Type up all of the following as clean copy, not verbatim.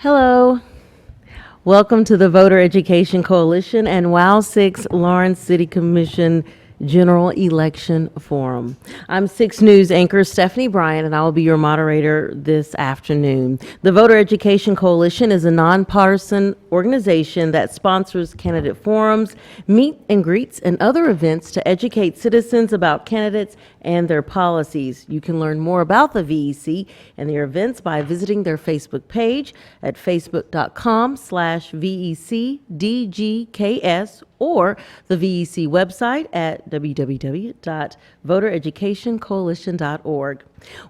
Hello. Welcome to the Voter Education Coalition and WOW 6 Lawrence City Commission General Election Forum. I'm 6 News anchor Stephanie Bryant, and I will be your moderator this afternoon. The Voter Education Coalition is a nonpartisan organization that sponsors candidate forums, meet and greets, and other events to educate citizens about candidates and their policies. You can learn more about the VEC and their events by visiting their Facebook page at facebook.com/VECDGKS or the VEC website at www.votereducationcoalition.org.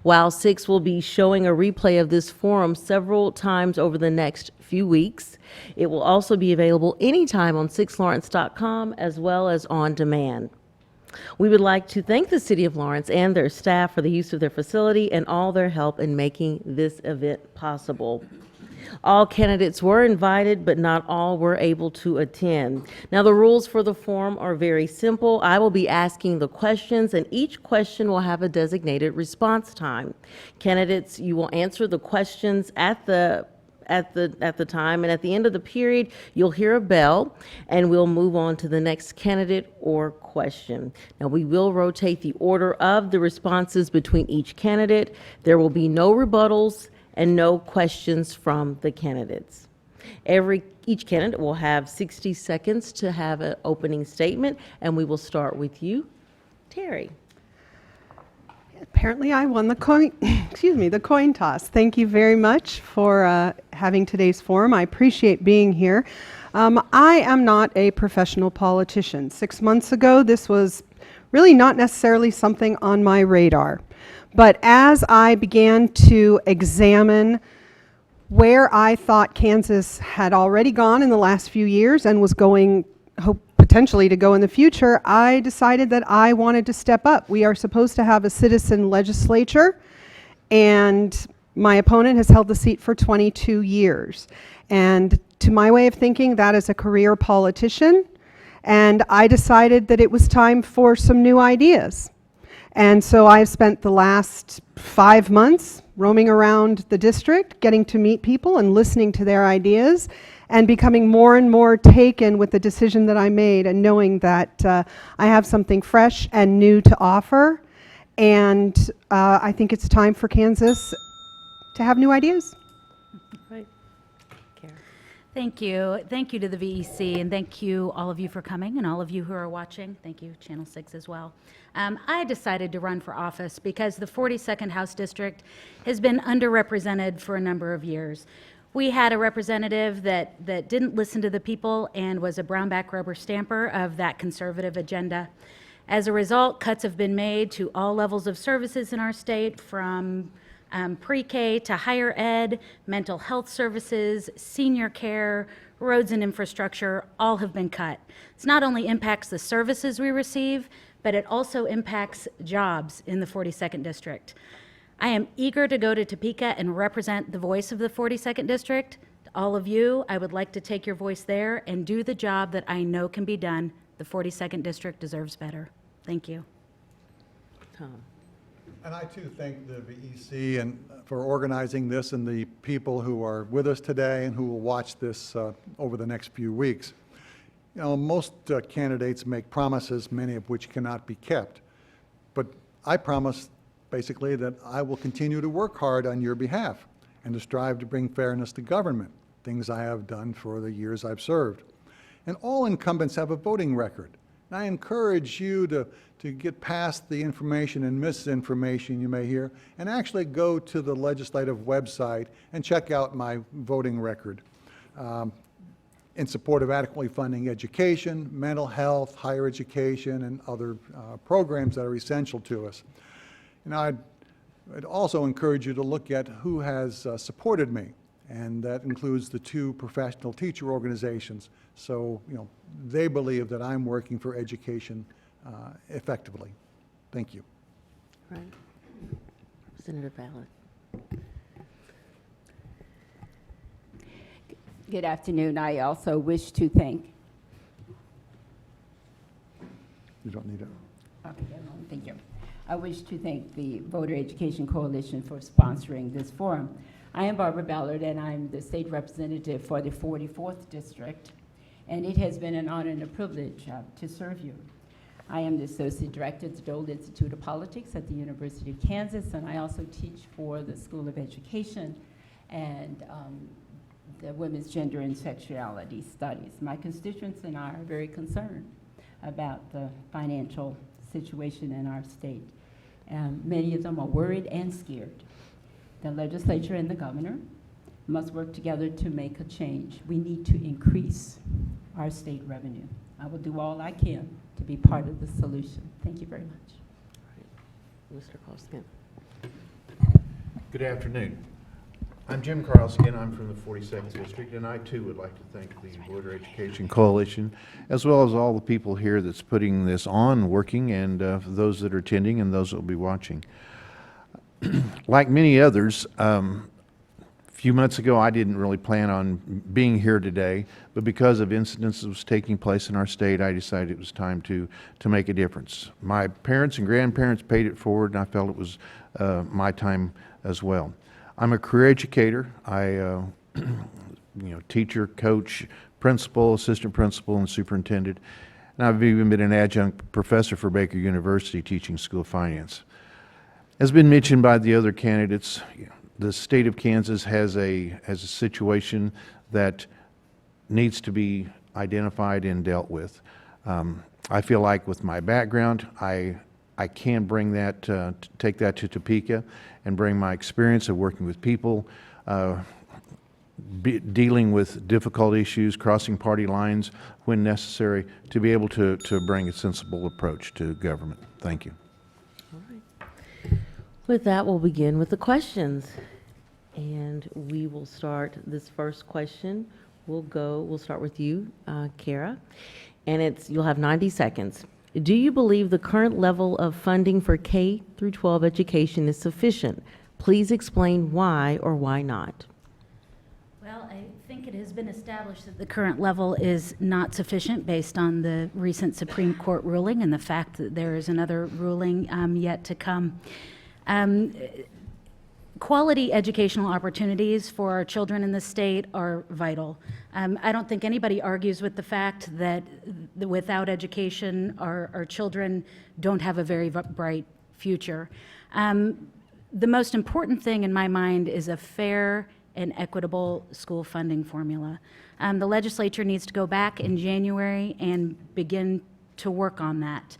WOW 6 will be showing a replay of this forum several times over the next few weeks. It will also be available anytime on 6lawrence.com as well as on demand. We would like to thank the City of Lawrence and their staff for the use of their facility and all their help in making this event possible. All candidates were invited, but not all were able to attend. Now, the rules for the forum are very simple. I will be asking the questions, and each question will have a designated response time. Candidates, you will answer the questions at the time, and at the end of the period, you'll hear a bell, and we'll move on to the next candidate or question. Now, we will rotate the order of the responses between each candidate. There will be no rebuttals and no questions from the candidates. Each candidate will have 60 seconds to have an opening statement, and we will start with you, Terry. Apparently I won the coin, the coin toss. Thank you very much for having today's forum. I appreciate being here. I am not a professional politician. 6 months ago, this was really not necessarily something on my radar. But as I began to examine where I thought Kansas had already gone in the last few years and was going, potentially to go in the future, I decided that I wanted to step up. We are supposed to have a citizen legislature, and my opponent has held the seat for 22 years. And to my way of thinking, that is a career politician, and I decided that it was time for some new ideas. And so I've spent the last 5 months roaming around the district, getting to meet people and listening to their ideas, and becoming more and more taken with the decision that I made, and knowing that I have something fresh and new to offer. And I think it's time for Kansas to have new ideas. Right. Kara. Thank you. Thank you to the VEC, and thank you, all of you, for coming, and all of you who are watching. Thank you, Channel 6 as well. I decided to run for office because the 42nd House District has been underrepresented for a number of years. We had a representative that didn't listen to the people and was a brownback rubber stamper of that conservative agenda. As a result, cuts have been made to all levels of services in our state, from pre-K to higher ed, mental health services, senior care, roads and infrastructure, all have been cut. This not only impacts the services we receive, but it also impacts jobs in the 42nd District. I am eager to go to Topeka and represent the voice of the 42nd District. To all of you, I would like to take your voice there and do the job that I know can be done. The 42nd District deserves better. Thank you. Tom. And I too thank the VEC and for organizing this, and the people who are with us today and who will watch this over the next few weeks. You know, most candidates make promises, many of which cannot be kept. But I promise basically that I will continue to work hard on your behalf and to strive to bring fairness to government, things I have done for the years I've served. And all incumbents have a voting record. And I encourage you to get past the information and misinformation you may hear and actually go to the legislative website and check out my voting record in support of adequately funding education, mental health, higher education, and other programs that are essential to us. And I'd also encourage you to look at who has supported me, and that includes the 2 professional teacher organizations. So, you know, they believe that I'm working for education effectively. Thank you. Right. Senator Ballard. Good afternoon. I also wish to thank. You don't need it. Okay, thank you. I wish to thank the Voter Education Coalition for sponsoring this forum. I am Barbara Ballard, and I'm the state representative for the 44th District, and it has been an honor and a privilege to serve you. I am the Associate Director at the Dole Institute of Politics at the University of Kansas, and I also teach for the School of Education and the Women's Gender and Sexuality Studies. My constituents and I are very concerned about the financial situation in our state. Many of them are worried and scared. The legislature and the governor must work together to make a change. We need to increase our state revenue. I will do all I can to be part of the solution. Thank you very much. Mr. Carlskin. Good afternoon. I'm Jim Carlskin. I'm from the 42nd District, and I too would like to thank the Border Education Coalition, as well as all the people here that's putting this on, working, and those that are attending and those that will be watching. Like many others, a few months ago I didn't really plan on being here today, but because of incidents that was taking place in our state, I decided it was time to make a difference. My parents and grandparents paid it forward, and I felt it was my time as well. I'm a career educator. I teacher, coach, principal, assistant principal, and superintendent. And I've even been an adjunct professor for Baker University teaching school finance. As been mentioned by the other candidates, the state of Kansas has a situation that needs to be identified and dealt with. I feel like with my background, I can bring that, take that to Topeka and bring my experience of working with people, dealing with difficult issues, crossing party lines when necessary, to be able to bring a sensible approach to government. Thank you. With that, we'll begin with the questions. And we will start this first question. We'll start with you, Kara. And you'll have 90 seconds. Do you believe the current level of funding for K through 12 education is sufficient? Please explain why or why not. Well, I think it has been established that the current level is not sufficient based on the recent Supreme Court ruling and the fact that there is another ruling yet to come. Quality educational opportunities for our children in the state are vital. I don't think anybody argues with the fact that without education, our children don't have a very bright future. The most important thing in my mind is a fair and equitable school funding formula. The legislature needs to go back in January and begin to work on that.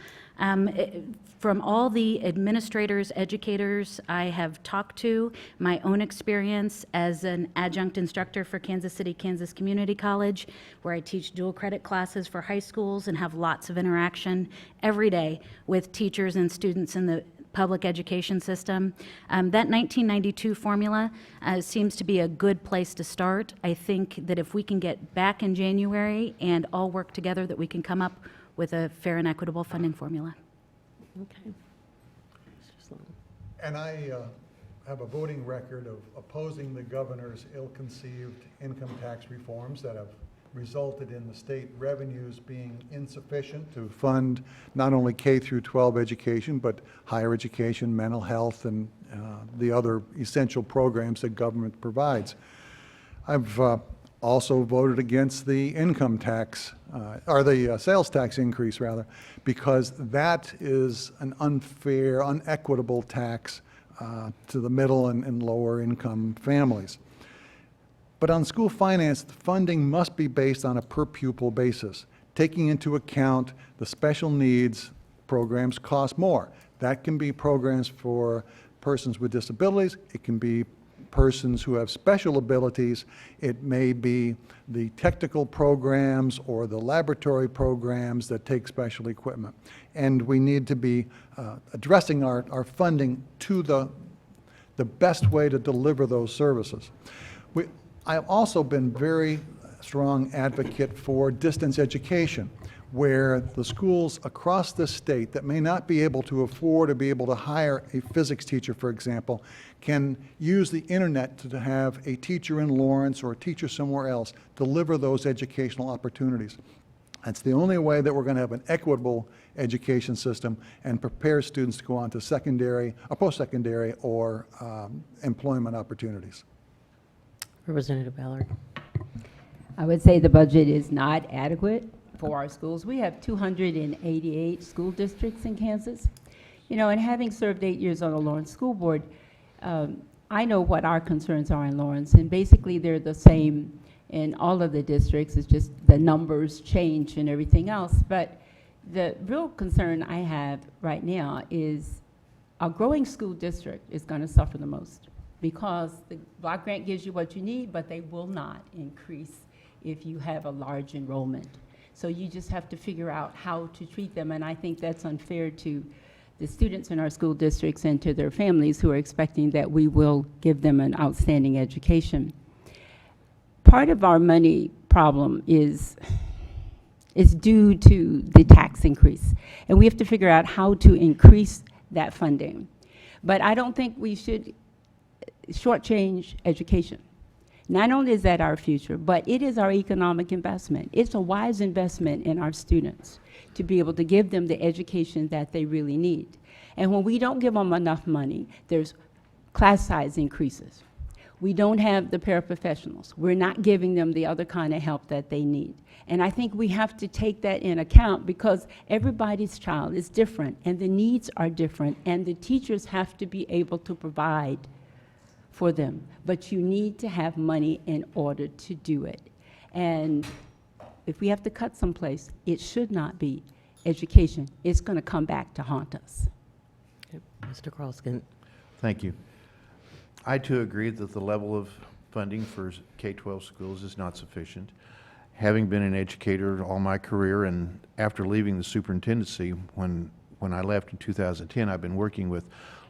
From all the administrators, educators I have talked to, my own experience as an adjunct instructor for Kansas City, Kansas Community College, where I teach dual credit classes for high schools and have lots of interaction every day with teachers and students in the public education system. That 1992 formula seems to be a good place to start. I think that if we can get back in January and all work together, that we can come up with a fair and equitable funding formula. Okay. Mr. Sloan. And I have a voting record of opposing the governor's ill-conceived income tax reforms that have resulted in the state revenues being insufficient to fund not only K through 12 education, but higher education, mental health, and the other essential programs that government provides. I've also voted against the income tax, or the sales tax increase, rather, because that is an unfair, unequitable tax to the middle and lower income families. But on school finance, the funding must be based on a per pupil basis, taking into account the special needs programs cost more. That can be programs for persons with disabilities. It can be persons who have special abilities. It may be the technical programs or the laboratory programs that take special equipment. And we need to be addressing our funding to the best way to deliver those services. I've also been very strong advocate for distance education, where the schools across the state that may not be able to afford or be able to hire a physics teacher, for example, can use the internet to have a teacher in Lawrence or a teacher somewhere else deliver those educational opportunities. That's the only way that we're going to have an equitable education system and prepare students to go on to secondary or post-secondary or employment opportunities. Representative Ballard. I would say the budget is not adequate for our schools. We have 288 school districts in Kansas. You know, and having served 8 years on the Lawrence School Board, I know what our concerns are in Lawrence, and basically they're the same in all of the districts. It's just the numbers change and everything else. But the real concern I have right now is a growing school district is going to suffer the most, because the block grant gives you what you need, but they will not increase if you have a large enrollment. So you just have to figure out how to treat them, and I think that's unfair to the students in our school districts and to their families who are expecting that we will give them an outstanding education. Part of our money problem is due to the tax increase, and we have to figure out how to increase that funding. But I don't think we should shortchange education. Not only is that our future, but it is our economic investment. It's a wise investment in our students to be able to give them the education that they really need. And when we don't give them enough money, there's class size increases. We don't have the paraprofessionals. We're not giving them the other kind of help that they need. And I think we have to take that in account, because everybody's child is different and the needs are different, and the teachers have to be able to provide for them. But you need to have money in order to do it. And if we have to cut someplace, it should not be education. It's going to come back to haunt us. Mr. Carlson. Thank you. I too agree that the level of funding for K-12 schools is not sufficient. Having been an educator all my career, and after leaving the superintendency, when I left in 2010, I've been working with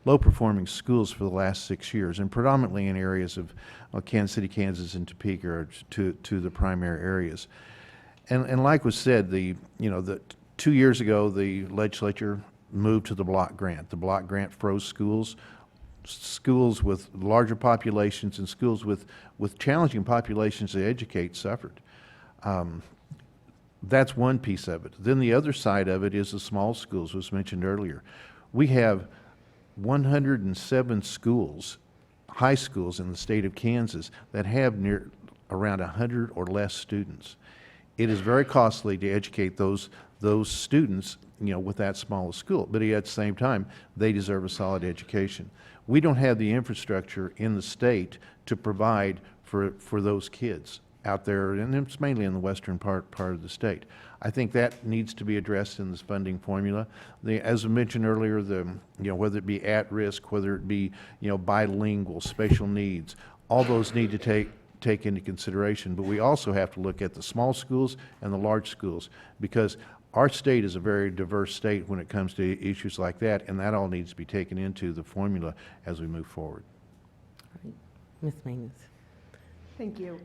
low-performing schools for the last 6 years, and predominantly in areas of Kansas City, Kansas, and Topeka are to the primary areas. And like was said, the 2 years ago, the legislature moved to the block grant. The block grant froze schools. Schools with larger populations and schools with challenging populations to educate suffered. That's one piece of it. Then the other side of it is the small schools, was mentioned earlier. We have 107 schools, high schools in the state of Kansas, that have around 100 or less students. It is very costly to educate those students, with that small a school. But at the same time, they deserve a solid education. We don't have the infrastructure in the state to provide for those kids out there, and it's mainly in the western part of the state. I think that needs to be addressed in this funding formula. As I mentioned earlier, whether it be at risk, whether it be bilingual, special needs, all those need to take into consideration. But we also have to look at the small schools and the large schools, because our state is a very diverse state when it comes to issues like that, and that all needs to be taken into the formula as we move forward. Ms. Mangus. Thank you.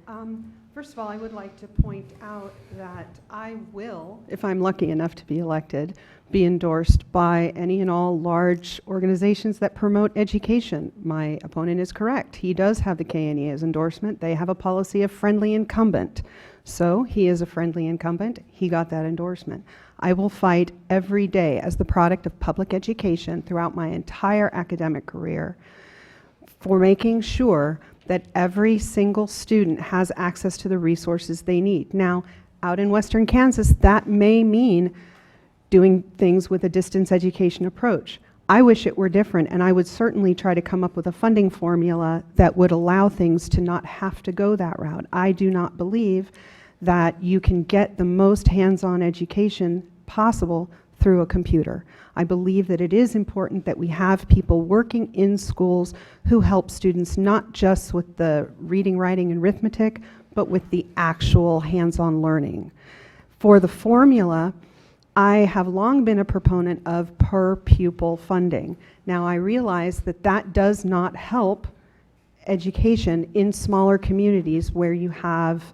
First of all, I would like to point out that I will, if I'm lucky enough to be elected, be endorsed by any and all large organizations that promote education. My opponent is correct. He does have the KNEA's endorsement. They have a policy of friendly incumbent. So he is a friendly incumbent. He got that endorsement. I will fight every day as the product of public education throughout my entire academic career for making sure that every single student has access to the resources they need. Now, out in Western Kansas, that may mean doing things with a distance education approach. I wish it were different, and I would certainly try to come up with a funding formula that would allow things to not have to go that route. I do not believe that you can get the most hands-on education possible through a computer. I believe that it is important that we have people working in schools who help students not just with the reading, writing, and arithmetic, but with the actual hands-on learning. For the formula, I have long been a proponent of per pupil funding. Now, I realize that that does not help education in smaller communities where you have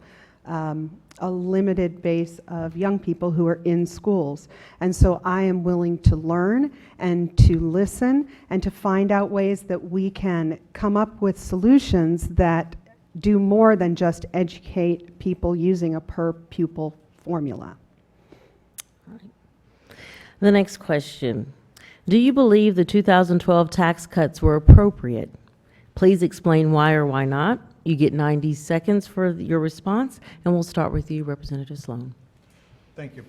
a limited base of young people who are in schools. And so I am willing to learn and to listen and to find out ways that we can come up with solutions that do more than just educate people using a per pupil formula. The next question. Do you believe the 2012 tax cuts were appropriate? Please explain why or why not. You get 90 seconds for your response, and we'll start with you, Representative Sloan. Thank you.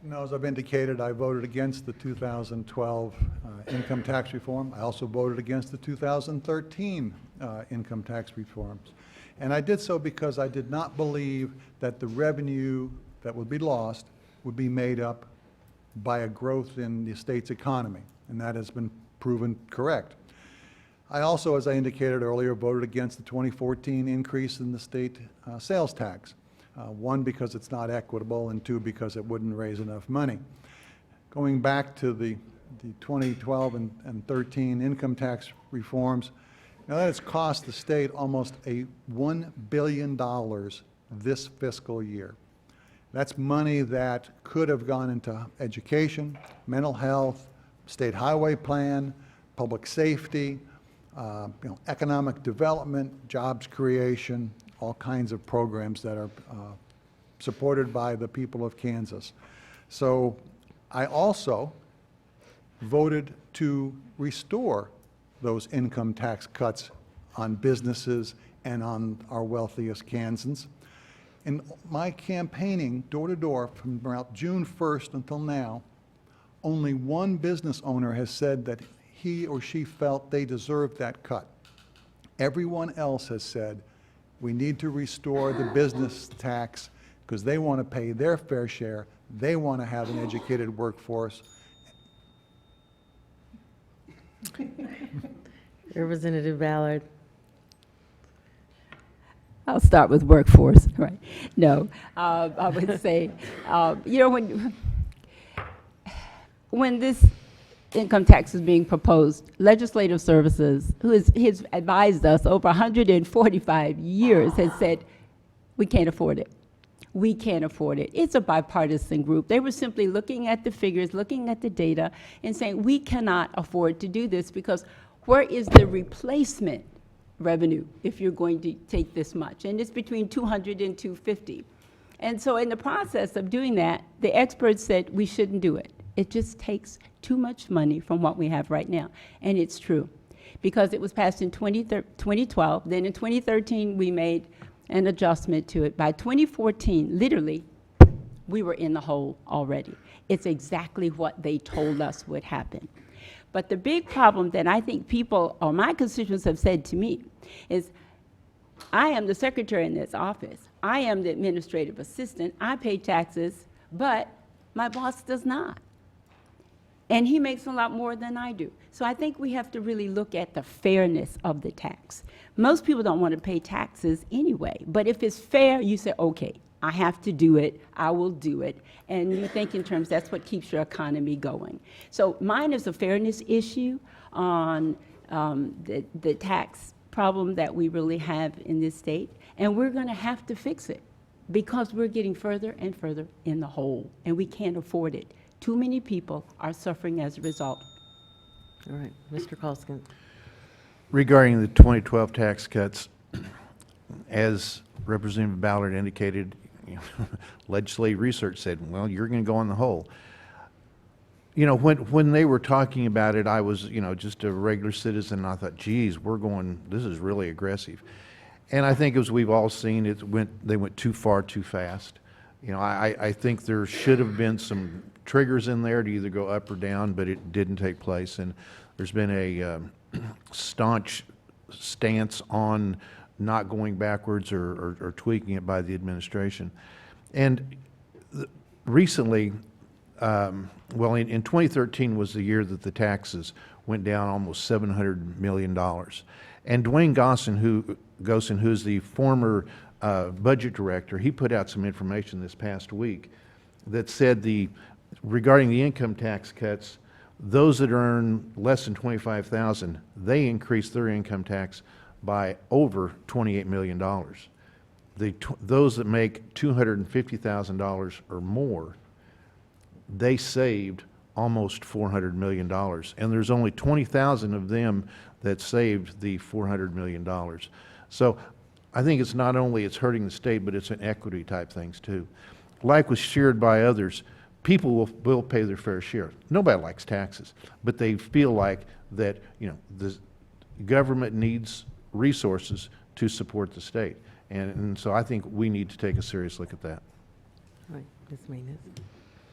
No, as I've indicated, I voted against the 2012 income tax reform. I also voted against the 2013 income tax reforms. And I did so because I did not believe that the revenue that would be lost would be made up by a growth in the state's economy, and that has been proven correct. I also, as I indicated earlier, voted against the 2014 increase in the state sales tax. One, because it's not equitable, and two, because it wouldn't raise enough money. Going back to the 2012 and 13 income tax reforms, now that has cost the state almost $1 billion this fiscal year. That's money that could have gone into education, mental health, state highway plan, public safety, economic development, jobs creation, all kinds of programs that are supported by the people of Kansas. So I also voted to restore those income tax cuts on businesses and on our wealthiest Kansans. In my campaigning door to door from about June 1st until now, only one business owner has said that he or she felt they deserved that cut. Everyone else has said, we need to restore the business tax because they want to pay their fair share. They want to have an educated workforce. Representative Ballard. I'll start with workforce, right? No, I would say, when this income tax is being proposed, Legislative Services, who has advised us over 145 years, has said, we can't afford it. We can't afford it. It's a bipartisan group. They were simply looking at the figures, looking at the data, and saying, we cannot afford to do this because where is the replacement revenue if you're going to take this much? And it's between 200 and 250. And so in the process of doing that, the experts said we shouldn't do it. It just takes too much money from what we have right now. And it's true, because it was passed in 2012. Then in 2013, we made an adjustment to it. By 2014, literally, we were in the hole already. It's exactly what they told us would happen. But the big problem that I think people, or my constituents, have said to me is, I am the secretary in this office. I am the administrative assistant. I pay taxes, but my boss does not. And he makes a lot more than I do. So I think we have to really look at the fairness of the tax. Most people don't want to pay taxes anyway, but if it's fair, you say, okay, I have to do it, I will do it. And you think in terms, that's what keeps your economy going. So mine is a fairness issue on the tax problem that we really have in this state. And we're going to have to fix it because we're getting further and further in the hole, and we can't afford it. Too many people are suffering as a result. All right, Mr. Colston. Regarding the 2012 tax cuts, as Representative Ballard indicated, legislative research said, well, you're going to go in the hole. You know, when they were talking about it, I was, just a regular citizen, and I thought, geez, this is really aggressive. And I think, as we've all seen, they went too far too fast. I think there should have been some triggers in there to either go up or down, but it didn't take place. And there's been a staunch stance on not going backwards or tweaking it by the administration. And recently, in 2013 was the year that the taxes went down almost $700 million. And Dwayne Gossen, who's the former budget director, he put out some information this past week that said regarding the income tax cuts, those that earn less than $25,000, they increased their income tax by over $28 million. Those that make $250,000 or more, they saved almost $400 million. And there's only 20,000 of them that saved the $400 million. So I think it's not only it's hurting the state, but it's an equity type things too. Like was shared by others, people will pay their fair share. Nobody likes taxes, but they feel like that, the government needs resources to support the state. And so I think we need to take a serious look at that. All right, Ms. Manus.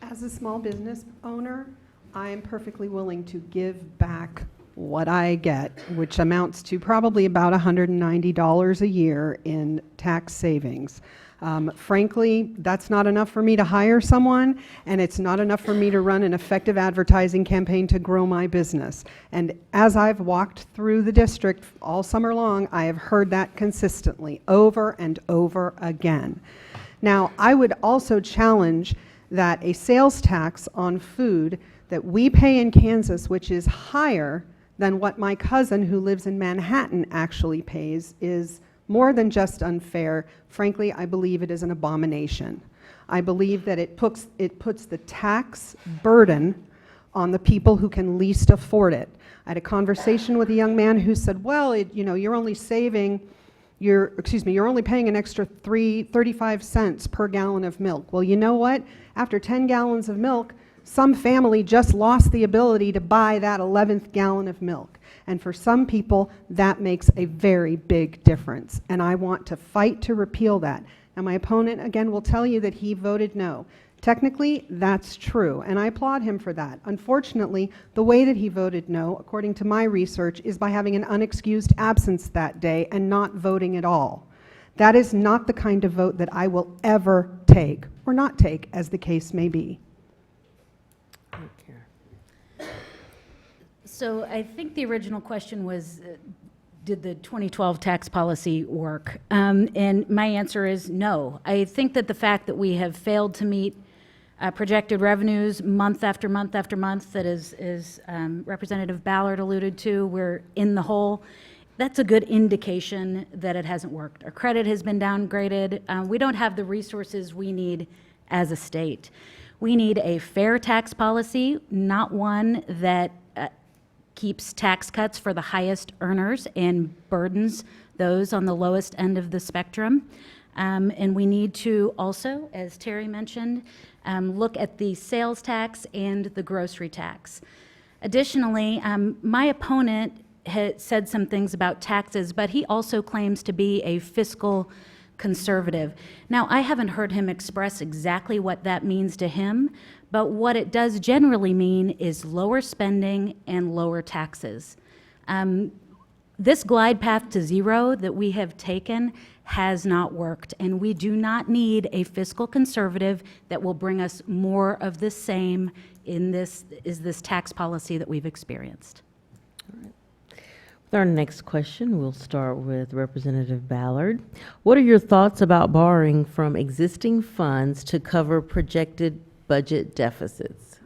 As a small business owner, I am perfectly willing to give back what I get, which amounts to probably about $190 a year in tax savings. Frankly, that's not enough for me to hire someone, and it's not enough for me to run an effective advertising campaign to grow my business. And as I've walked through the district all summer long, I have heard that consistently, over and over again. Now, I would also challenge that a sales tax on food that we pay in Kansas, which is higher than what my cousin who lives in Manhattan actually pays, is more than just unfair. Frankly, I believe it is an abomination. I believe that it puts the tax burden on the people who can least afford it. I had a conversation with a young man who said, well, you're only paying an extra 35 cents per gallon of milk. Well, you know what? After 10 gallons of milk, some family just lost the ability to buy that 11th gallon of milk. And for some people, that makes a very big difference. And I want to fight to repeal that. Now, my opponent, again, will tell you that he voted no. Technically, that's true, and I applaud him for that. Unfortunately, the way that he voted no, according to my research, is by having an unexcused absence that day and not voting at all. That is not the kind of vote that I will ever take, or not take, as the case may be. So I think the original question was, did the 2012 tax policy work? And my answer is no. I think that the fact that we have failed to meet projected revenues month after month after month, that is Representative Ballard alluded to, we're in the hole. That's a good indication that it hasn't worked. Our credit has been downgraded. We don't have the resources we need as a state. We need a fair tax policy, not one that keeps tax cuts for the highest earners and burdens those on the lowest end of the spectrum. And we need to also, as Terry mentioned, look at the sales tax and the grocery tax. Additionally, my opponent had said some things about taxes, but he also claims to be a fiscal conservative. Now, I haven't heard him express exactly what that means to him, but what it does generally mean is lower spending and lower taxes. This glide path to zero that we have taken has not worked, and we do not need a fiscal conservative that will bring us more of the same in this tax policy that we've experienced. With our next question, we'll start with Representative Ballard. What are your thoughts about borrowing from existing funds to cover projected budget deficits?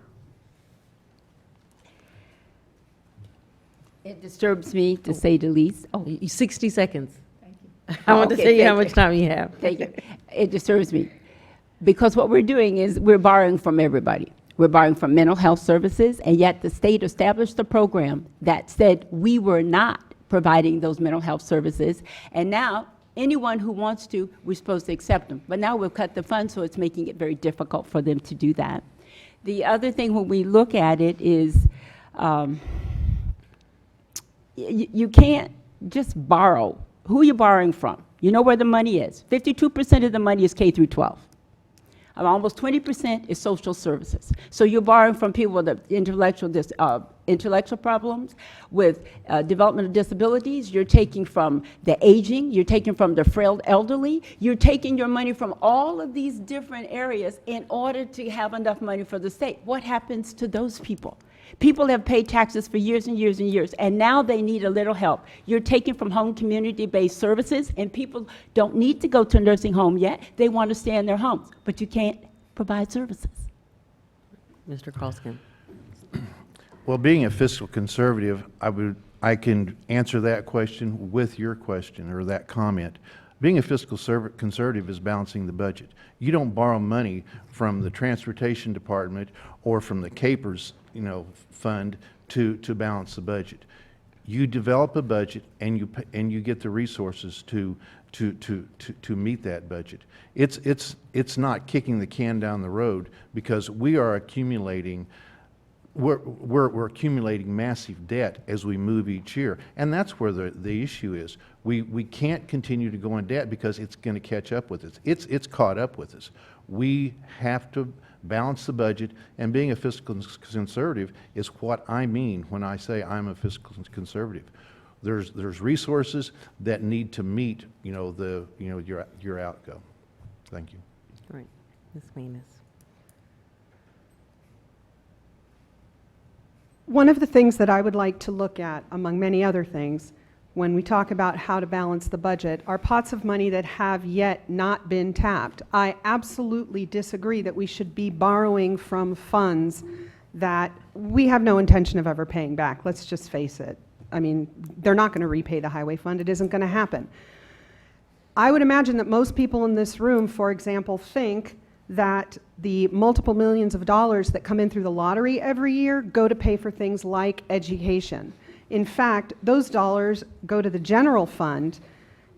It disturbs me, to say the least. Oh, 60 seconds. I want to okay, tell you how thank much time you have. thank you. It disturbs me, because what we're doing is we're borrowing from everybody. We're borrowing from mental health services, and yet the state established a program that said we were not providing those mental health services, and now anyone who wants to, we're supposed to accept them. But now we've cut the funds, so it's making it very difficult for them to do that. The other thing when we look at it is you can't just borrow. Who are you borrowing from? You know where the money is. 52% of the money is K through 12. Almost 20% is social services. So you're borrowing from people with intellectual problems, with developmental disabilities. You're taking from the aging. You're taking from the frail elderly. You're taking your money from all of these different areas in order to have enough money for the state. What happens to those people? People have paid taxes for years and years and years, and now they need a little help. You're taking from home community-based services, and people don't need to go to a nursing home yet. They want to stay in their homes, but you can't provide services. Mr. Carlskin. Well, being a fiscal conservative, I can answer that question with your question or that comment. Being a fiscal conservative is balancing the budget. You don't borrow money from the transportation department or from the CAPERS, fund to balance the budget. You develop a budget and you get the resources to meet that budget. It's not kicking the can down the road, because we are accumulating we're accumulating massive debt as we move each year. And that's where the issue is. We can't continue to go in debt because it's going to catch up with us. It's caught up with us. We have to balance the budget, and being a fiscal conservative is what I mean when I say I'm a fiscal conservative. There's resources that need to meet, your outgo. Thank you. All right, Ms. Manus. One of the things that I would like to look at, among many other things, when we talk about how to balance the budget, are pots of money that have yet not been tapped. I absolutely disagree that we should be borrowing from funds that we have no intention of ever paying back. Let's just face it. I mean, they're not going to repay the highway fund. It isn't going to happen. I would imagine that most people in this room, for example, think that the multiple millions of dollars that come in through the lottery every year go to pay for things like education. In fact, those dollars go to the general fund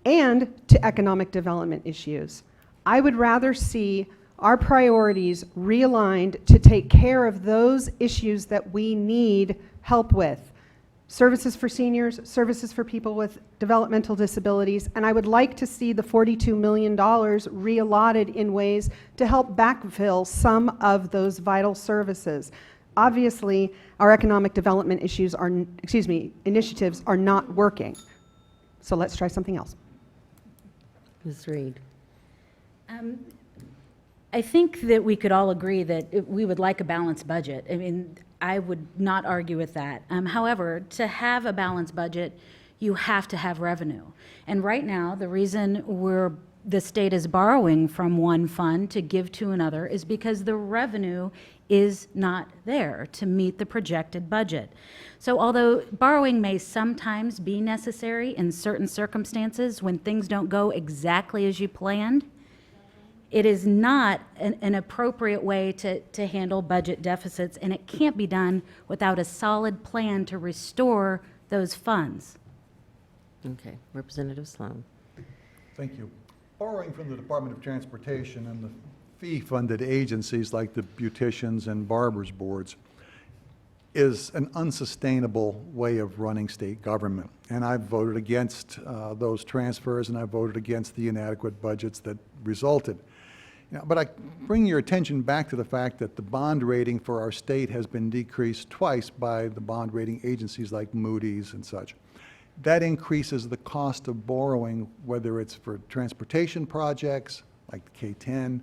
and to economic development issues. I would rather see our priorities realigned to take care of those issues that we need help with. Services for seniors, services for people with developmental disabilities, and I would like to see the $42 million reallotted in ways to help backfill some of those vital services. Obviously, our economic development initiatives are not working. So let's try something else. Ms. Reed. I think that we could all agree that we would like a balanced budget. I mean, I would not argue with that. However, to have a balanced budget, you have to have revenue. And right now, the reason the state is borrowing from one fund to give to another is because the revenue is not there to meet the projected budget. So although borrowing may sometimes be necessary in certain circumstances when things don't go exactly as you planned, it is not an appropriate way to handle budget deficits, and it can't be done without a solid plan to restore those funds. Okay, Representative Sloan. Thank you. Borrowing from the Department of Transportation and the fee-funded agencies like the beauticians and barbers boards is an unsustainable way of running state government. And I've voted against those transfers, and I voted against the inadequate budgets that resulted. But I bring your attention back to the fact that the bond rating for our state has been decreased twice by the bond rating agencies like Moody's and such. That increases the cost of borrowing, whether it's for transportation projects like the K-10,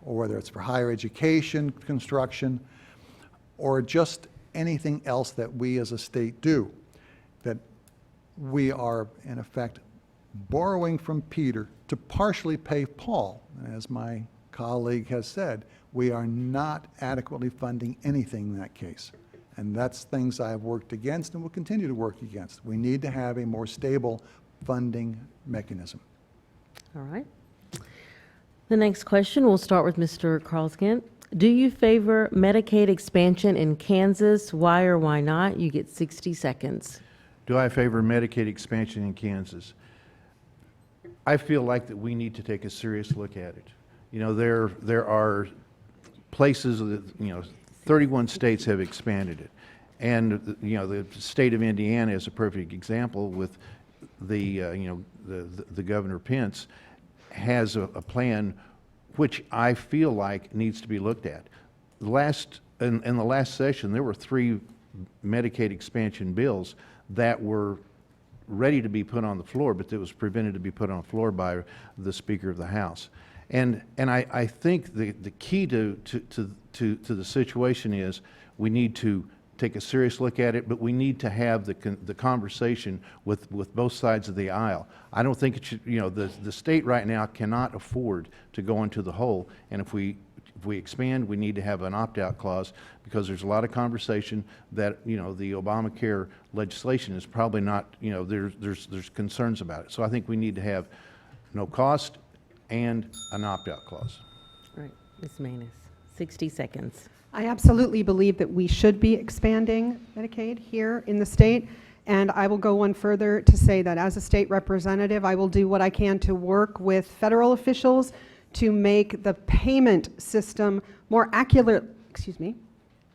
or whether it's for higher education construction, or just anything else that we as a state do. That we are, in effect, borrowing from Peter to partially pay Paul. And as my colleague has said, we are not adequately funding anything in that case. And that's things I have worked against and will continue to work against. We need to have a more stable funding mechanism. All right. The next question, we'll start with Mr. Carlskent. Do you favor Medicaid expansion in Kansas? Why or why not? You get 60 seconds. Do I favor Medicaid expansion in Kansas? I feel like that we need to take a serious look at it. There are places that, 31 states have expanded it. And, the state of Indiana is a perfect example with the Governor Pence has a plan which I feel like needs to be looked at. In the last session, there were 3 Medicaid expansion bills that were ready to be put on the floor, but that was prevented to be put on the floor by the Speaker of the House. And I think the key to the situation is we need to take a serious look at it, but we need to have the conversation with both sides of the aisle. I don't think it should, the state right now cannot afford to go into the hole, and if we expand, we need to have an opt-out clause, because there's a lot of conversation that, the Obamacare legislation is probably not, there's concerns about it. So I think we need to have no cost and an opt-out clause. All right, Ms. Manus, 60 seconds. I absolutely believe that we should be expanding Medicaid here in the state, and I will go one further to say that as a state representative, I will do what I can to work with federal officials to make the payment system more accurately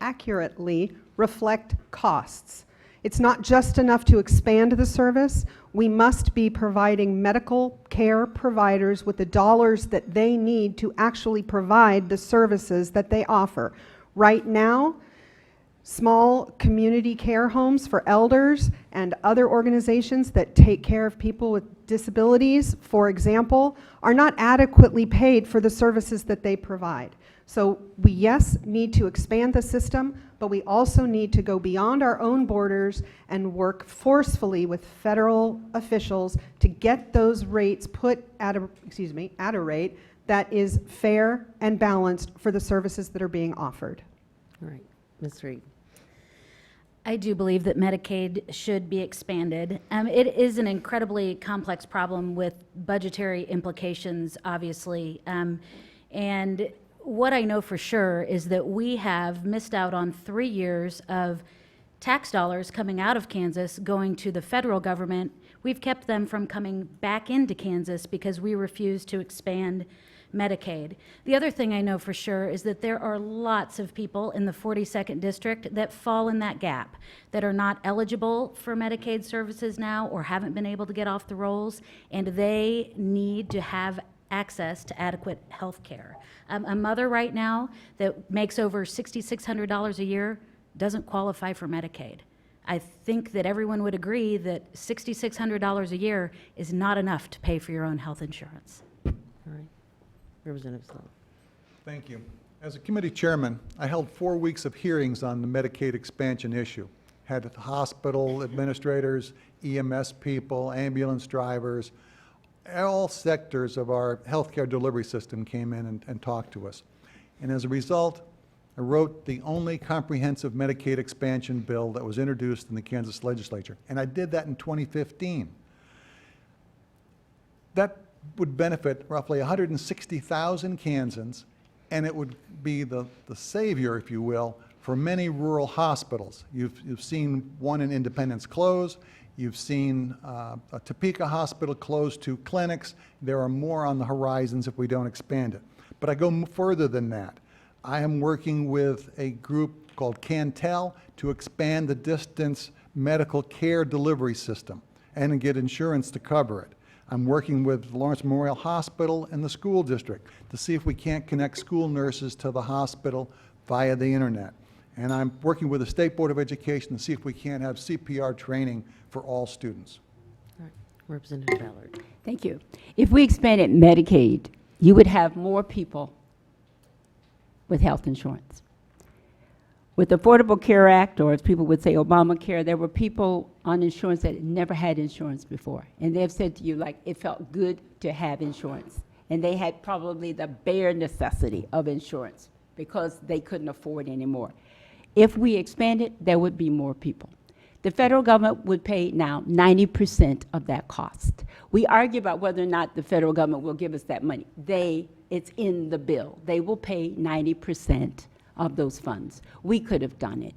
accurately reflect costs. It's not just enough to expand the service. We must be providing medical care providers with the dollars that they need to actually provide the services that they offer. Right now, small community care homes for elders and other organizations that take care of people with disabilities, for example, are not adequately paid for the services that they provide. So we, yes, need to expand the system, but we also need to go beyond our own borders and work forcefully with federal officials to get those rates put at a rate that is fair and balanced for the services that are being offered. All right, Ms. Reed. I do believe that Medicaid should be expanded. It is an incredibly complex problem with budgetary implications, obviously. And what I know for sure is that we have missed out on 3 years of tax dollars coming out of Kansas going to the federal government. We've kept them from coming back into Kansas because we refuse to expand Medicaid. The other thing I know for sure is that there are lots of people in the 42nd District that fall in that gap, that are not eligible for Medicaid services now or haven't been able to get off the rolls, and they need to have access to adequate health care. A mother right now that makes over $6,600 a year doesn't qualify for Medicaid. I think that everyone would agree that $6,600 a year is not enough to pay for your own health insurance. All right. Representative Sloan. Thank you. As a committee chairman, I held 4 weeks of hearings on the Medicaid expansion issue. Had hospital administrators, EMS people, ambulance drivers, all sectors of our healthcare delivery system came in and talked to us. And as a result, I wrote the only comprehensive Medicaid expansion bill that was introduced in the Kansas legislature. And I did that in 2015. That would benefit roughly 160,000 Kansans, and it would be the savior, if you will, for many rural hospitals. You've seen one in Independence close. You've seen a Topeka hospital close 2 clinics. There are more on the horizons if we don't expand it. But I go further than that. I am working with a group called Cantel to expand the distance medical care delivery system and get insurance to cover it. I'm working with Lawrence Memorial Hospital and the school district to see if we can't connect school nurses to the hospital via the internet. And I'm working with the State Board of Education to see if we can't have CPR training for all students. All right. Representative Ballard. Thank you. If we expanded Medicaid, you would have more people with health insurance. With the Affordable Care Act, or as people would say, Obamacare, there were people on insurance that never had insurance before. And they've said to you, like, it felt good to have insurance. And they had probably the bare necessity of insurance because they couldn't afford anymore. If we expanded, there would be more people. The federal government would pay now 90% of that cost. We argue about whether or not the federal government will give us that money. It's in the bill. They will pay 90% of those funds. We could have done it.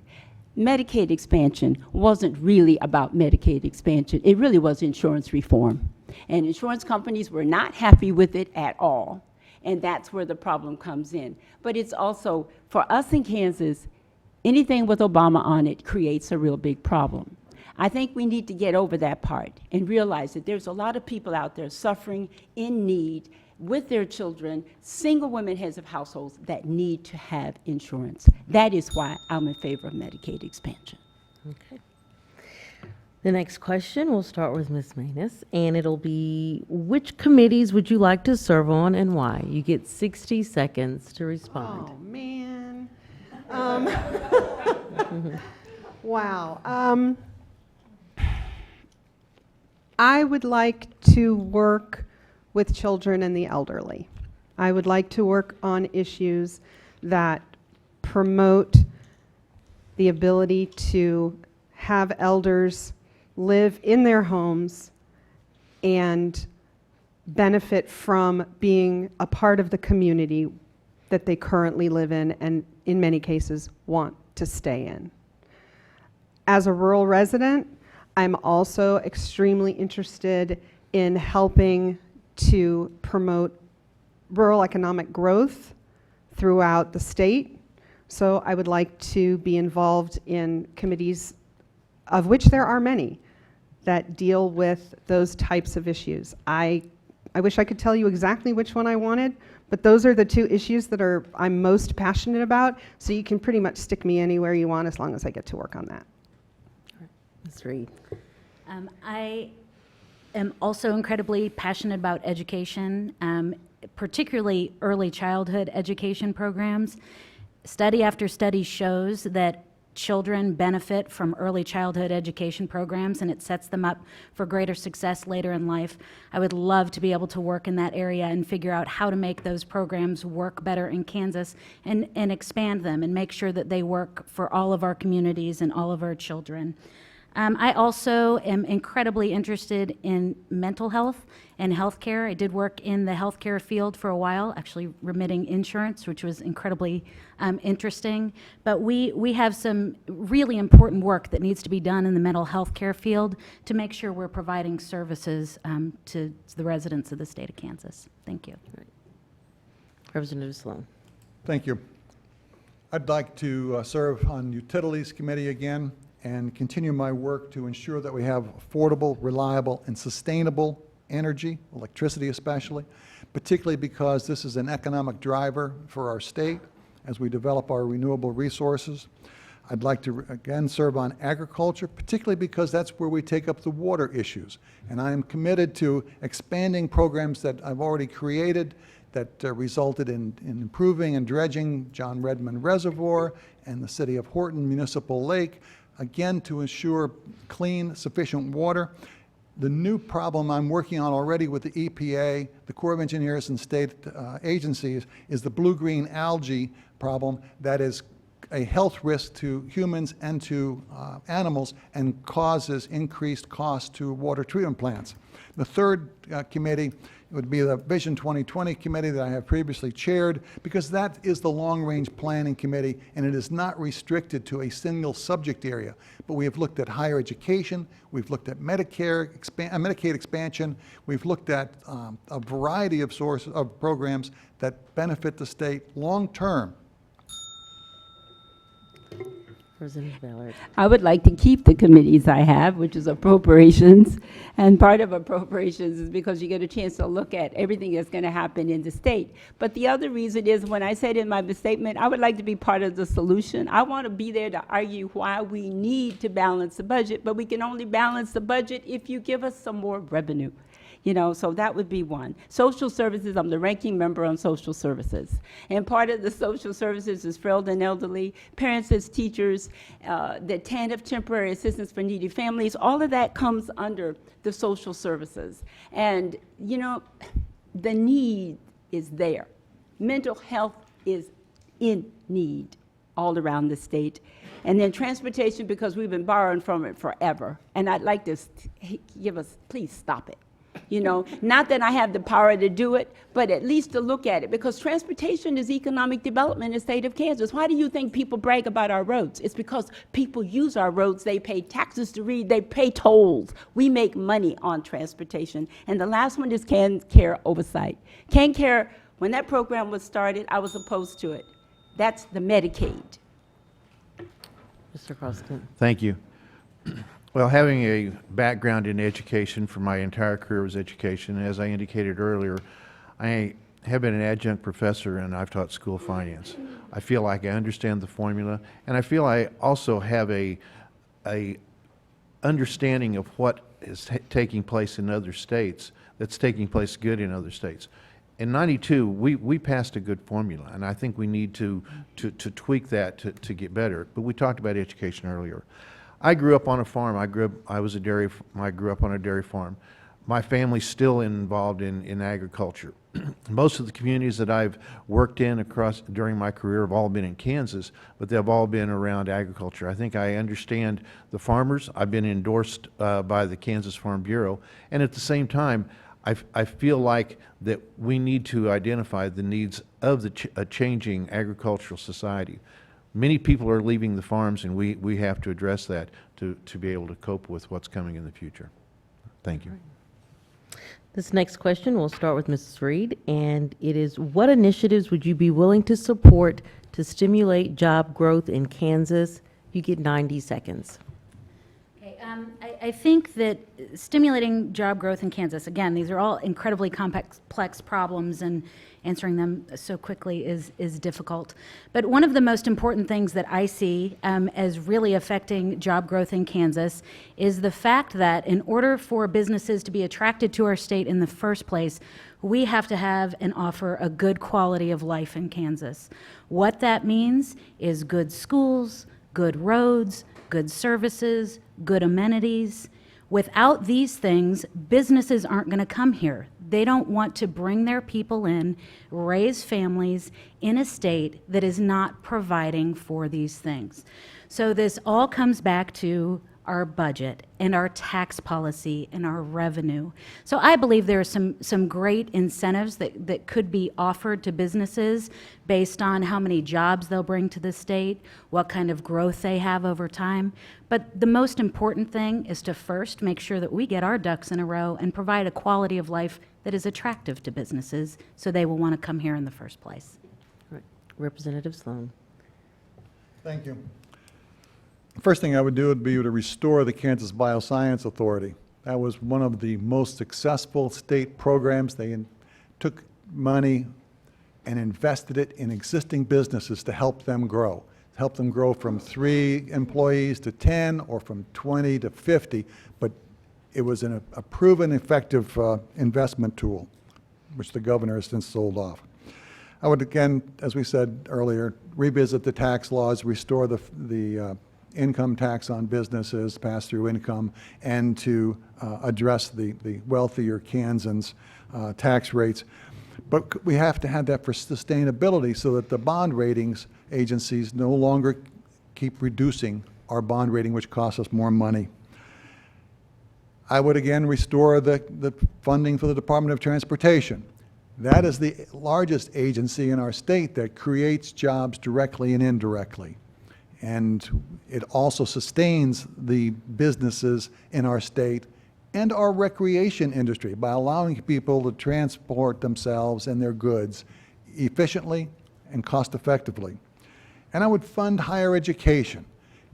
Medicaid expansion wasn't really about Medicaid expansion. It really was insurance reform. And insurance companies were not happy with it at all. And that's where the problem comes in. But it's also, for us in Kansas, anything with Obama on it creates a real big problem. I think we need to get over that part and realize that there's a lot of people out there suffering, in need, with their children, single women heads of households that need to have insurance. That is why I'm in favor of Medicaid expansion. Okay. The next question, we'll start with Ms. Manus, and it'll be, which committees would you like to serve on and why? You get 60 seconds to respond. Oh, man. Wow. I would like to work with children and the elderly. I would like to work on issues that promote the ability to have elders live in their homes and benefit from being a part of the community that they currently live in and in many cases want to stay in. As a rural resident, I'm also extremely interested in helping to promote rural economic growth throughout the state. So I would like to be involved in committees, of which there are many, that deal with those types of issues. I wish I could tell you exactly which one I wanted, but those are the two issues that I'm most passionate about, so you can pretty much stick me anywhere you want as long as I get to work on that. Ms. Reed. I am also incredibly passionate about education, particularly early childhood education programs. Study after study shows that children benefit from early childhood education programs, and it sets them up for greater success later in life. I would love to be able to work in that area and figure out how to make those programs work better in Kansas and expand them and make sure that they work for all of our communities and all of our children. I also am incredibly interested in mental health and healthcare. I did work in the healthcare field for a while, actually remitting insurance, which was incredibly interesting. But we have some really important work that needs to be done in the mental health care field to make sure we're providing services to the residents of the state of Kansas. Thank you. Representative Sloan. Thank you. I'd like to serve on Utilities Committee again and continue my work to ensure that we have affordable, reliable, and sustainable energy, electricity especially, particularly because this is an economic driver for our state as we develop our renewable resources. I'd like to again serve on agriculture, particularly because that's where we take up the water issues. And I am committed to expanding programs that I've already created that resulted in improving and dredging John Redmond Reservoir and the City of Horton Municipal Lake, again, to ensure clean, sufficient water. The new problem I'm working on already with the EPA, the Corps of Engineers, and state agencies is the blue-green algae problem that is a health risk to humans and to animals and causes increased costs to water treatment plants. The third committee would be the Vision 2020 committee that I have previously chaired, because that is the long-range planning committee, and it is not restricted to a single subject area. But we have looked at higher education, we've looked at Medicaid expansion, we've looked at a variety of sources of programs that benefit the state long-term. Representative Ballard. I would like to keep the committees I have, which is appropriations. And part of appropriations is because you get a chance to look at everything that's going to happen in the state. But the other reason is, when I said in my statement, I would like to be part of the solution. I want to be there to argue why we need to balance the budget, but we can only balance the budget if you give us some more revenue. You know, so that would be one. Social services, I'm the ranking member on social services. And part of the social services is frail and elderly, parents as teachers, the TANF, temporary assistance for needy families, all of that comes under the social services. And, you know, the need is there. Mental health is in need all around the state. And then transportation, because we've been borrowing from it forever. And I'd like to give us, please stop it. You know, not that I have the power to do it, but at least to look at it, because transportation is economic development in the state of Kansas. Why do you think people brag about our roads? It's because people use our roads. They pay taxes to read. They pay tolls. We make money on transportation. And the last one is CanCare oversight. CanCare, when that program was started, I was opposed to it. That's the Medicaid. Mr. Croston. Thank you. Well, having a background in education for my entire career was education. As I indicated earlier, I have been an adjunct professor and I've taught school finance. I feel like I understand the formula, and I feel I also have a understanding of what is taking place in other states that's taking place good in other states. In '92, we passed a good formula, and I think we need to tweak that to get better. But we talked about education earlier. I grew up on a farm. I grew up on a dairy farm. My family's still involved in agriculture. Most of the communities that I've worked in during my career have all been in Kansas, but they've all been around agriculture. I think I understand the farmers. I've been endorsed by the Kansas Farm Bureau, and at the same time, I feel like that we need to identify the needs of a changing agricultural society. Many people are leaving the farms, and we have to address that to be able to cope with what's coming in the future. Thank you. This next question will start with Mrs. Reed, and it is, what initiatives would you be willing to support to stimulate job growth in Kansas? You get 90 seconds. Okay, I think that stimulating job growth in Kansas, again, these are all incredibly complex problems, and answering them so quickly is difficult. But one of the most important things that I see as really affecting job growth in Kansas is the fact that in order for businesses to be attracted to our state in the first place, we have to have and offer a good quality of life in Kansas. What that means is good schools, good roads, good services, good amenities. Without these things, businesses aren't going to come here. They don't want to bring their people in, raise families in a state that is not providing for these things. So this all comes back to our budget and our tax policy and our revenue. So I believe there are some great incentives that could be offered to businesses based on how many jobs they'll bring to the state, what kind of growth they have over time. But the most important thing is to first make sure that we get our ducks in a row and provide a quality of life that is attractive to businesses so they will want to come here in the first place. All right. Representative Sloan. Thank you. First thing I would do would be to restore the Kansas Bioscience Authority. That was one of the most successful state programs. They took money and invested it in existing businesses to help them grow. Help them grow from 3 employees to 10 or from 20 to 50, but it was a proven effective investment tool, which the governor has since sold off. I would again, as we said earlier, revisit the tax laws, restore the income tax on businesses, pass-through income, and to address the wealthier Kansans' tax rates. But we have to have that for sustainability so that the bond ratings agencies no longer keep reducing our bond rating, which costs us more money. I would again restore the funding for the Department of Transportation. That is the largest agency in our state that creates jobs directly and indirectly. And it also sustains the businesses in our state and our recreation industry by allowing people to transport themselves and their goods efficiently and cost effectively. And I would fund higher education.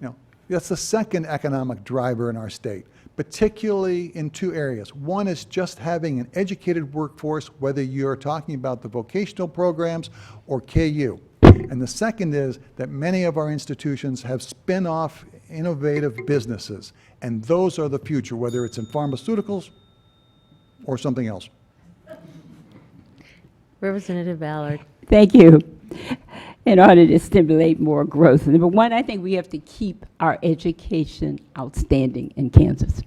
You know, that's the second economic driver in our state, particularly in 2 areas. One is just having an educated workforce, whether you're talking about the vocational programs or KU. And the second is that many of our institutions have spin-off innovative businesses, and those are the future, whether it's in pharmaceuticals or something else. Representative Ballard. Thank you. In order to stimulate more growth, number one, I think we have to keep our education outstanding in Kansas.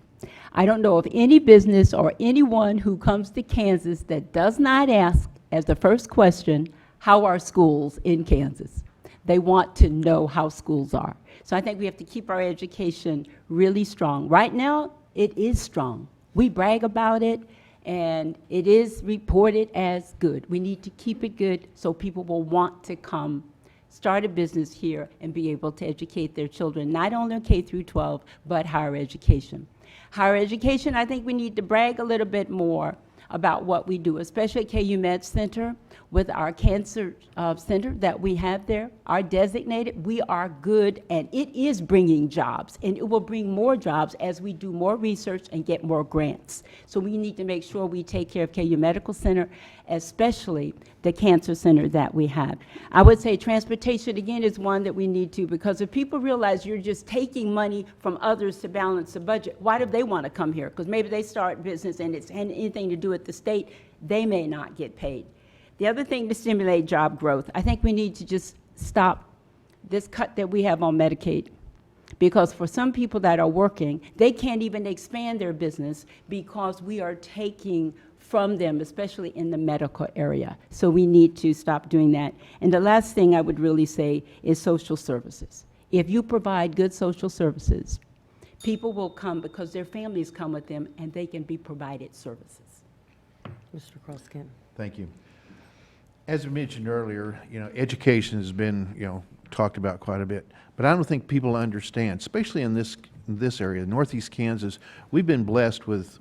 I don't know of any business or anyone who comes to Kansas that does not ask as the first question, how are schools in Kansas? They want to know how schools are. So I think we have to keep our education really strong. Right now, it is strong. We brag about it, and it is reported as good. We need to keep it good so people will want to come, start a business here, and be able to educate their children, not only K through 12, but higher education. Higher education, I think we need to brag a little bit more about what we do, especially at KU Med Center with our cancer center that we have there, our designated. We are good, and it is bringing jobs, and it will bring more jobs as we do more research and get more grants. So we need to make sure we take care of KU Medical Center, especially the cancer center that we have. I would say transportation, again, is one that we need to, because if people realize you're just taking money from others to balance the budget, why do they want to come here? Because maybe they start business and it's anything to do with the state, they may not get paid. The other thing to stimulate job growth, I think we need to just stop this cut that we have on Medicaid. Because for some people that are working, they can't even expand their business because we are taking from them, especially in the medical area. So we need to stop doing that. And the last thing I would really say is social services. If you provide good social services, people will come because their families come with them and they can be provided services. Mr. Croskin. Thank you. As I mentioned earlier, education has been, talked about quite a bit. But I don't think people understand, especially in this area, Northeast Kansas. We've been blessed with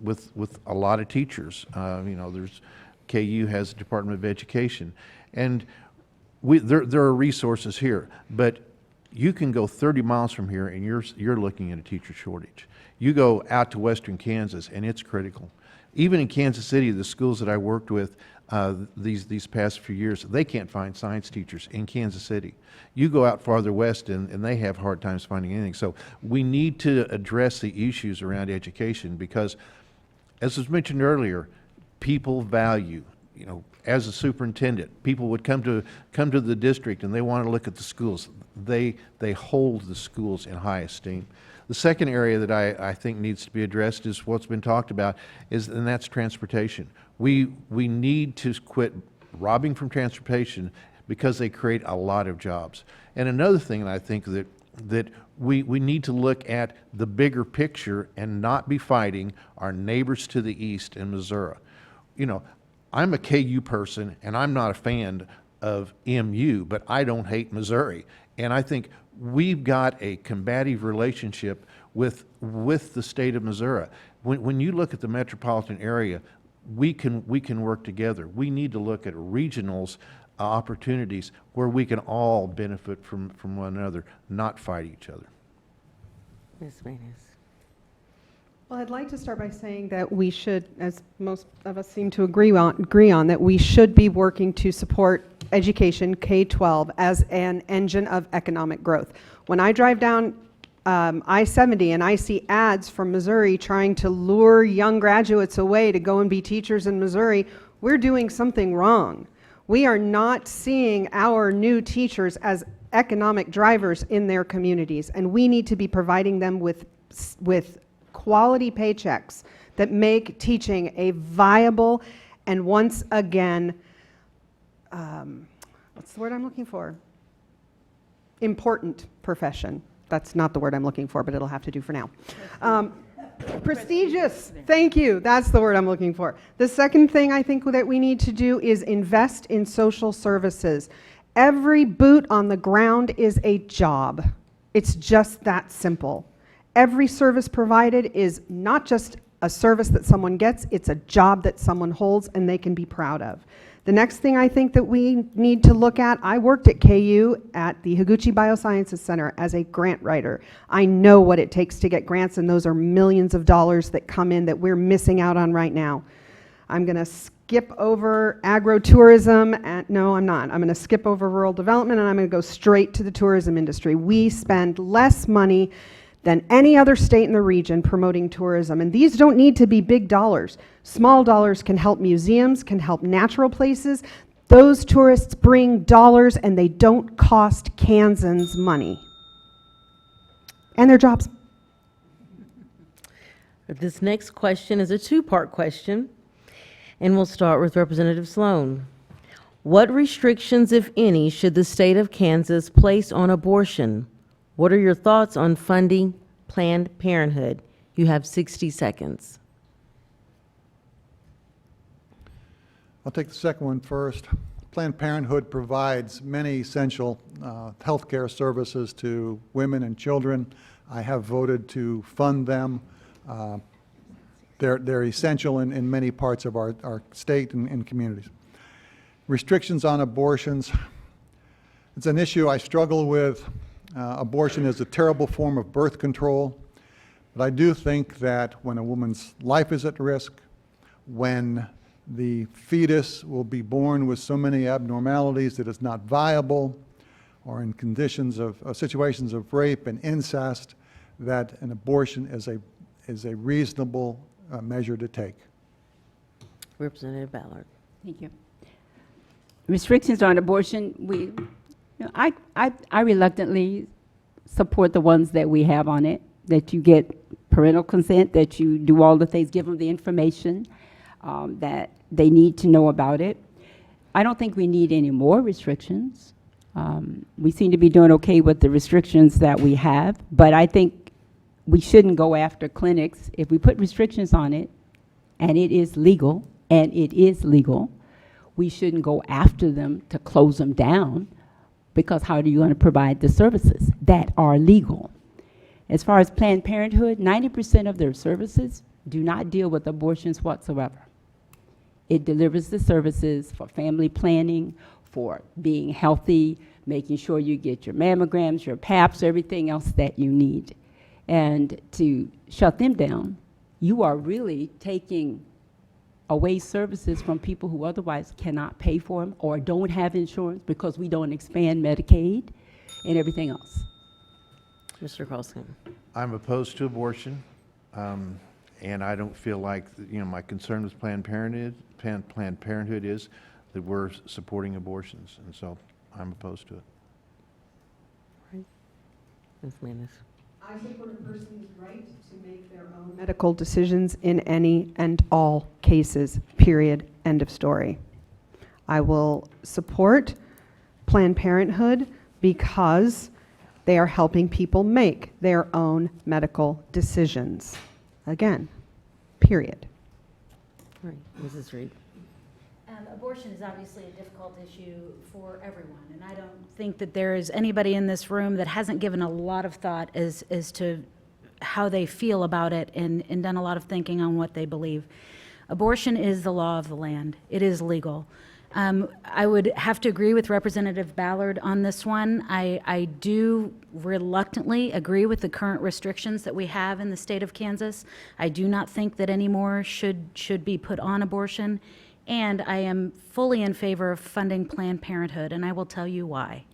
a lot of teachers. There's KU has a Department of Education, and there are resources here. But you can go 30 miles from here, and you're looking at a teacher shortage. You go out to western Kansas, and it's critical. Even in Kansas City, the schools that I worked with these past few years, they can't find science teachers in Kansas City. You go out farther west, and they have hard times finding anything. So we need to address the issues around education because, as was mentioned earlier, people value. As a superintendent, people would come to the district and they want to look at the schools. They hold the schools in high esteem. The second area that I think needs to be addressed is what's been talked about, and that's transportation. We need to quit robbing from transportation because they create a lot of jobs. And another thing that I think that we need to look at the bigger picture and not be fighting our neighbors to the east in Missouri. I'm a KU person, and I'm not a fan of MU, but I don't hate Missouri. And I think we've got a combative relationship with the state of Missouri. When you look at the metropolitan area, we can work together. We need to look at regionals opportunities where we can all benefit from one another, not fight each other. Ms. Maness. Well, I'd like to start by saying that we should, as most of us seem to agree on, that we should be working to support education, K-12, as an engine of economic growth. When I drive down I-70 and I see ads from Missouri trying to lure young graduates away to go and be teachers in Missouri, we're doing something wrong. We are not seeing our new teachers as economic drivers in their communities, and we need to be providing them with quality paychecks that make teaching a viable and, once again, what's the word I'm looking for? Important profession. That's not the word I'm looking for, but it'll have to do for now. Prestigious. Thank you. That's the word I'm looking for. The second thing I think that we need to do is invest in social services. Every boot on the ground is a job. It's just that simple. Every service provided is not just a service that someone gets, it's a job that someone holds and they can be proud of. The next thing I think that we need to look at, I worked at KU at the Higuchi Biosciences Center as a grant writer. I know what it takes to get grants, and those are millions of dollars that come in that we're missing out on right now. I'm going to skip over agro-tourism, and no, I'm not. I'm going to skip over rural development, and I'm going to go straight to the tourism industry. We spend less money than any other state in the region promoting tourism. And these don't need to be big dollars. Small dollars can help museums, can help natural places. Those tourists bring dollars and they don't cost Kansans money. And their jobs. This next question is a two-part question, and we'll start with Representative Sloan. What restrictions, if any, should the state of Kansas place on abortion? What are your thoughts on funding Planned Parenthood? You have 60 seconds. I'll take the second one first. Planned Parenthood provides many essential health care services to women and children. I have voted to fund them. They're essential in many parts of our state and communities. Restrictions on abortions. It's an issue I struggle with. Abortion is a terrible form of birth control, but I do think that when a woman's life is at risk, when the fetus will be born with so many abnormalities that it's not viable, or in conditions of situations of rape and incest, that an abortion is a reasonable measure to take. Representative Ballard. Thank you. Restrictions on abortion, I reluctantly support the ones that we have on it, that you get parental consent, that you do all the things, give them the information that they need to know about it. I don't think we need any more restrictions. We seem to be doing okay with the restrictions that we have, but I think we shouldn't go after clinics. If we put restrictions on it, and it is legal, we shouldn't go after them to close them down. because how are you going to provide the services that are legal? As far as Planned Parenthood, 90% of their services do not deal with abortions whatsoever. It delivers the services for family planning, for being healthy, making sure you get your mammograms, your PAPs, everything else that you need. And to shut them down, you are really taking away services from people who otherwise cannot pay for them or don't have insurance because we don't expand Medicaid and everything else. Mr. Carlson. I'm opposed to abortion, and I don't feel like, my concern with Planned Parenthood is that we're supporting abortions, and so I'm opposed to it. Ms. Manis. I support a person's right to make their own medical decisions in any and all cases, period, end of story. I will support Planned Parenthood because they are helping people make their own medical decisions. Again, period. All right, Mrs. Reed. Abortion is obviously a difficult issue for everyone, and I don't think that there is anybody in this room that hasn't given a lot of thought as to how they feel about it and done a lot of thinking on what they believe. Abortion is the law of the land. It is legal. I would have to agree with Representative Ballard on this one. I do reluctantly agree with the current restrictions that we have in the state of Kansas. I do not think that any more should be put on abortion. And I am fully in favor of funding Planned Parenthood, and I will tell you why.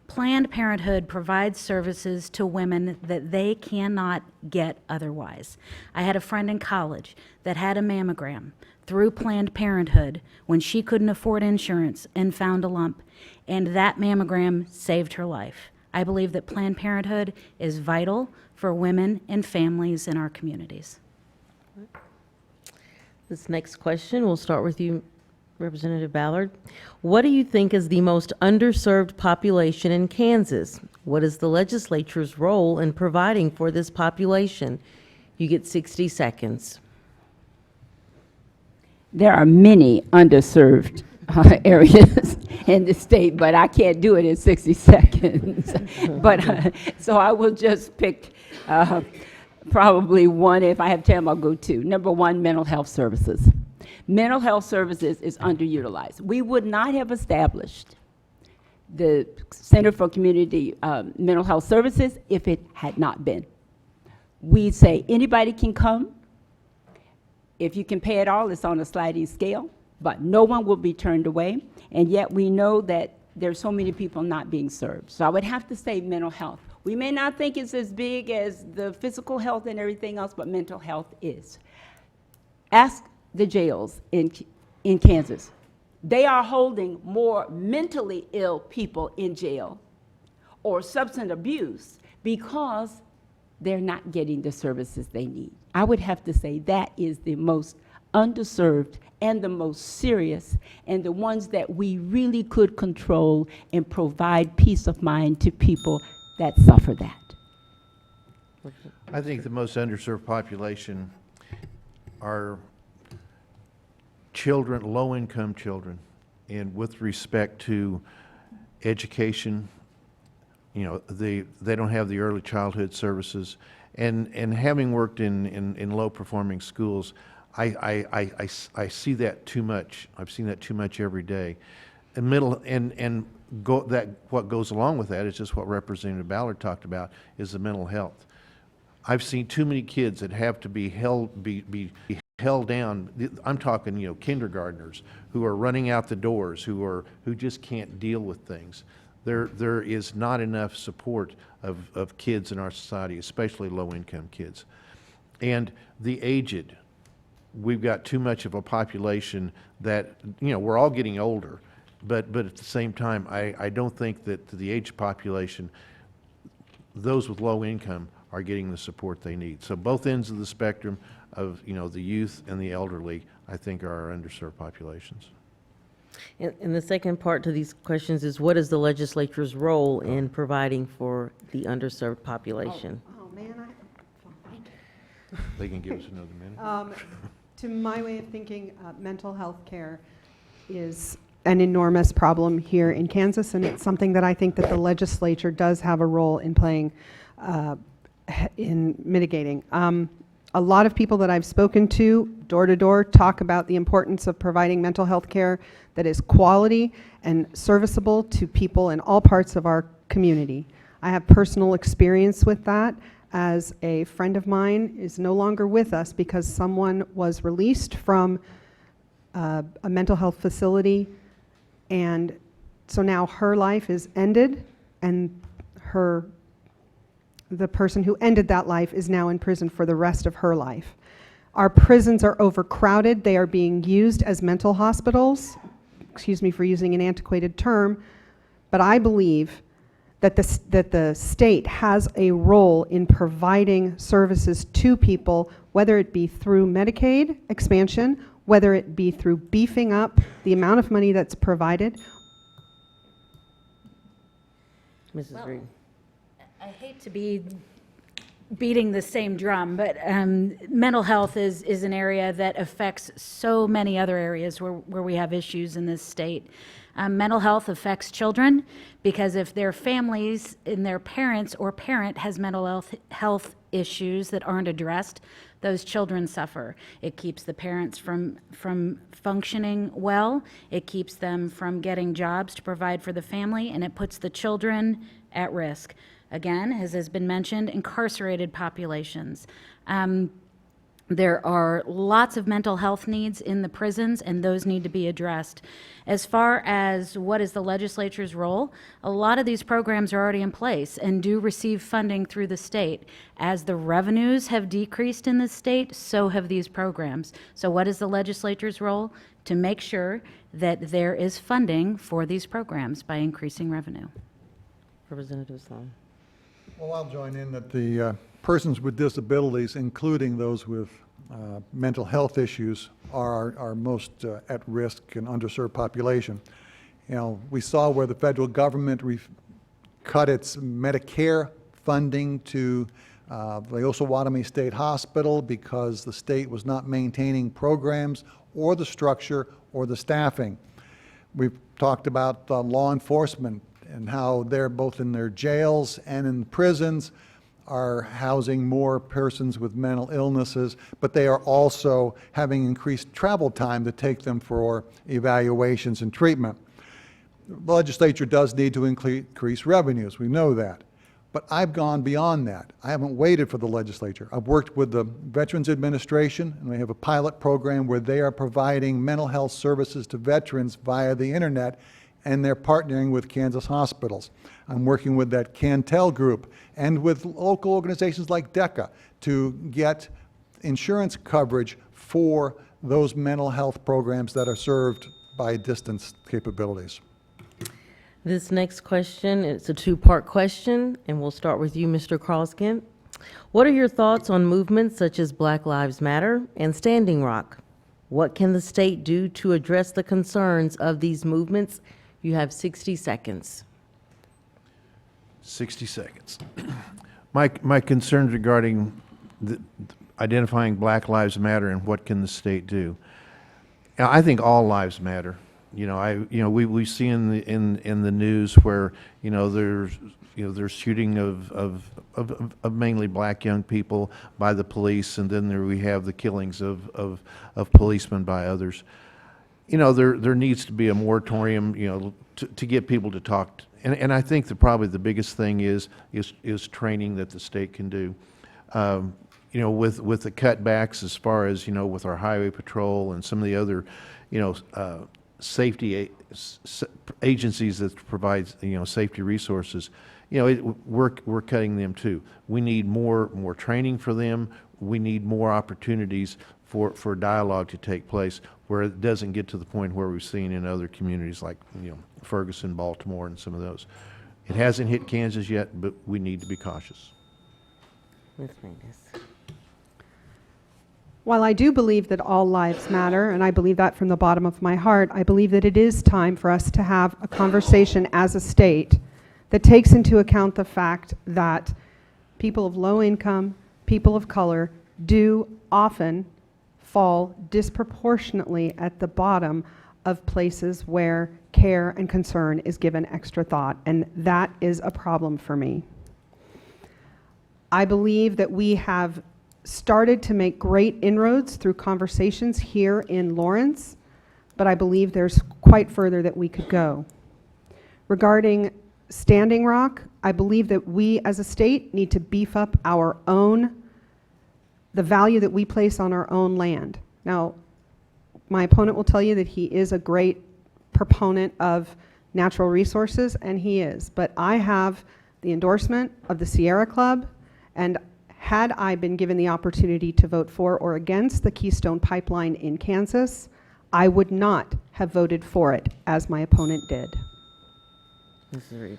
Planned Parenthood provides services to women that they cannot get otherwise. I had a friend in college that had a mammogram through Planned Parenthood when she couldn't afford insurance and found a lump, and that mammogram saved her life. I believe that Planned Parenthood is vital for women and families in our communities. This next question, we'll start with you, Representative Ballard. What do you think is the most underserved population in Kansas? What is the legislature's role in providing for this population? You get 60 seconds. There are many underserved areas in the state, but I can't do it in 60 seconds. But so I will just pick probably one. If I have time, I'll go two. Number one, mental health services. Mental health services is underutilized. We would not have established the Center for Community Mental Health Services if it had not been. We say anybody can come. If you can pay it all, it's on a sliding scale, but no one will be turned away. And yet we know that there's so many people not being served. So I would have to say mental health. We may not think it's as big as the physical health and everything else, but mental health is. Ask the jails in Kansas. They are holding more mentally ill people in jail or substance abuse because they're not getting the services they need. I would have to say that is the most underserved and the most serious and the ones that we really could control and provide peace of mind to people that suffer that. I think the most underserved population are children, low-income children, and with respect to education, they don't have the early childhood services, and having worked in low-performing schools, I see that too much. I've seen that too much every day. What goes along with that is just what Representative Ballard talked about, is the mental health. I've seen too many kids that have to be held down. I'm talking, kindergartners who are running out the doors, who just can't deal with things. There is not enough support of kids in our society, especially low-income kids. And the aged, we've got too much of a population that, we're all getting older, but at the same time, I don't think that the aged population, those with low income, are getting the support they need. So both ends of the spectrum of, the youth and the elderly, I think, are our underserved populations. And the second part to these questions is, what is the legislature's role in providing for the underserved population? Oh, man, They can give us another minute. To my way of thinking, mental health care is an enormous problem here in Kansas, and it's something that I think that the legislature does have a role in playing in mitigating. A lot of people that I've spoken to, door to door, talk about the importance of providing mental health care that is quality and serviceable to people in all parts of our community. I have personal experience with that, as a friend of mine is no longer with us because someone was released from a mental health facility, and so now her life is ended, and the person who ended that life is now in prison for the rest of her life. Our prisons are overcrowded. They are being used as mental hospitals. Excuse me for using an antiquated term, but I believe that the state has a role in providing services to people, whether it be through Medicaid expansion, whether it be through beefing up the amount of money that's provided. Mrs. Well, Reed. I hate to be beating the same drum, but mental health is an area that affects so many other areas where we have issues in this state. Mental health affects children because if their families and their parents or parent has mental health issues that aren't addressed, those children suffer. It keeps the parents from functioning well, it keeps them from getting jobs to provide for the family, and it puts the children at risk. Again, as has been mentioned, incarcerated populations. There are lots of mental health needs in the prisons, and those need to be addressed. As far as what is the legislature's role, a lot of these programs are already in place and do receive funding through the state. As the revenues have decreased in the state, so have these programs. So what is the legislature's role? To make sure that there is funding for these programs by increasing revenue. Representative Sloan. Well, I'll join in that the persons with disabilities, including those with mental health issues, are our most at risk and underserved population. You know, we saw where the federal government cut its Medicare funding to the Osawatomie State Hospital because the state was not maintaining programs or the structure or the staffing. We've talked about law enforcement and how they're both in their jails and in prisons are housing more persons with mental illnesses, but they are also having increased travel time to take them for evaluations and treatment. The legislature does need to increase revenues, we know that. But I've gone beyond that. I haven't waited for the legislature. I've worked with the Veterans Administration, and we have a pilot program where they are providing mental health services to veterans via the internet, and they're partnering with Kansas hospitals. I'm working with that Cantel group and with local organizations like DECA to get insurance coverage for those mental health programs that are served by distance capabilities. This next question, it's a two-part question, and we'll start with you, Mr. Croskin. What are your thoughts on movements such as Black Lives Matter and Standing Rock? What can the state do to address the concerns of these movements? You have 60 seconds. 60 seconds. My concerns regarding identifying Black Lives Matter and what can the state do. Now, I think all lives matter. We see in the news where there's shooting of mainly black young people by the police, and then we have the killings of policemen by others. There needs to be a moratorium, to get people to talk. And I think that probably the biggest thing is training that the state can do. With the cutbacks as far as, with our highway patrol and some of the other, safety agencies that provide, safety resources, we're cutting them too. We need more training for them. We need more opportunities for dialogue to take place where it doesn't get to the point where we've seen in other communities like, Ferguson, Baltimore, and some of those. It hasn't hit Kansas yet, but we need to be cautious. Ms. Magnus. While I do believe that all lives matter, and I believe that from the bottom of my heart, I believe that it is time for us to have a conversation as a state that takes into account the fact that people of low income, people of color, do often fall disproportionately at the bottom of places where care and concern is given extra thought, and that is a problem for me. I believe that we have started to make great inroads through conversations here in Lawrence, but I believe there's quite further that we could go. Regarding Standing Rock, I believe that we as a state need to beef up the value that we place on our own land. Now, my opponent will tell you that he is a great proponent of natural resources, and he is, but I have the endorsement of the Sierra Club, and had I been given the opportunity to vote for or against the Keystone Pipeline in Kansas, I would not have voted for it, as my opponent did. Mrs. Reed.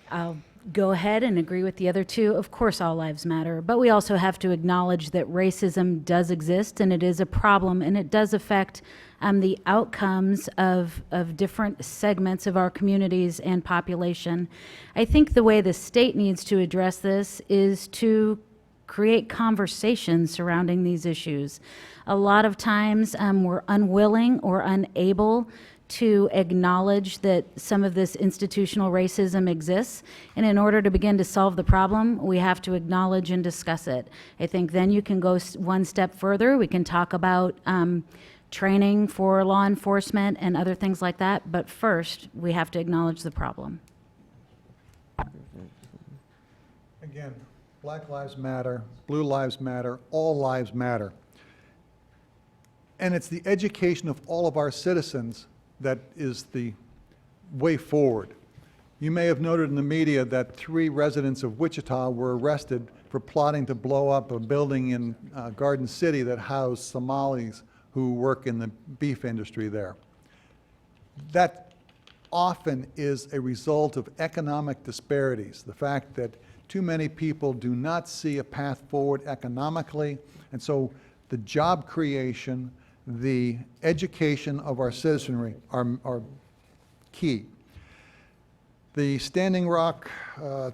I'll go ahead and agree with the other two. Of course, all lives matter, but we also have to acknowledge that racism does exist, and it is a problem, and it does affect the outcomes of different segments of our communities and population. I think the way the state needs to address this is to create conversations surrounding these issues. A lot of times we're unwilling or unable to acknowledge that some of this institutional racism exists, and in order to begin to solve the problem, we have to acknowledge and discuss it. I think then you can go one step further. We can talk about training for law enforcement and other things like that, but first, we have to acknowledge the problem. Again, Black Lives Matter, Blue Lives Matter, all lives matter. And it's the education of all of our citizens that is the way forward. You may have noted in the media that 3 residents of Wichita were arrested for plotting to blow up a building in Garden City that housed Somalis who work in the beef industry there. That often is a result of economic disparities, the fact that too many people do not see a path forward economically, and so the job creation, the education of our citizenry are key. The Standing Rock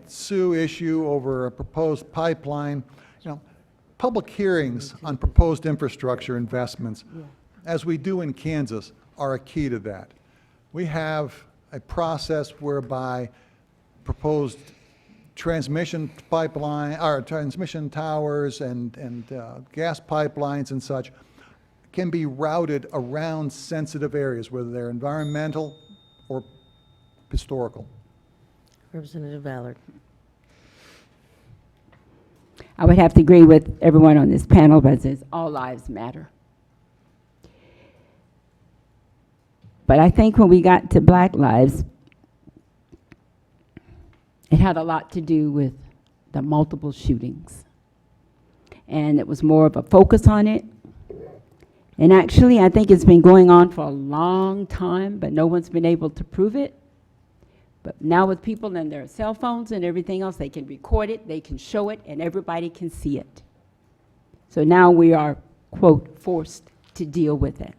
Sioux issue over a proposed pipeline, public hearings on proposed infrastructure investments, as we do in Kansas, are a key to that. We have a process whereby proposed transmission pipeline, or transmission towers and gas pipelines and such can be routed around sensitive areas, whether they're environmental or historical. Representative Ballard. I would have to agree with everyone on this panel, but it says all lives matter. But I think when we got to Black lives, it had a lot to do with the multiple shootings. And it was more of a focus on it. And actually, I think it's been going on for a long time, but no one's been able to prove it. But now with people and their cell phones and everything else, they can record it, they can show it, and everybody can see it. So now we are, quote, forced to deal with it.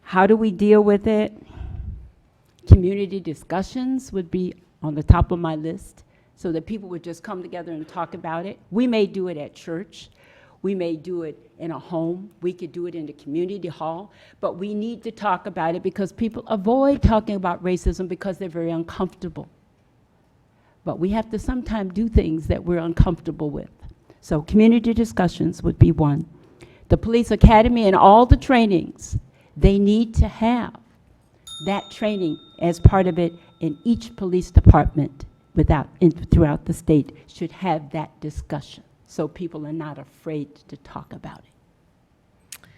How do we deal with it? Community discussions would be on the top of my list, so that people would just come together and talk about it. We may do it at church. We may do it in a home. We could do it in the community hall. But we need to talk about it because people avoid talking about racism because they're very uncomfortable. But we have to sometimes do things that we're uncomfortable with. So community discussions would be one. The police academy and all the trainings, they need to have that training as part of it in each police department throughout the state should have that discussion, so people are not afraid to talk about it.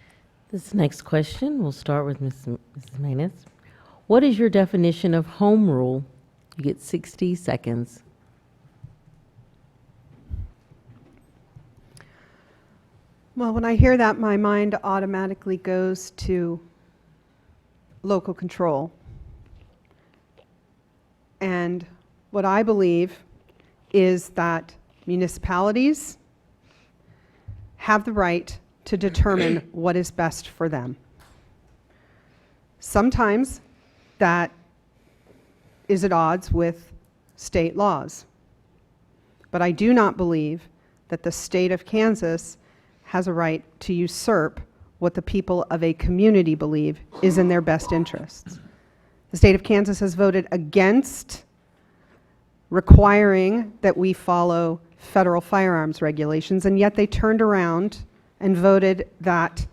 This next question, we'll start with Mrs. Maness. What is your definition of home rule? You get 60 seconds. Well, when I hear that, my mind automatically goes to local control. And what I believe is that municipalities have the right to determine what is best for them. Sometimes that is at odds with state laws. But I do not believe that the state of Kansas has a right to usurp what the people of a community believe is in their best interests. The state of Kansas has voted against requiring that we follow federal firearms regulations, and yet they turned around and voted that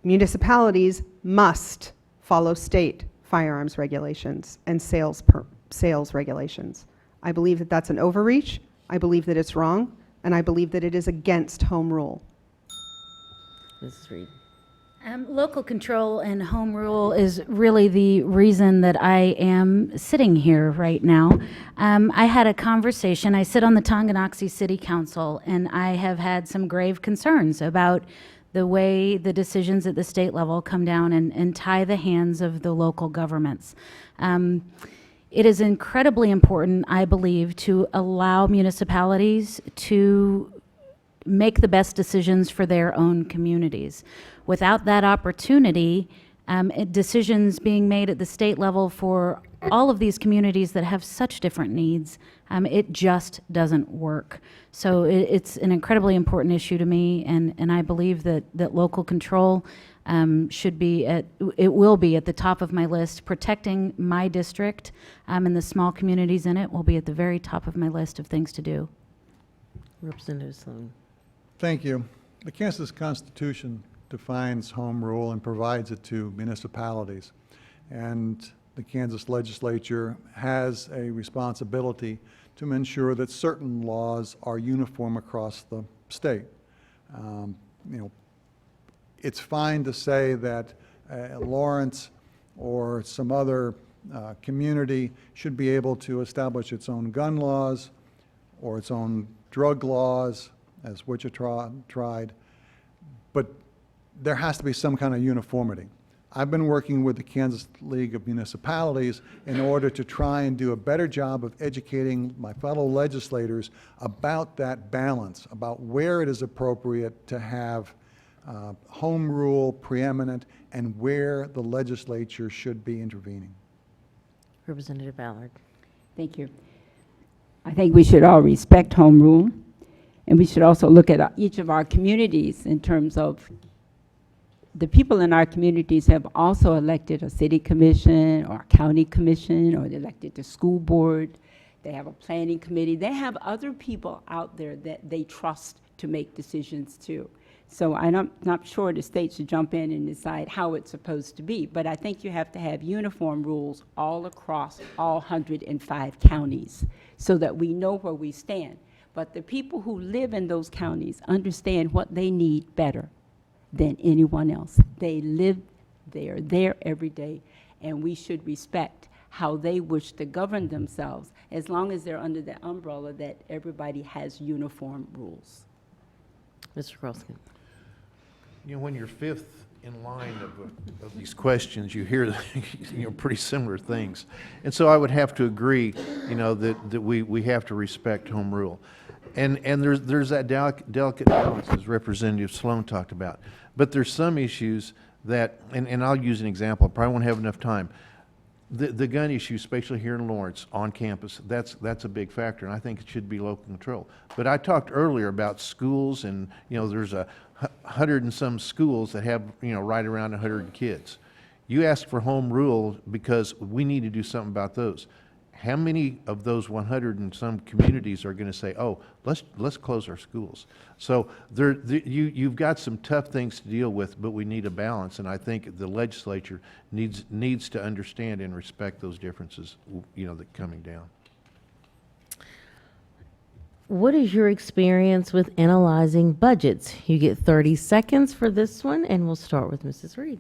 municipalities must follow state firearms regulations and sales regulations. I believe that that's an overreach. I believe that it's wrong, and I believe that it is against home rule. Mrs. Reed. Local control and home rule is really the reason that I am sitting here right now. I had a conversation. I sit on the Tonganoxie City Council, and I have had some grave concerns about the way the decisions at the state level come down and tie the hands of the local governments. It is incredibly important, I believe, to allow municipalities to make the best decisions for their own communities. Without that opportunity, decisions being made at the state level for all of these communities that have such different needs, it just doesn't work. So it's an incredibly important issue to me, and I believe that local control should be it will be at the top of my list. Protecting my district and the small communities in it will be at the very top of my list of things to do. Representative Sloan. Thank you. The Kansas Constitution defines home rule and provides it to municipalities. And the Kansas legislature has a responsibility to ensure that certain laws are uniform across the state. It's fine to say that Lawrence or some other community should be able to establish its own gun laws or its own drug laws, as Wichita tried, but there has to be some kind of uniformity. I've been working with the Kansas League of Municipalities in order to try and do a better job of educating my fellow legislators about that balance, about where it is appropriate to have home rule preeminent and where the legislature should be intervening. Representative Ballard. Thank you. I think we should all respect home rule, and we should also look at each of our communities in terms of the people in our communities have also elected a city commission or a county commission, or they elected the school board. They have a planning committee. They have other people out there that they trust to make decisions too. So I'm not sure the state should jump in and decide how it's supposed to be, but I think you have to have uniform rules all across all 105 counties so that we know where we stand. But the people who live in those counties understand what they need better than anyone else. They live there, there every day, and we should respect how they wish to govern themselves as long as they're under the umbrella that everybody has uniform rules. Mr. Kroskin. You know, when you're fifth in line of these questions, you hear pretty similar things. And so I would have to agree, that we have to respect home rule. And there's that delicate balance, as Representative Sloan talked about. But there's some issues that, and I'll use an example, I probably won't have enough time. The gun issue, especially here in Lawrence, on campus, that's a big factor, and I think it should be local control. But I talked earlier about schools, and there's 100 and some schools that have right around 100 kids. You ask for home rule because we need to do something about those. How many of those 100 and some communities are going to say, "Oh, let's close our schools"? So you've got some tough things to deal with, but we need a balance, and I think the legislature needs to understand and respect those differences, that coming down. What is your experience with analyzing budgets? You get 30 seconds for this one, and we'll start with Mrs. Reed.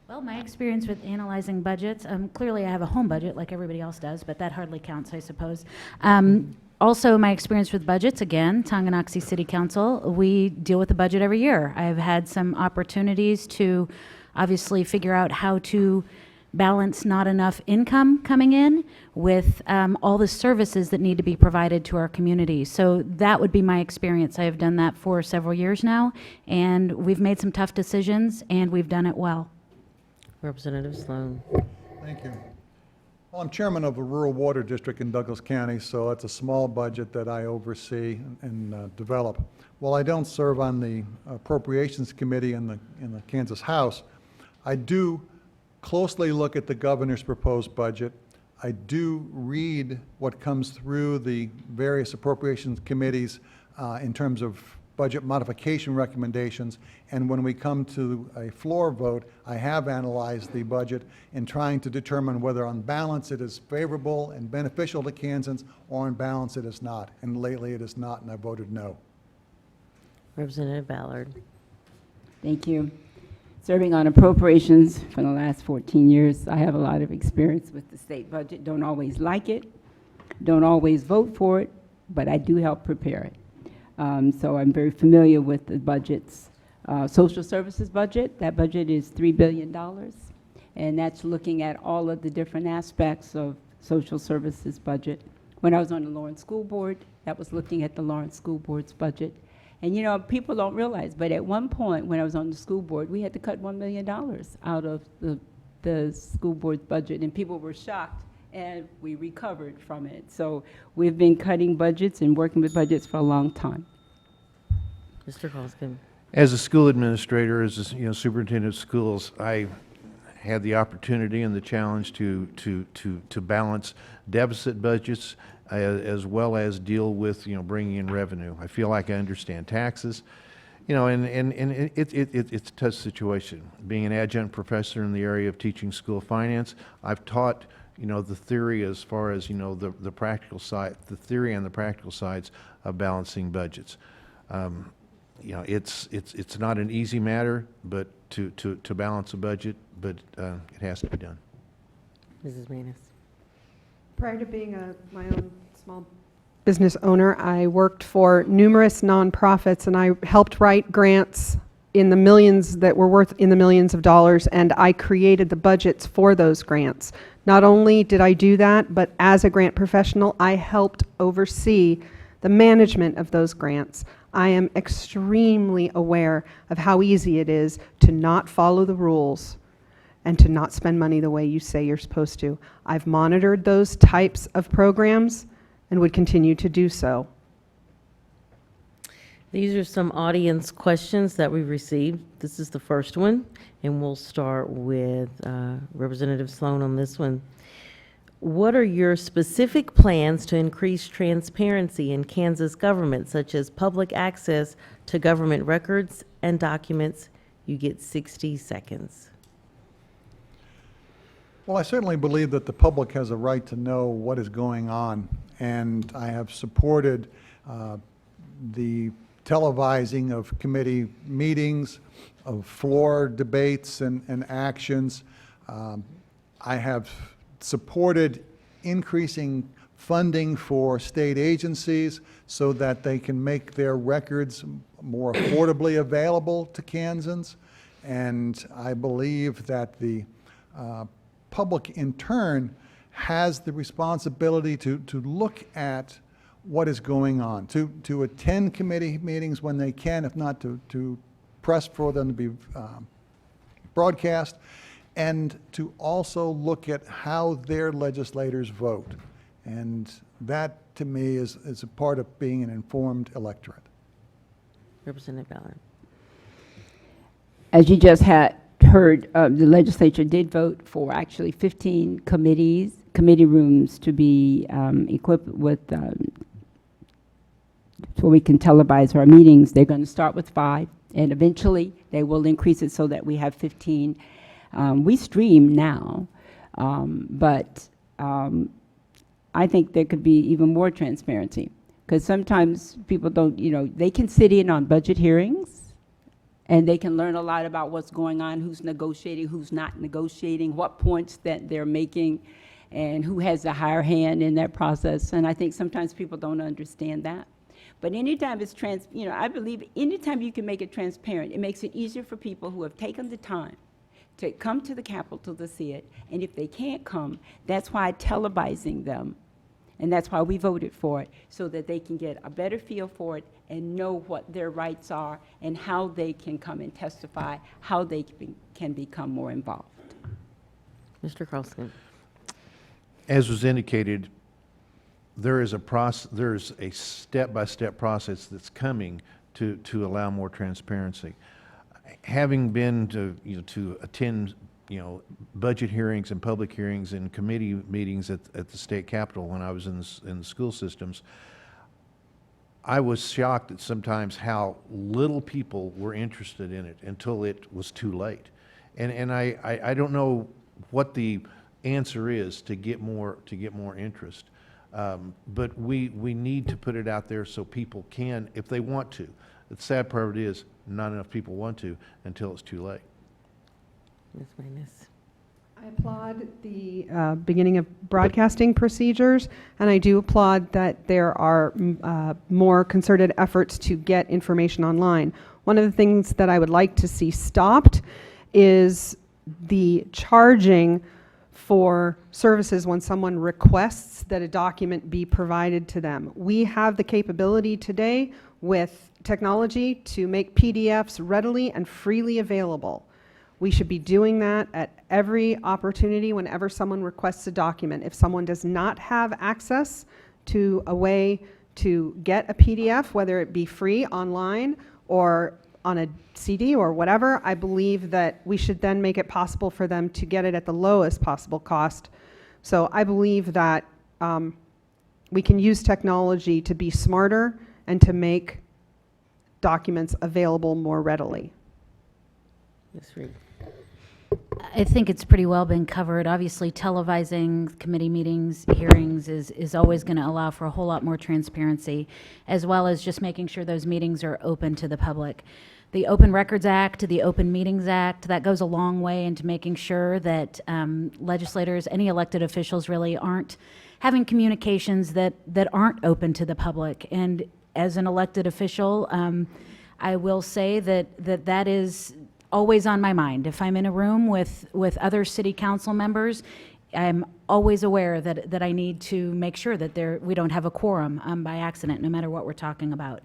Well, my experience with analyzing budgets, clearly I have a home budget like everybody else does, but that hardly counts, I suppose. Also, my experience with budgets, again, Tonganoxie City Council, we deal with the budget every year. I've had some opportunities to obviously figure out how to balance not enough income coming in with all the services that need to be provided to our community. So that would be my experience. I have done that for several years now, and we've made some tough decisions, and we've done it well. Representative Sloan. Thank you. Well, I'm chairman of a rural water district in Douglas County, so it's a small budget that I oversee and develop. While I don't serve on the Appropriations Committee in the Kansas House, I do closely look at the governor's proposed budget. I do read what comes through the various appropriations committees in terms of budget modification recommendations, and when we come to a floor vote, I have analyzed the budget in trying to determine whether on balance it is favorable and beneficial to Kansans, or on balance it is not. And lately it is not, and I voted no. Representative Ballard. Thank you. Serving on appropriations for the last 14 years, I have a lot of experience with the state budget. Don't always like it, don't always vote for it, but I do help prepare it. So I'm very familiar with the budgets. Social services budget, that budget is $3 billion, and that's looking at all of the different aspects of social services budget. When I was on the Lawrence School Board, that was looking at the Lawrence School Board's budget. And you know, people don't realize, but at one point when I was on the school board, we had to cut $1 million out of the school board's budget, and people were shocked, and we recovered from it. So we've been cutting budgets and working with budgets for a long time. Mr. Colston. As a school administrator, as a, superintendent of schools, I had the opportunity and the challenge to balance deficit budgets as well as deal with, bringing in revenue. I feel like I understand taxes, and it's a tough situation. Being an adjunct professor in the area of teaching school finance, I've taught, the theory as far as, the practical side, the theory and the practical sides of balancing budgets. It's not an easy matter, but to balance a budget, but it has to be done. Mrs. Manis. Prior to being my own small business owner, I worked for numerous nonprofits, and I helped write grants in the millions that were worth in the millions of dollars, and I created the budgets for those grants. Not only did I do that, but as a grant professional, I helped oversee the management of those grants. I am extremely aware of how easy it is to not follow the rules and to not spend money the way you say you're supposed to. I've monitored those types of programs and would continue to do so. These are some audience questions that we've received. This is the first one, and we'll start with Representative Sloan on this one. What are your specific plans to increase transparency in Kansas government, such as public access to government records and documents? You get 60 seconds. Well, I certainly believe that the public has a right to know what is going on, and I have supported the televising of committee meetings, of floor debates and actions. I have supported increasing funding for state agencies so that they can make their records more affordably available to Kansans. And I believe that the public in turn has the responsibility to look at what is going on, to attend committee meetings when they can, if not to press for them to be broadcast, and to also look at how their legislators vote. And that, to me, is a part of being an informed electorate. Representative Ballard. As you just had heard, the legislature did vote for actually 15 committee rooms to be equipped with, so we can televise our meetings. They're going to start with 5, and eventually they will increase it so that we have 15. We stream now, but I think there could be even more transparency, because sometimes people don't, they can sit in on budget hearings, and they can learn a lot about what's going on, who's negotiating, who's not negotiating, what points that they're making, and who has the higher hand in that process. And I think sometimes people don't understand that. But anytime it's I believe anytime you can make it transparent, it makes it easier for people who have taken the time to come to the Capitol to see it. And if they can't come, that's why televising them, and that's why we voted for it, so that they can get a better feel for it and know what their rights are and how they can come and testify, how they can become more involved. Mr. Carlson. As was indicated, there's a step-by-step process that's coming to allow more transparency. Having been to attend, budget hearings and public hearings and committee meetings at the state capitol when I was in the school systems, I was shocked at sometimes how little people were interested in it until it was too late. And I don't know what the answer is to get more interest. But we need to put it out there so people can, if they want to. The sad part is, not enough people want to until it's too late. Ms. Manus. I applaud the beginning of broadcasting procedures, and I do applaud that there are more concerted efforts to get information online. One of the things that I would like to see stopped is the charging for services when someone requests that a document be provided to them. We have the capability today with technology to make PDFs readily and freely available. We should be doing that at every opportunity whenever someone requests a document. If someone does not have access to a way to get a PDF, whether it be free online or on a CD or whatever, I believe that we should then make it possible for them to get it at the lowest possible cost. So I believe that we can use technology to be smarter and to make documents available more readily. Ms. Reed. I think it's pretty well been covered. Obviously, televising committee meetings, hearings is always going to allow for a whole lot more transparency, as well as just making sure those meetings are open to the public. The Open Records Act, the Open Meetings Act, that goes a long way into making sure that legislators, any elected officials really aren't having communications that aren't open to the public. And as an elected official, I will say that is always on my mind. If I'm in a room with other city council members, I'm always aware that I need to make sure that we don't have a quorum by accident, no matter what we're talking about.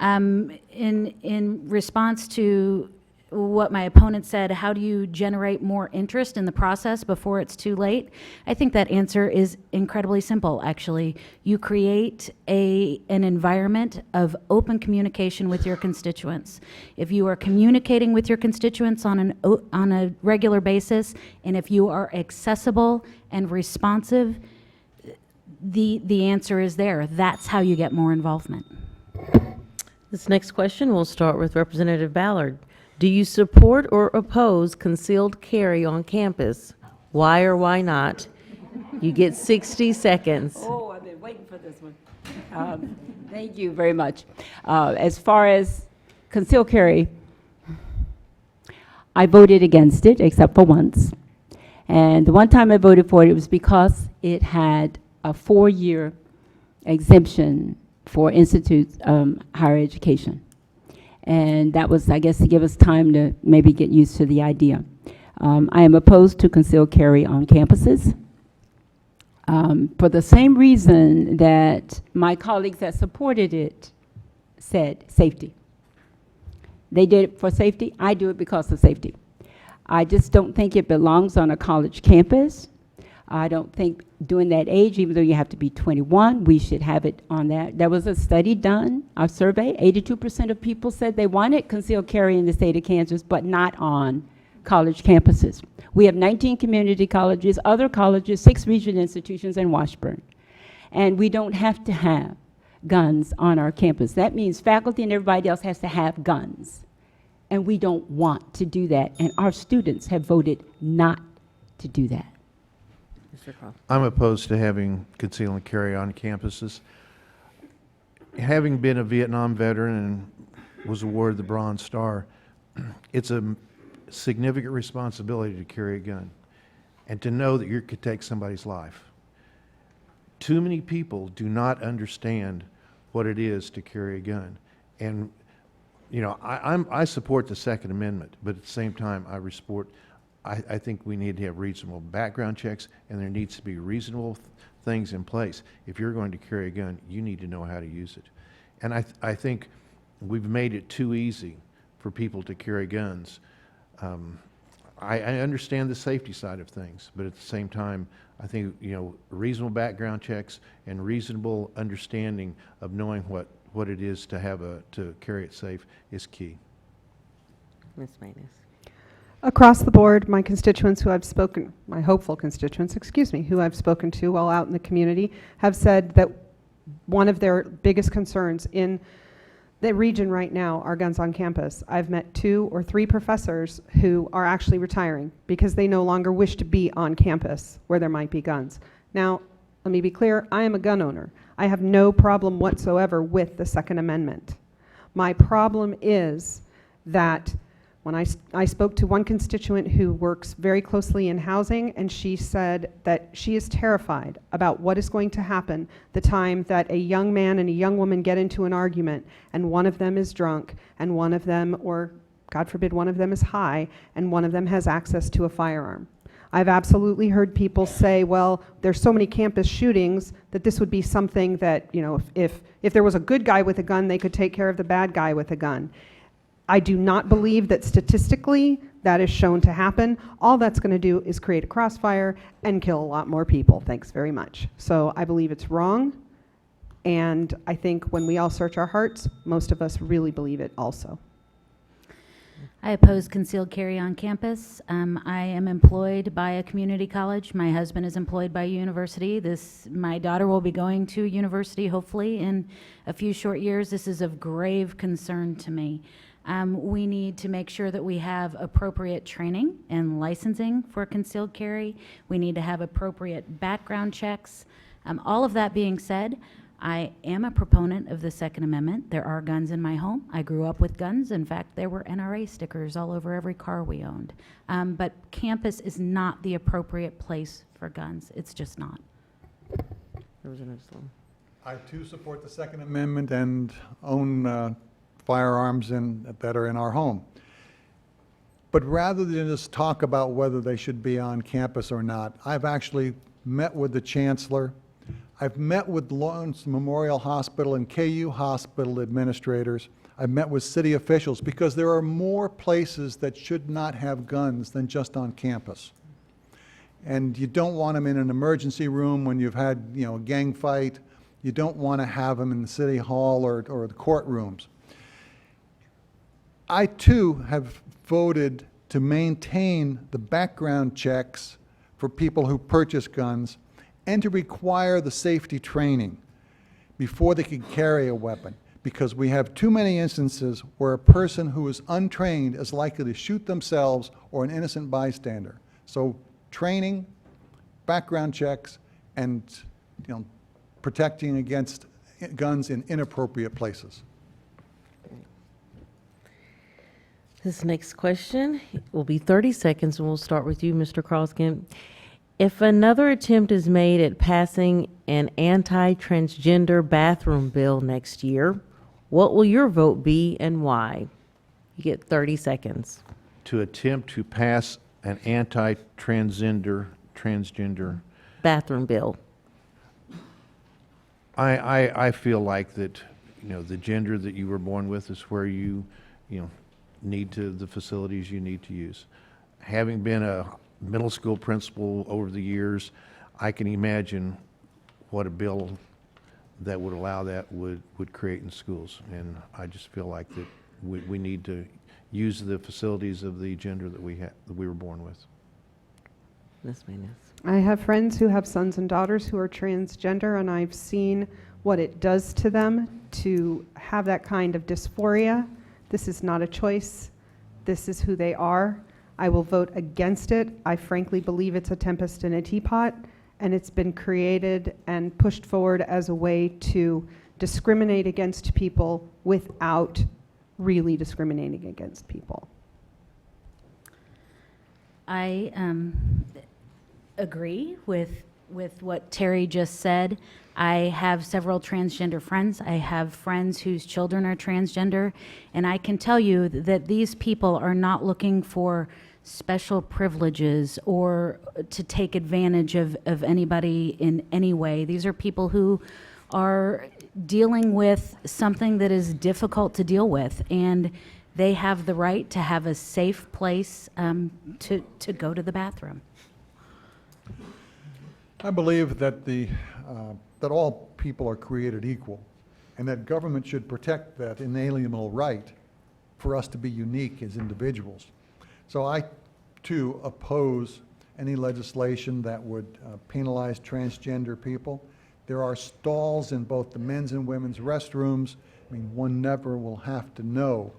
In response to what my opponent said, how do you generate more interest in the process before it's too late? I think that answer is incredibly simple, actually. You create an environment of open communication with your constituents. If you are communicating with your constituents on a regular basis, and if you are accessible and responsive, the answer is there. That's how you get more involvement. This next question will start with Representative Ballard. Do you support or oppose concealed carry on campus? Why or why not? You get 60 seconds. Oh, I've been waiting for this one. Thank you very much. As far as concealed carry, I voted against it, except for once. And the one time I voted for it, it was because it had a 4-year exemption for institutes, higher education. And that was, I guess, to give us time to maybe get used to the idea. I am opposed to concealed carry on campuses for the same reason that my colleagues that supported it said, safety. They did it for safety. I do it because of safety. I just don't think it belongs on a college campus. I don't think during that age, even though you have to be 21, we should have it on that. There was a study done, a survey, 82% of people said they wanted concealed carry in the state of Kansas, but not on college campuses. We have 19 community colleges, other colleges, 6 regional institutions, and Washburn. And we don't have to have guns on our campus. That means faculty and everybody else has to have guns. And we don't want to do that. And our students have voted not to do that. Mr. Carl. I'm opposed to having conceal and carry on campuses. Having been a Vietnam veteran and was awarded the Bronze Star, it's a significant responsibility to carry a gun and to know that you could take somebody's life. Too many people do not understand what it is to carry a gun. And, I support the Second Amendment, but at the same time, I think we need to have reasonable background checks, and there needs to be reasonable things in place. If you're going to carry a gun, you need to know how to use it. And I think we've made it too easy for people to carry guns. I understand the safety side of things, but at the same time, I think, reasonable background checks and reasonable understanding of knowing what it is to carry it safe is key. Ms. Manus. Across the board, my constituents who I've spoken, my hopeful constituents, who I've spoken to while out in the community, have said that one of their biggest concerns in the region right now are guns on campus. I've met 2 or 3 professors who are actually retiring because they no longer wish to be on campus where there might be guns. Now, let me be clear, I am a gun owner. I have no problem whatsoever with the Second Amendment. My problem is that when I spoke to one constituent who works very closely in housing, and she said that she is terrified about what is going to happen the time that a young man and a young woman get into an argument, and one of them is drunk, and one of them, or God forbid, one of them is high, and one of them has access to a firearm. I've absolutely heard people say, well, there's so many campus shootings that this would be something that, if there was a good guy with a gun, they could take care of the bad guy with a gun. I do not believe that statistically that is shown to happen. All that's going to do is create a crossfire and kill a lot more people. Thanks very much. So I believe it's wrong, and I think when we all search our hearts, most of us really believe it also. I oppose concealed carry on campus. I am employed by a community college. My husband is employed by a university. My daughter will be going to university hopefully in a few short years. This is of grave concern to me. We need to make sure that we have appropriate training and licensing for concealed carry. We need to have appropriate background checks. All of that being said, I am a proponent of the Second Amendment. There are guns in my home. I grew up with guns. In fact, there were NRA stickers all over every car we owned. But campus is not the appropriate place for guns. It's just not. Representative Sloan. I too support the Second Amendment and own firearms that are in our home. But rather than just talk about whether they should be on campus or not, I've actually met with the chancellor. I've met with Lawrence Memorial Hospital and KU Hospital administrators. I've met with city officials because there are more places that should not have guns than just on campus. And you don't want them in an emergency room when you've had, a gang fight. You don't want to have them in the city hall or the courtrooms. I too have voted to maintain the background checks for people who purchase guns and to require the safety training before they can carry a weapon, because we have too many instances where a person who is untrained is likely to shoot themselves or an innocent bystander. So training, background checks, and protecting against guns in inappropriate places. This next question will be 30 seconds, and we'll start with you, Mr. Croskin. If another attempt is made at passing an anti-transgender bathroom bill next year, what will your vote be and why? You get 30 seconds. To attempt to pass an transgender Bathroom bill. I feel like that, the gender that you were born with is where you need the facilities you need to use. Having been a middle school principal over the years, I can imagine what a bill that would allow that would create in schools. And I just feel like that we need to use the facilities of the gender that we were born with. Ms. Manus. I have friends who have sons and daughters who are transgender, and I've seen what it does to them to have that kind of dysphoria. This is not a choice. This is who they are. I will vote against it. I frankly believe it's a tempest in a teapot, and it's been created and pushed forward as a way to discriminate against people without really discriminating against people. I agree with what Terry just said. I have several transgender friends. I have friends whose children are transgender, and I can tell you that these people are not looking for special privileges or to take advantage of anybody in any way. These are people who are dealing with something that is difficult to deal with, and they have the right to have a safe place to go to the bathroom. I believe that that all people are created equal, and that government should protect that inalienable right for us to be unique as individuals. So I, too, oppose any legislation that would penalize transgender people. There are stalls in both the men's and women's restrooms. I mean, one never will have to know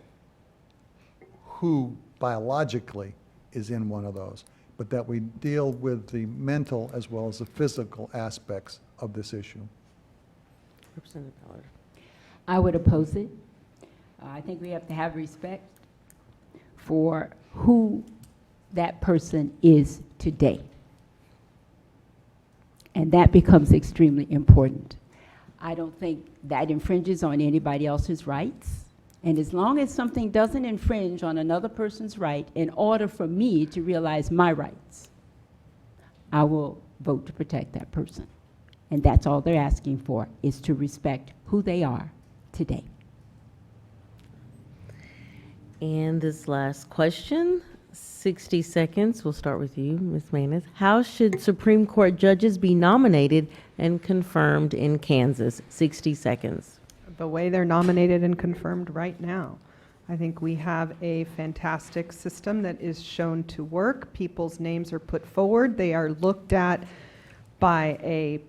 who biologically is in one of those, but that we deal with the mental as well as the physical aspects of this issue. Representative Ballard. I would oppose it. I think we have to have respect for who that person is today. And that becomes extremely important. I don't think that infringes on anybody else's rights. And as long as something doesn't infringe on another person's right, in order for me to realize my rights, I will vote to protect that person. And that's all they're asking for, is to respect who they are today. And this last question, 60 seconds. We'll start with you, Ms. Manis. How should Supreme Court judges be nominated and confirmed in Kansas? 60 seconds. The way they're nominated and confirmed right now. I think we have a fantastic system that is shown to work. People's names are put forward. They are looked at by a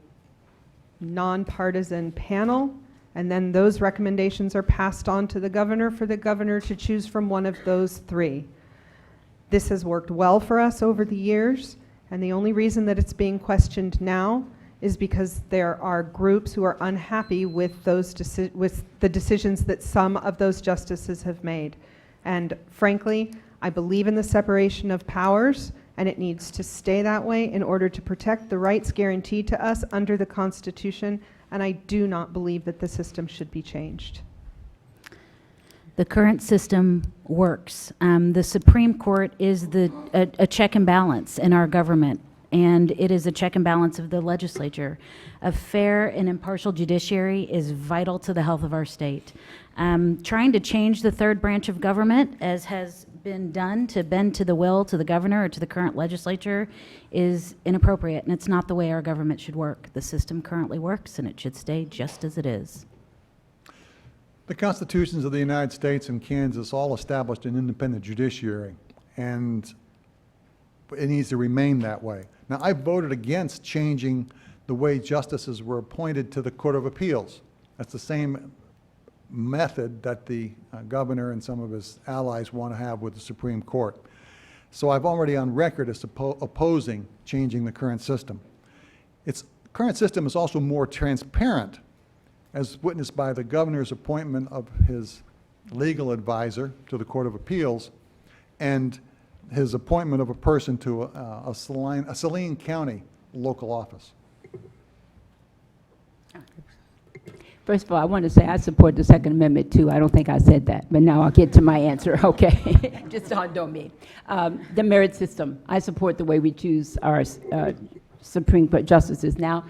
nonpartisan panel, and then those recommendations are passed on to the governor for the governor to choose from one of those three. This has worked well for us over the years, and the only reason that it's being questioned now is because there are groups who are unhappy with with the decisions that some of those justices have made. And frankly, I believe in the separation of powers, and it needs to stay that way in order to protect the rights guaranteed to us under the Constitution, and I do not believe that the system should be changed. The current system works. The Supreme Court is a check and balance in our government, and it is a check and balance of the legislature. A fair and impartial judiciary is vital to the health of our state. Trying to change the third branch of government, as has been done, to bend to the will to the governor or to the current legislature, is inappropriate, and it's not the way our government should work. The system currently works, and it should stay just as it is. The constitutions of the United States and Kansas all established an independent judiciary, and it needs to remain that way. Now, I voted against changing the way justices were appointed to the Court of Appeals. That's the same method that the governor and some of his allies want to have with the Supreme Court. So I've already on record as opposing changing the current system. Its current system is also more transparent, as witnessed by the governor's appointment of his legal advisor to the Court of Appeals and his appointment of a person to a Saline County local office. First of all, I want to say I support the Second Amendment, too. I don't think I said that, but now I'll get to my answer, okay? Just don't me. The merit system, I support the way we choose our Supreme Court justices. Now,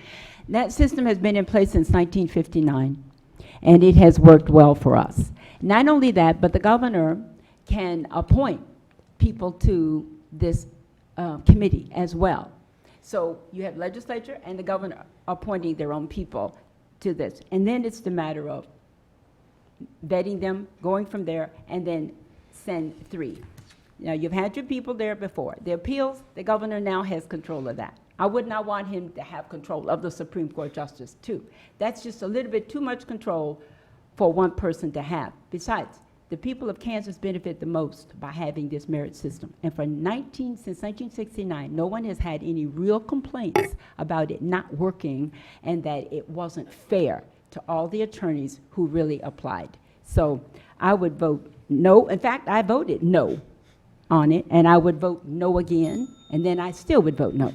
that system has been in place since 1959, and it has worked well for us. Not only that, but the governor can appoint people to this committee as well. So you have legislature and the governor appointing their own people to this. And then it's the matter of vetting them, going from there, and then send three. Now, you've had your people there before. The appeals, the governor now has control of that. I would not want him to have control of the Supreme Court justice, too. That's just a little bit too much control for one person to have. Besides, the people of Kansas benefit the most by having this merit system. And since 1969, no one has had any real complaints about it not working and that it wasn't fair to all the attorneys who really applied. So I would vote no. In fact, I voted no on it, and I would vote no again, and then I still would vote no.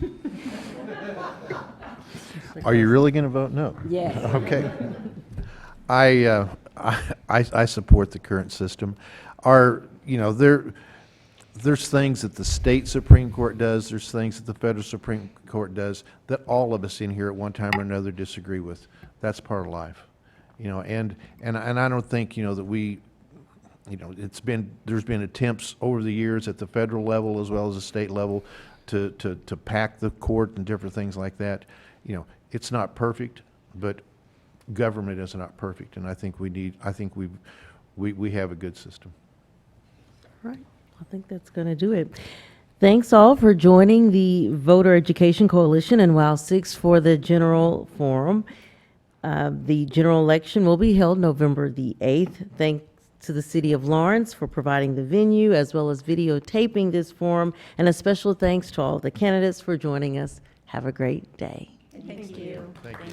Are you really going to vote no? Yes. Okay. I support the current system. There's things that the state Supreme Court does, there's things that the federal Supreme Court does that all of us in here at one time or another disagree with. That's part of life, and I don't think, that we there's been attempts over the years at the federal level as well as the state level to pack the court and different things like that. It's not perfect, but government is not perfect, and I think we have a good system. All right, I think that's going to do it. Thanks all for joining the Voter Education Coalition and WOW 6 for the General Forum. The general election will be held November the 8th. Thanks to the City of Lawrence for providing the venue as well as videotaping this forum, and a special thanks to all the candidates for joining us. Have a great day. Thank you. Thank you.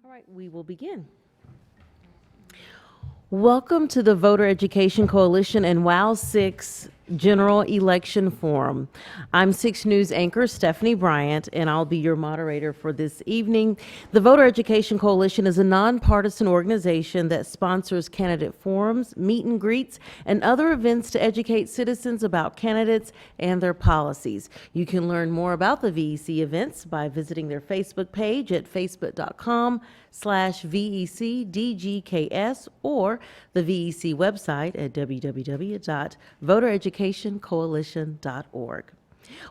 All right, we will begin. Welcome to the Voter Education Coalition and WOW 6 General Election Forum. I'm 6 News anchor Stephanie Bryant, and I'll be your moderator for this evening. The Voter Education Coalition is a nonpartisan organization that sponsors candidate forums, meet and greets, and other events to educate citizens about candidates and their policies. You can learn more about the VEC events by visiting their Facebook page at facebook.com/VECDGKS or the VEC website at www.votereducationcoalition.org.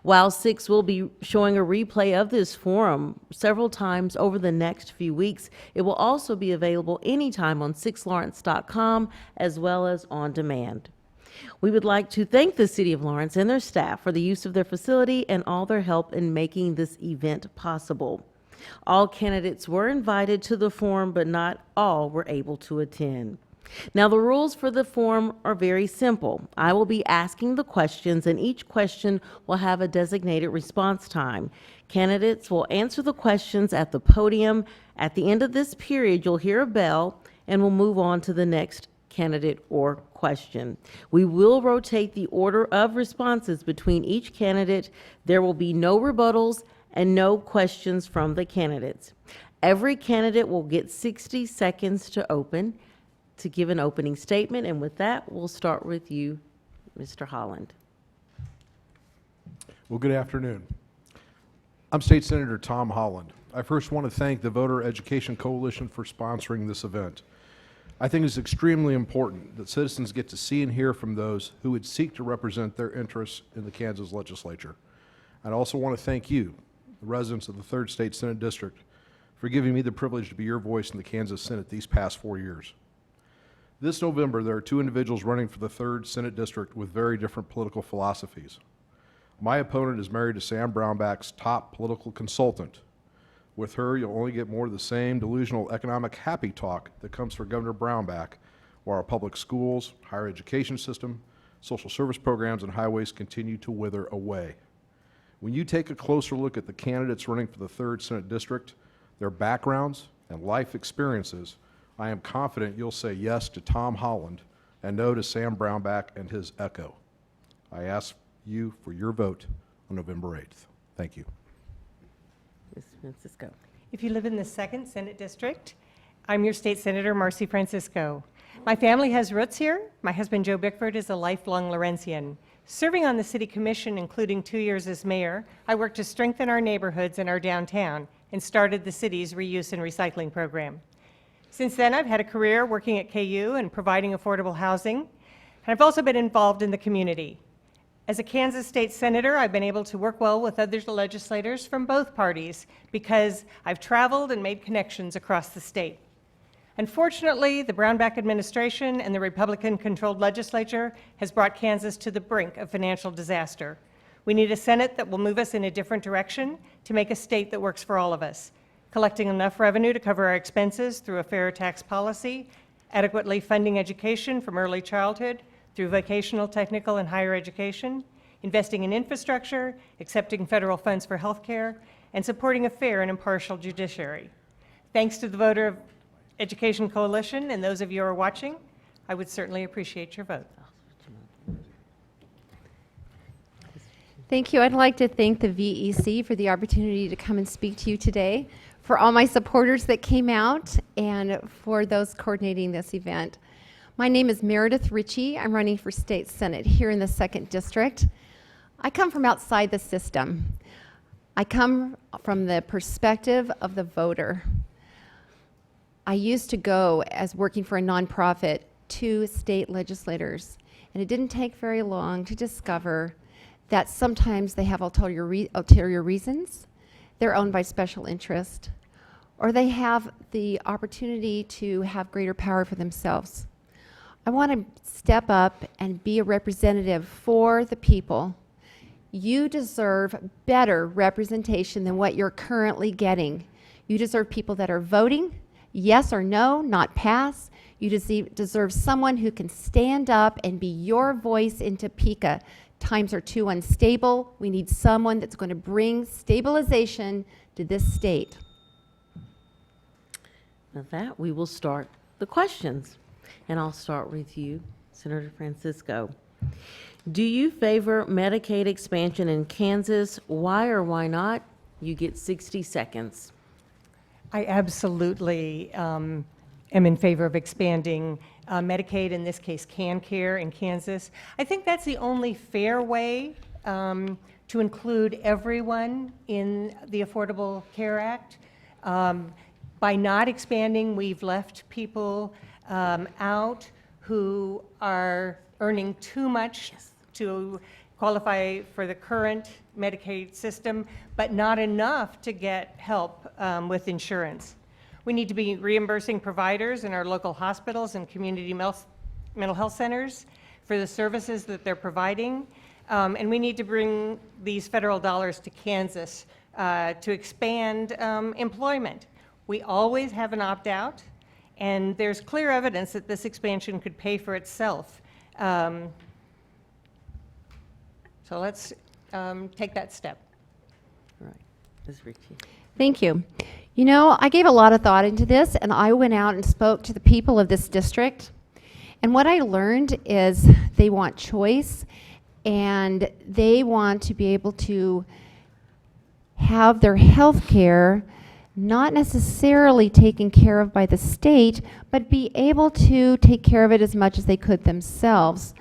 WOW 6 will be showing a replay of this forum several times over the next few weeks. It will also be available anytime on 6lawrence.com as well as on demand. We would like to thank the City of Lawrence and their staff for the use of their facility and all their help in making this event possible. All candidates were invited to the forum, but not all were able to attend. Now, the rules for the forum are very simple. I will be asking the questions, and each question will have a designated response time. Candidates will answer the questions at the podium. At the end of this period, you'll hear a bell, and we'll move on to the next candidate or question. We will rotate the order of responses between each candidate. There will be no rebuttals and no questions from the candidates. Every candidate will get 60 seconds to give an opening statement, and with that, we'll start with you, Mr. Holland. Well, good afternoon. I'm State Senator Tom Holland. I first want to thank the Voter Education Coalition for sponsoring this event. I think it's extremely important that citizens get to see and hear from those who would seek to represent their interests in the Kansas legislature. I'd also want to thank you, the residents of the 3rd State Senate District, for giving me the privilege to be your voice in the Kansas Senate these past 4 years. This November, there are 2 individuals running for the 3rd Senate District with very different political philosophies. My opponent is married to Sam Brownback's top political consultant. With her, you'll only get more of the same delusional economic happy talk that comes from Governor Brownback, while our public schools, higher education system, social service programs, and highways continue to wither away. When you take a closer look at the candidates running for the 3rd Senate District, their backgrounds and life experiences, I am confident you'll say yes to Tom Holland and no to Sam Brownback and his echo. I ask you for your vote on November 8th. Thank you. Ms. Francisco. If you live in the 2nd Senate District, I'm your state senator, Marcy Francisco. My family has roots here. My husband, Joe Bickford, is a lifelong Lawrencian. Serving on the city commission, including 2 years as mayor, I worked to strengthen our neighborhoods and our downtown and started the city's reuse and recycling program. Since then, I've had a career working at KU and providing affordable housing, and I've also been involved in the community. As a Kansas State Senator, I've been able to work well with other legislators from both parties because I've traveled and made connections across the state. Unfortunately, the Brownback administration and the Republican-controlled legislature has brought Kansas to the brink of financial disaster. We need a Senate that will move us in a different direction to make a state that works for all of us, collecting enough revenue to cover our expenses through a fair tax policy, adequately funding education from early childhood through vocational, technical, and higher education, investing in infrastructure, accepting federal funds for health care, and supporting a fair and impartial judiciary. Thanks to the Voter Education Coalition and those of you who are watching, I would certainly appreciate your vote. Thank you. I'd like to thank the VEC for the opportunity to come and speak to you today, for all my supporters that came out, and for those coordinating this event. My name is Meredith Ritchie. I'm running for State Senate here in the 2nd District. I come from outside the system. I come from the perspective of the voter. I used to go as working for a nonprofit to state legislators, and it didn't take very long to discover that sometimes they have ulterior reasons, they're owned by special interest, or they have the opportunity to have greater power for themselves. I want to step up and be a representative for the people. You deserve better representation than what you're currently getting. You deserve people that are voting, yes or no, not pass. You deserve someone who can stand up and be your voice in Topeka. Times are too unstable. We need someone that's going to bring stabilization to this state. With that, we will start the questions. And I'll start with you, Senator Francisco. Do you favor Medicaid expansion in Kansas? Why or why not? You get 60 seconds. I absolutely am in favor of expanding Medicaid, in this case CanCare in Kansas. I think that's the only fair way to include everyone in the Affordable Care Act. By not expanding, we've left people out who are earning too much to qualify for the current Medicaid system, but not enough to get help with insurance. We need to be reimbursing providers in our local hospitals and community mental health centers for the services that they're providing. And we need to bring these federal dollars to Kansas to expand employment. We always have an opt-out, and there's clear evidence that this expansion could pay for itself. So let's take that step. All right, Ms. Ritchie. Thank you. You know, I gave a lot of thought into this, and I went out and spoke to the people of this district. And what I learned is they want choice, and they want to be able to have their health care not necessarily taken care of by the state, but be able to take care of it as much as they could themselves.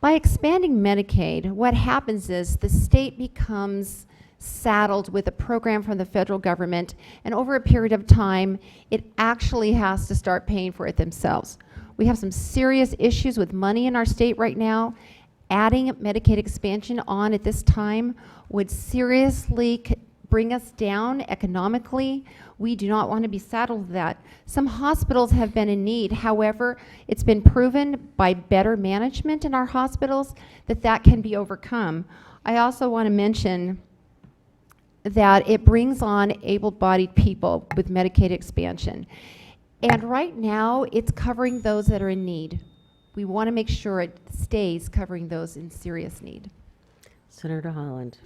By expanding Medicaid, what happens is the state becomes saddled with a program from the federal government, and over a period of time, it actually has to start paying for it themselves. We have some serious issues with money in our state right now. Adding Medicaid expansion on at this time would seriously bring us down economically. We do not want to be saddled with that. Some hospitals have been in need. However, it's been proven by better management in our hospitals that that can be overcome. I also want to mention that it brings on able-bodied people with Medicaid expansion. And right now, it's covering those that are in need. We want to make sure it stays covering those in serious need. Senator Holland.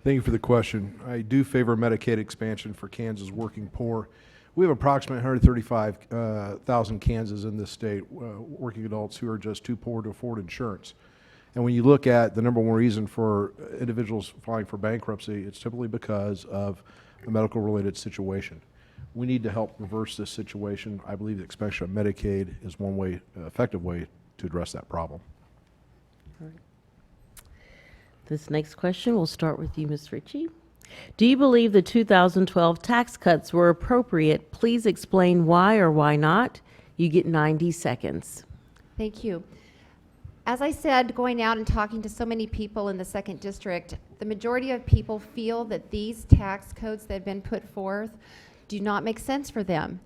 Thank you for the question. I do favor Medicaid expansion for Kansas working poor. We have approximately 135,000 Kansans in this state, working adults who are just too poor to afford insurance. And when you look at the number one reason for individuals filing for bankruptcy, it's typically because of a medical related situation. We need to help reverse this situation. I believe the expansion of Medicaid is one way, effective way to address that problem. This next question will start with you, Ms. Ritchie. Do you believe the 2012 tax cuts were appropriate? Please explain why or why not. You get 90 seconds. Thank you. As I said, going out and talking to so many people in the 2nd District, the majority of people feel that these tax codes that have been put forth do not make sense for them.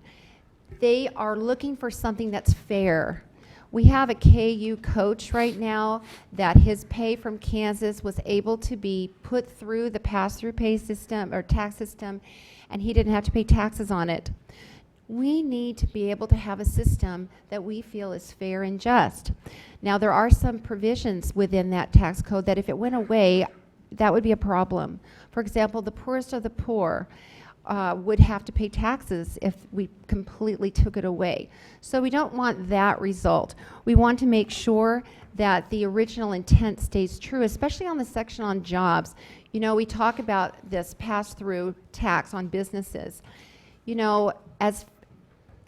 They are looking for something that's fair. We have a KU coach right now that his pay from Kansas was able to be put through the pass-through pay system or tax system, and he didn't have to pay taxes on it. We need to be able to have a system that we feel is fair and just. Now, there are some provisions within that tax code that if it went away, that would be a problem. For example, the poorest of the poor would have to pay taxes if we completely took it away. So we don't want that result. We want to make sure that the original intent stays true, especially on the section on jobs. You know, we talk about this pass-through tax on businesses. You know, as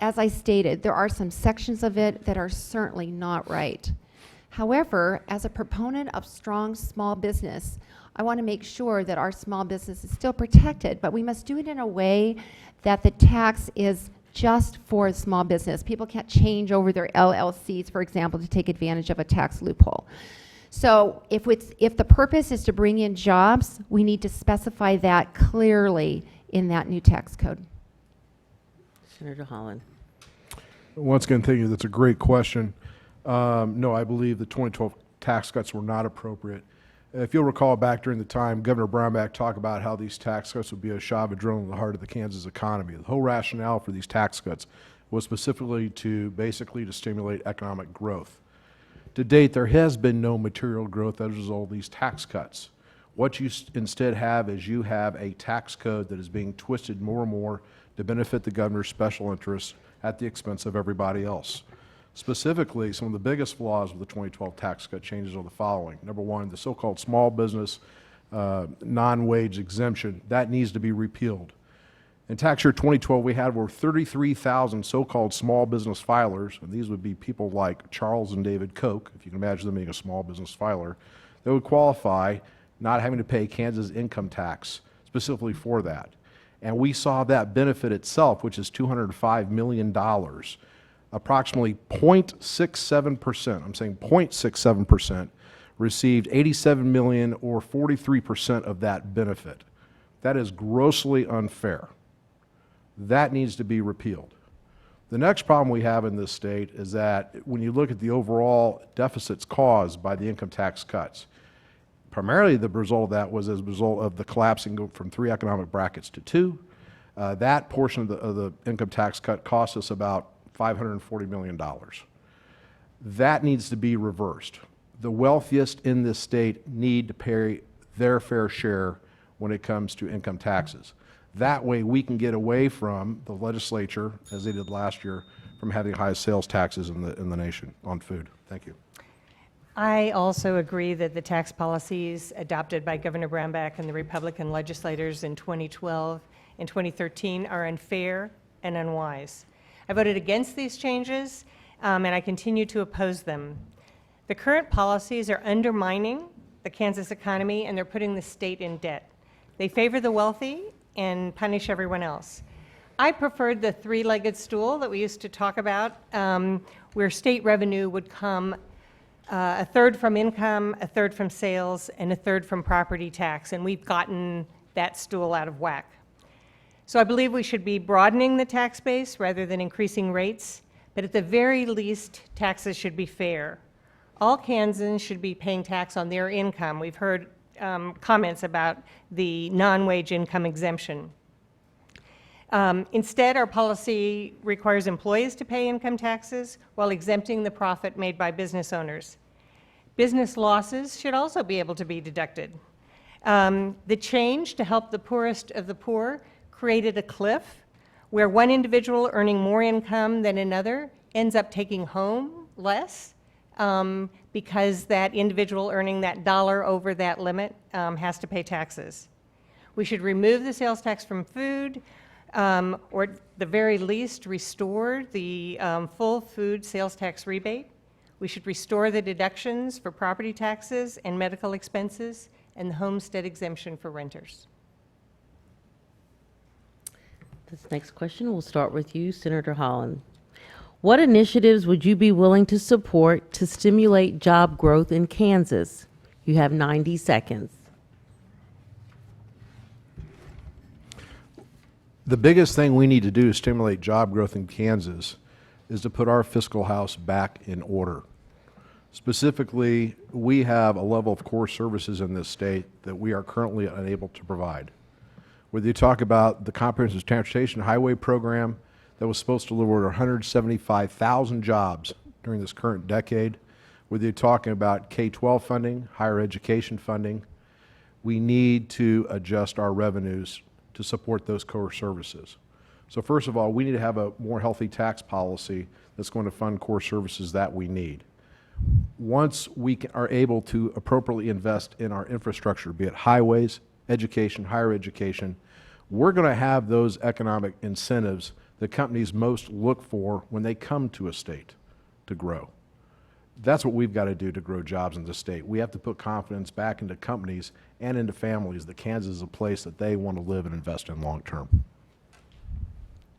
I stated, there are some sections of it that are certainly not right. However, as a proponent of strong small business, I want to make sure that our small business is still protected, but we must do it in a way that the tax is just for small business. People can't change over their LLCs, for example, to take advantage of a tax loophole. So if the purpose is to bring in jobs, we need to specify that clearly in that new tax code. Senator Holland. Once again, thank you. That's a great question. No, I believe the 2012 tax cuts were not appropriate. If you'll recall back during the time, Governor Brownback talked about how these tax cuts would be a shot of adrenaline in the heart of the Kansas economy. The whole rationale for these tax cuts was specifically to stimulate economic growth. To date, there has been no material growth as a result of these tax cuts. What you instead have is you have a tax code that is being twisted more and more to benefit the governor's special interests at the expense of everybody else. Specifically, some of the biggest flaws with the 2012 tax cut changes are the following. Number one, the so-called small business non-wage exemption, that needs to be repealed. In tax year 2012, we had over 33,000 so-called small business filers, and these would be people like Charles and David Koch, if you can imagine them being a small business filer, that would qualify not having to pay Kansas income tax specifically for that. And we saw that benefit itself, which is $205 million. Approximately 0.67%, I'm saying 0.67%, received 87 million or 43% of that benefit. That is grossly unfair. That needs to be repealed. The next problem we have in this state is that when you look at the overall deficits caused by the income tax cuts, primarily the result of that was as a result of the collapsing from 3 economic brackets to 2. That portion of the income tax cut cost us about $540 million. That needs to be reversed. The wealthiest in this state need to pay their fair share when it comes to income taxes. That way we can get away from the legislature, as they did last year, from having the highest sales taxes in the nation on food. Thank you. I also agree that the tax policies adopted by Governor Brownback and the Republican legislators in 2012 and 2013 are unfair and unwise. I voted against these changes, and I continue to oppose them. The current policies are undermining the Kansas economy, and they're putting the state in debt. They favor the wealthy and punish everyone else. I preferred the three-legged stool that we used to talk about, where state revenue would come a third from income, a third from sales, and a third from property tax, and we've gotten that stool out of whack. So I believe we should be broadening the tax base rather than increasing rates, but at the very least, taxes should be fair. All Kansans should be paying tax on their income. We've heard comments about the non-wage income exemption. Instead, our policy requires employees to pay income taxes while exempting the profit made by business owners. Business losses should also be able to be deducted. The change to help the poorest of the poor created a cliff where one individual earning more income than another ends up taking home less because that individual earning that dollar over that limit has to pay taxes. We should remove the sales tax from food, or at the very least restore the full food sales tax rebate. We should restore the deductions for property taxes and medical expenses and the homestead exemption for renters. This next question will start with you, Senator Holland. What initiatives would you be willing to support to stimulate job growth in Kansas? You have 90 seconds. The biggest thing we need to do to stimulate job growth in Kansas is to put our fiscal house back in order. Specifically, we have a level of core services in this state that we are currently unable to provide. Whether you talk about the Comprehensive Transportation Highway Program that was supposed to deliver 175,000 jobs during this current decade, whether you're talking about K-12 funding, higher education funding, we need to adjust our revenues to support those core services. So first of all, we need to have a more healthy tax policy that's going to fund core services that we need. Once we are able to appropriately invest in our infrastructure, be it highways, education, higher education, we're going to have those economic incentives that companies most look for when they come to a state to grow. That's what we've got to do to grow jobs in the state. We have to put confidence back into companies and into families that Kansas is a place that they want to live and invest in long term.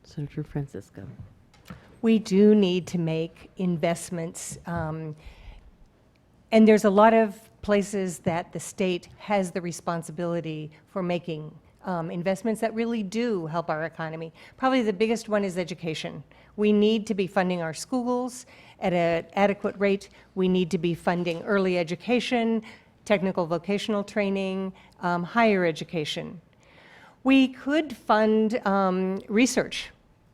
Senator Francisco. We do need to make investments, and there's a lot of places that the state has the responsibility for making investments that really do help our economy. Probably the biggest one is education. We need to be funding our schools at an adequate rate. We need to be funding early education, technical vocational training, higher education. We could fund research.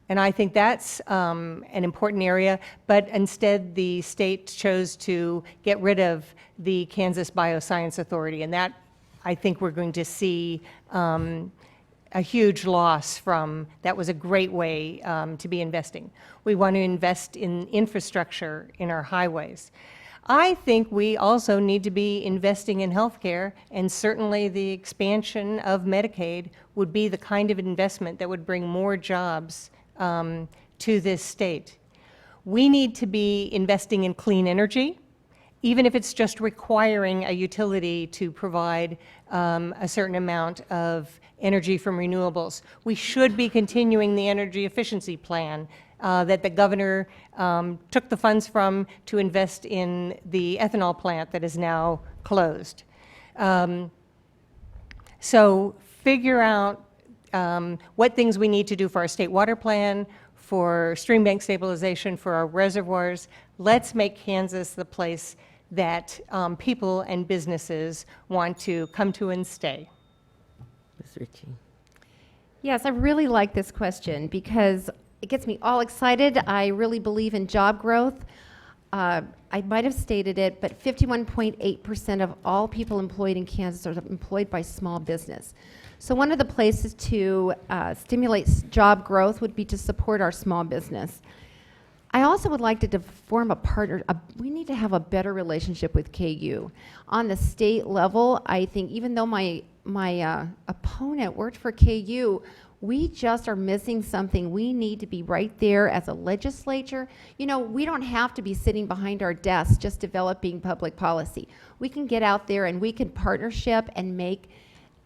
And I think that's an important area, but instead the state chose to get rid of the Kansas Bioscience Authority, and that I think we're going to see a huge loss from. That was a great way to be investing. We want to invest in infrastructure in our highways. I think we also need to be investing in healthcare, and certainly the expansion of Medicaid would be the kind of investment that would bring more jobs to this state. We need to be investing in clean energy, even if it's just requiring a utility to provide a certain amount of energy from renewables. We should be continuing the energy efficiency plan that the governor took the funds from to invest in the ethanol plant that is now closed. So figure out what things we need to do for our state water plan, for stream bank stabilization, for our reservoirs. Let's make Kansas the place that people and businesses want to come to and stay. Ms. Ritchie. Yes, I really like this question because it gets me all excited. I really believe in job growth. I might have stated it, but 51.8% of all people employed in Kansas are employed by small business. So one of the places to stimulate job growth would be to support our small business. I also would like to form a partner. We need to have a better relationship with KU. On the state level, I think even though my opponent worked for KU, we just are missing something. We need to be right there as a legislature. You know, we don't have to be sitting behind our desks just developing public policy. We can get out there and we can partnership and make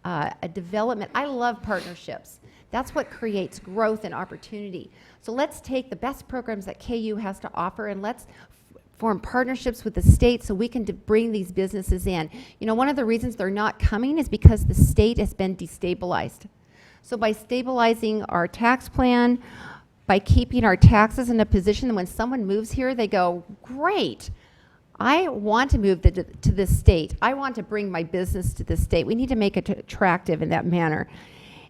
a development. I love partnerships. That's what creates growth and opportunity. So let's take the best programs that KU has to offer and let's form partnerships with the state so we can bring these businesses in. You know, one of the reasons they're not coming is because the state has been destabilized. So by stabilizing our tax plan, by keeping our taxes in a position that when someone moves here, they go, great, I want to move to this state. I want to bring my business to this state. We need to make it attractive in that manner.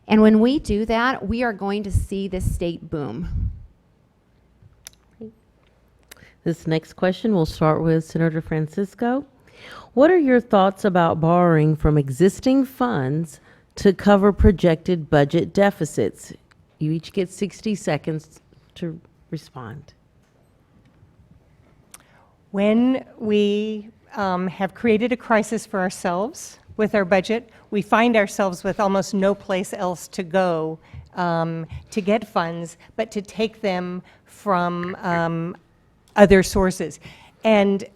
And when we do that, we are going to see this state boom. This next question will start with Senator Francisco. What are your thoughts about borrowing from existing funds to cover projected budget deficits? You each get 60 seconds to respond. When we have created a crisis for ourselves with our budget, we find ourselves with almost no place else to go to get funds, but to take them from other sources. And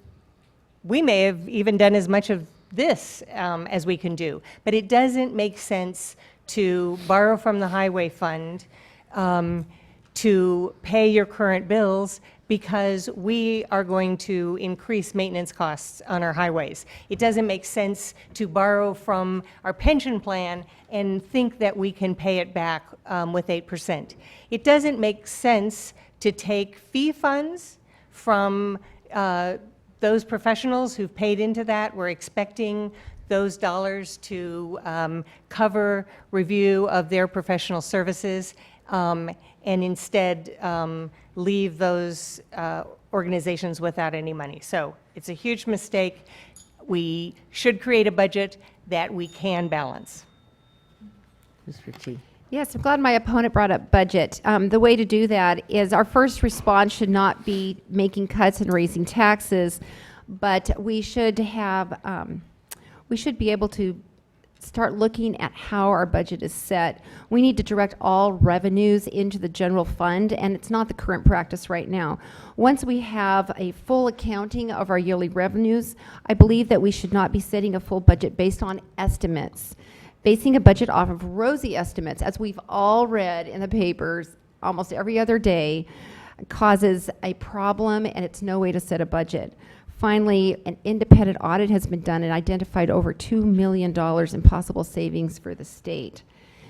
we may have even done as much of this as we can do, but it doesn't make sense to borrow from the highway fund to pay your current bills because we are going to increase maintenance costs on our highways. It doesn't make sense to borrow from our pension plan and think that we can pay it back with 8%. It doesn't make sense to take fee funds from those professionals who've paid into that. We're expecting those dollars to cover review of their professional services and instead leave those organizations without any money. So it's a huge mistake. We should create a budget that we can balance. Ms. Ritchie. Yes, I'm glad my opponent brought up budget. The way to do that is our first response should not be making cuts and raising taxes, but we should have, we should be able to start looking at how our budget is set. We need to direct all revenues into the general fund, and it's not the current practice right now. Once we have a full accounting of our yearly revenues, I believe that we should not be setting a full budget based on estimates. Basing a budget off of rosy estimates, as we've all read in the papers almost every other day, causes a problem, and it's no way to set a budget. Finally, an independent audit has been done and identified over $2 million in possible savings for the state.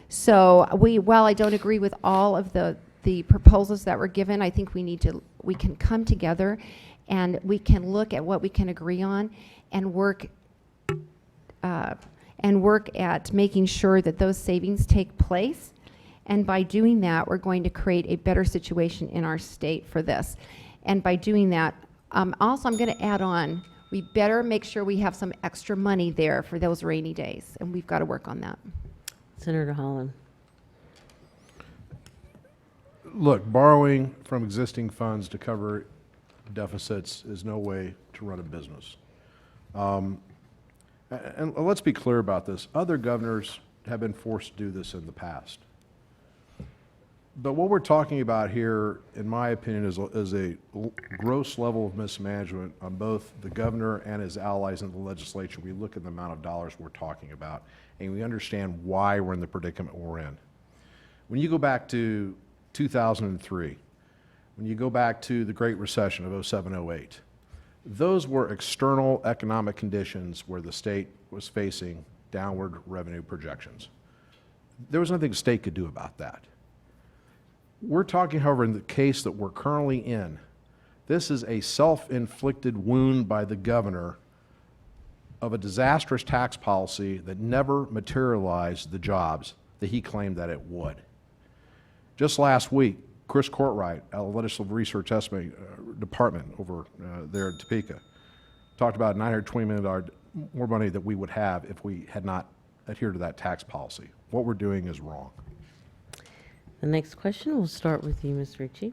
So while I don't agree with all of the proposals that were given, I think we can come together and we can look at what we can agree on and work at making sure that those savings take place. And by doing that, we're going to create a better situation in our state for this. And by doing that, also, I'm going to add on, we better make sure we have some extra money there for those rainy days, and we've got to work on that. Senator Holland. Look, borrowing from existing funds to cover deficits is no way to run a business. And let's be clear about this. Other governors have been forced to do this in the past. But what we're talking about here, in my opinion, is a gross level of mismanagement on both the governor and his allies in the legislature. We look at the amount of dollars we're talking about, and we understand why we're in the predicament we're in. When you go back to 2003, when you go back to the Great Recession of 07-08, those were external economic conditions where the state was facing downward revenue projections. There was nothing the state could do about that. We're talking, however, in the case that we're currently in, this is a self-inflicted wound by the governor of a disastrous tax policy that never materialized the jobs that he claimed that it would. Just last week, Chris Courtwright, at the Legislative Research Estimate Department over there in Topeka, talked about $920 million more money that we would have if we had not adhered to that tax policy. What we're doing is wrong. The next question, we'll start with you, Ms. Ritchie.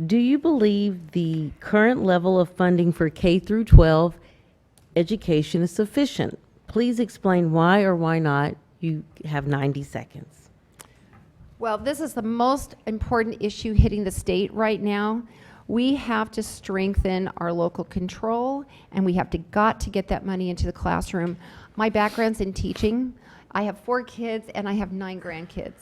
Do you believe the current level of funding for K through 12 education is sufficient? Please explain why or why not. You have 90 seconds. Well, this is the most important issue hitting the state right now. We have to strengthen our local control, and we have got to get that money into the classroom. My background's in teaching. I have 4 kids, and I have 9 grandkids.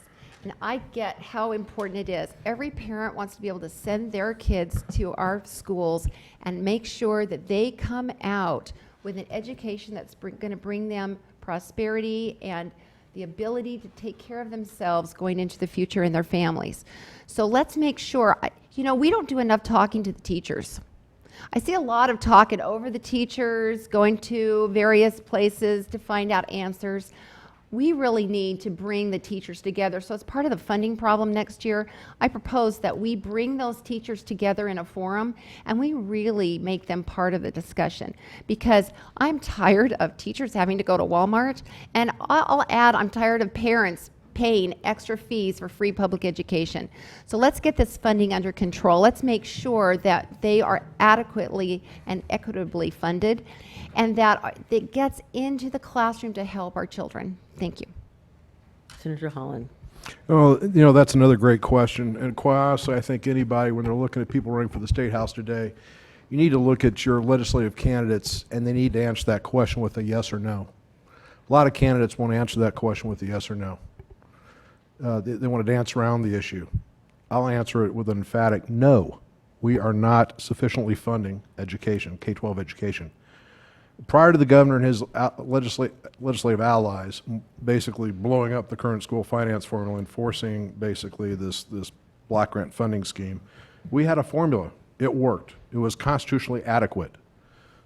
And I get how important it is. Every parent wants to be able to send their kids to our schools and make sure that they come out with an education that's going to bring them prosperity and the ability to take care of themselves going into the future and their families. So let's make sure, we don't do enough talking to the teachers. I see a lot of talking over the teachers, going to various places to find out answers. We really need to bring the teachers together. So as part of the funding problem next year, I propose that we bring those teachers together in a forum and we really make them part of the discussion. Because I'm tired of teachers having to go to Walmart, and I'll add, I'm tired of parents paying extra fees for free public education. So let's get this funding under control. Let's make sure that they are adequately and equitably funded, and that it gets into the classroom to help our children. Thank you. Senator Holland. Well, that's another great question. And quite honestly, I think anybody, when they're looking at people running for the State House today, you need to look at your legislative candidates, and they need to answer that question with a yes or no. A lot of candidates won't answer that question with a yes or no. They want to dance around the issue. I'll answer it with an emphatic no. We are not sufficiently funding education, K-12 education. Prior to the governor and his legislative allies basically blowing up the current school finance formula and forcing basically this block grant funding scheme, we had a formula. It worked. It was constitutionally adequate.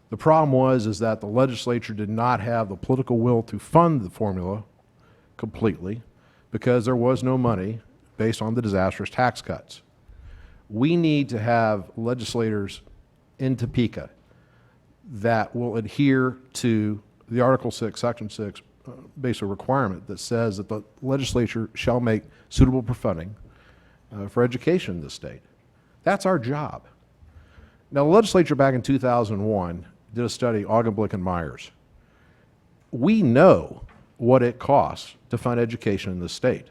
The problem is that the legislature did not have the political will to fund the formula completely because there was no money based on the disastrous tax cuts. We need to have legislators in Topeka that will adhere to the Article 6, Section 6 basic requirement that says that the legislature shall make suitable funding for education in this state. That's our job. Now, the legislature back in 2001 did a study, Augenblick and Myers. We know what it costs to fund education in this state.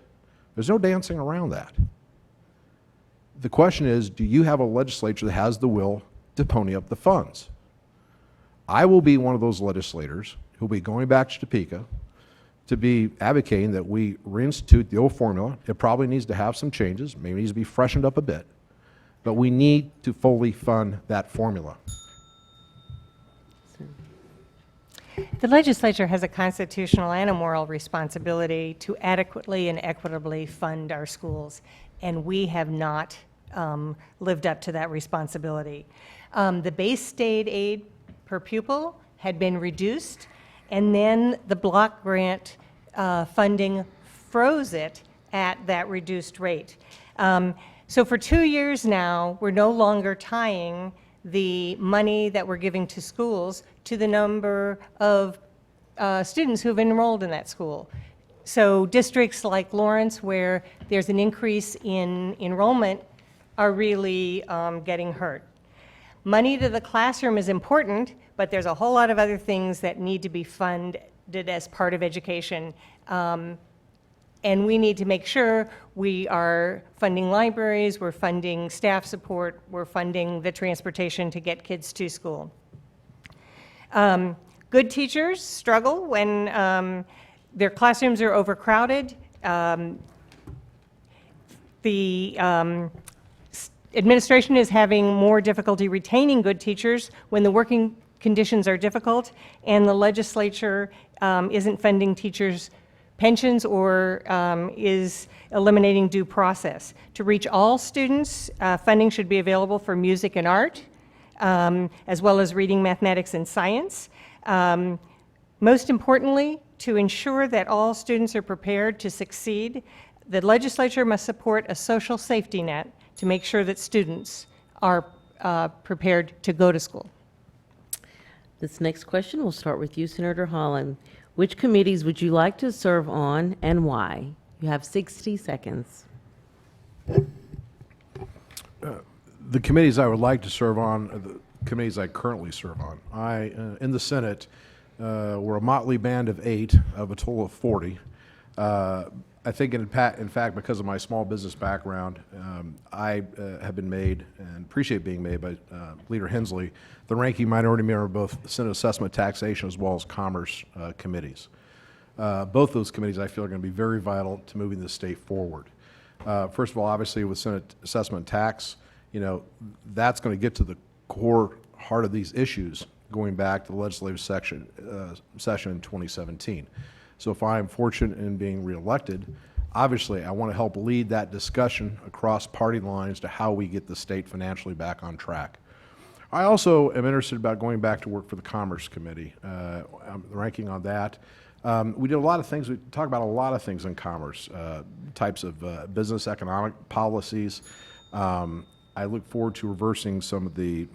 There's no dancing around that. The question is, do you have a legislature that has the will to pony up the funds? I will be one of those legislators who will be going back to Topeka to be advocating that we reinstitute the old formula. It probably needs to have some changes, maybe needs to be freshened up a bit, but we need to fully fund that formula. The legislature has a constitutional and a moral responsibility to adequately and equitably fund our schools, and we have not lived up to that responsibility. The base state aid per pupil had been reduced, and then the block grant funding froze it at that reduced rate. So for 2 years now, we're no longer tying the money that we're giving to schools to the number of students who have enrolled in that school. So districts like Lawrence, where there's an increase in enrollment, are really getting hurt. Money to the classroom is important, but there's a whole lot of other things that need to be funded as part of education. And we need to make sure we are funding libraries, we're funding staff support, we're funding the transportation to get kids to school. Good teachers struggle when their classrooms are overcrowded. The administration is having more difficulty retaining good teachers when the working conditions are difficult, and the legislature isn't funding teachers' pensions or is eliminating due process. To reach all students, funding should be available for music and art, as well as reading, mathematics, and science. Most importantly, to ensure that all students are prepared to succeed, the legislature must support a social safety net to make sure that students are prepared to go to school. This next question will start with you, Senator Holland. Which committees would you like to serve on and why? You have 60 seconds. The committees I would like to serve on are the committees I currently serve on. In the Senate, we're a motley band of 8 of a total of 40. I think, in fact, because of my small business background, I have been made, and appreciate being made by Leader Hensley, the ranking minority member of both Senate Assessment, Taxation, as well as Commerce committees. Both those committees, I feel, are going to be very vital to moving the state forward. First of all, obviously, with Senate Assessment and Tax, that's going to get to the core heart of these issues going back to the legislative session in 2017. So if I am fortunate in being reelected, obviously I want to help lead that discussion across party lines to how we get the state financially back on track. I also am interested about going back to work for the Commerce Committee. I'm ranking on that. We did a lot of things, we talk about a lot of things in commerce, types of business economic policies. I look forward to reversing some of the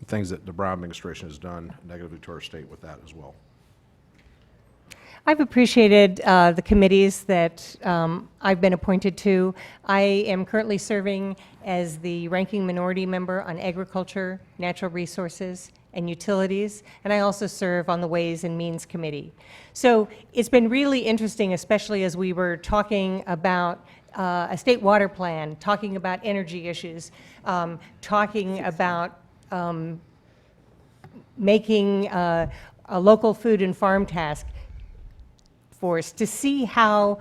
things that the Brown administration has done negatively to our state with that as well. I've appreciated the committees that I've been appointed to. I am currently serving as the ranking minority member on Agriculture, Natural Resources, and Utilities, and I also serve on the Ways and Means Committee. So it's been really interesting, especially as we were talking about a state water plan, talking about energy issues, talking about making a local food and farm task force, to see how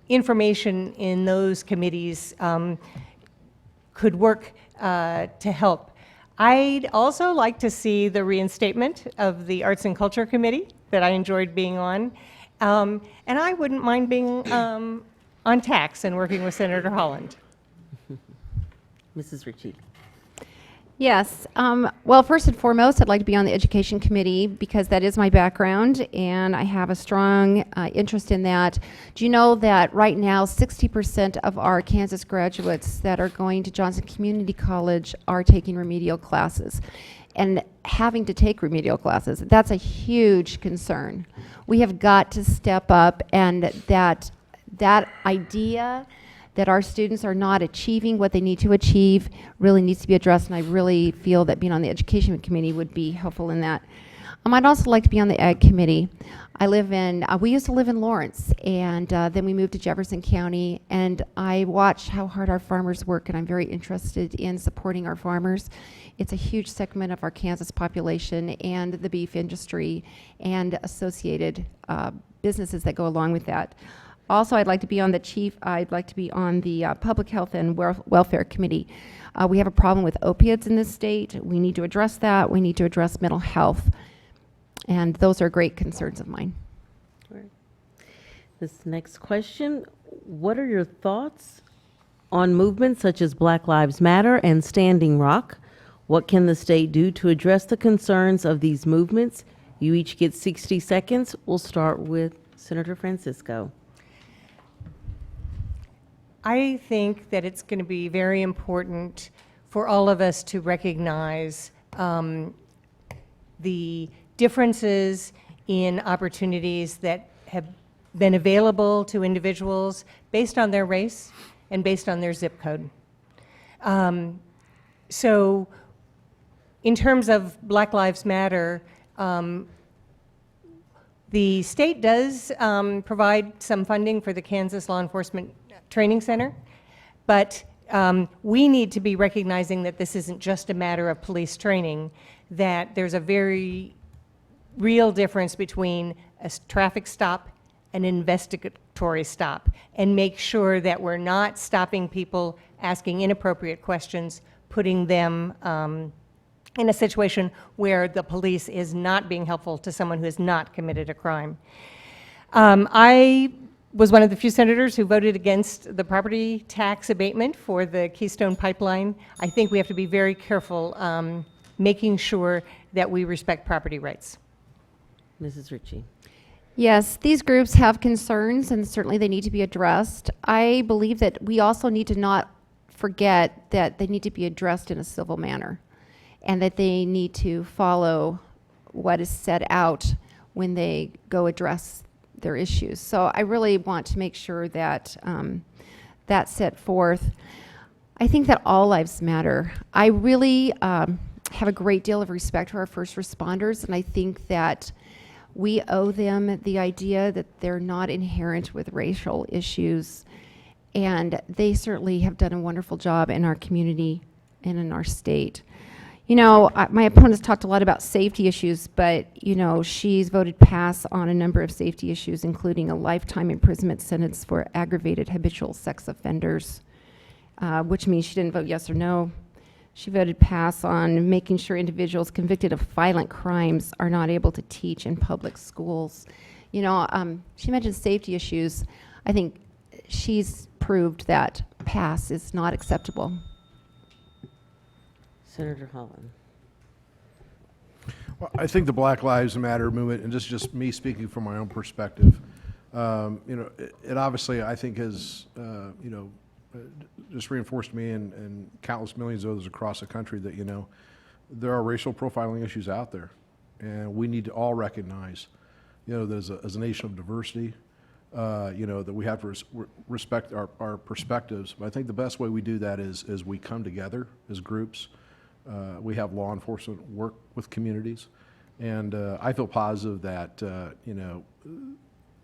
information in those committees could work to help. I'd also like to see the reinstatement of the Arts and Culture Committee that I enjoyed being on. And I wouldn't mind being on tax and working with Senator Holland. Mrs. Ritchie. Yes. Well, first and foremost, I'd like to be on the Education Committee because that is my background and I have a strong interest in that. Do you know that right now 60% of our Kansas graduates that are going to Johnson Community College are taking remedial classes? And having to take remedial classes, that's a huge concern. We have got to step up, and that idea that our students are not achieving what they need to achieve really needs to be addressed, and I really feel that being on the Education Committee would be helpful in that. I'd also like to be on the Ag Committee. We used to live in Lawrence, and then we moved to Jefferson County, and I watch how hard our farmers work, and I'm very interested in supporting our farmers. It's a huge segment of our Kansas population and the beef industry and associated businesses that go along with that. Also, I'd like to be on the Public Health and Welfare Committee. We have a problem with opiates in this state. We need to address that. We need to address mental health. And those are great concerns of mine. This next question, what are your thoughts on movements such as Black Lives Matter and Standing Rock? What can the state do to address the concerns of these movements? You each get 60 seconds. We'll start with Senator Francisco. I think that it's going to be very important for all of us to recognize the differences in opportunities that have been available to individuals based on their race and based on their zip code. So in terms of Black Lives Matter, the state does provide some funding for the Kansas Law Enforcement Training Center, but we need to be recognizing that this isn't just a matter of police training, that there's a very real difference between a traffic stop and an investigatory stop, and make sure that we're not stopping people asking inappropriate questions, putting them in a situation where the police is not being helpful to someone who has not committed a crime. I was one of the few senators who voted against the property tax abatement for the Keystone Pipeline. I think we have to be very careful making sure that we respect property rights. Mrs. Ritchie. Yes, these groups have concerns, and certainly they need to be addressed. I believe that we also need to not forget that they need to be addressed in a civil manner, and that they need to follow what is set out when they go address their issues. So I really want to make sure that that's set forth. I think that all lives matter. I really have a great deal of respect for our first responders, and I think that we owe them the idea that they're not inherent with racial issues, and they certainly have done a wonderful job in our community and in our state. You know, my opponent's talked a lot about safety issues, but, you know, she's voted pass on a number of safety issues, including a lifetime imprisonment sentence for aggravated habitual sex offenders, which means she didn't vote yes or no. She voted pass on making sure individuals convicted of violent crimes are not able to teach in public schools. You know, she mentioned safety issues. I think she's proved that pass is not acceptable. Senator Holland. Well, I think the Black Lives Matter movement, and this is just me speaking from my own perspective, you know, it obviously, I think, has, you know, just reinforced me and countless millions of others across the country that, you know, there are racial profiling issues out there, and we need to all recognize, you know, that as a nation of diversity, you know, that we have to respect our perspectives. But I think the best way we do that is we come together as groups. We have law enforcement work with communities, and I feel positive that you know,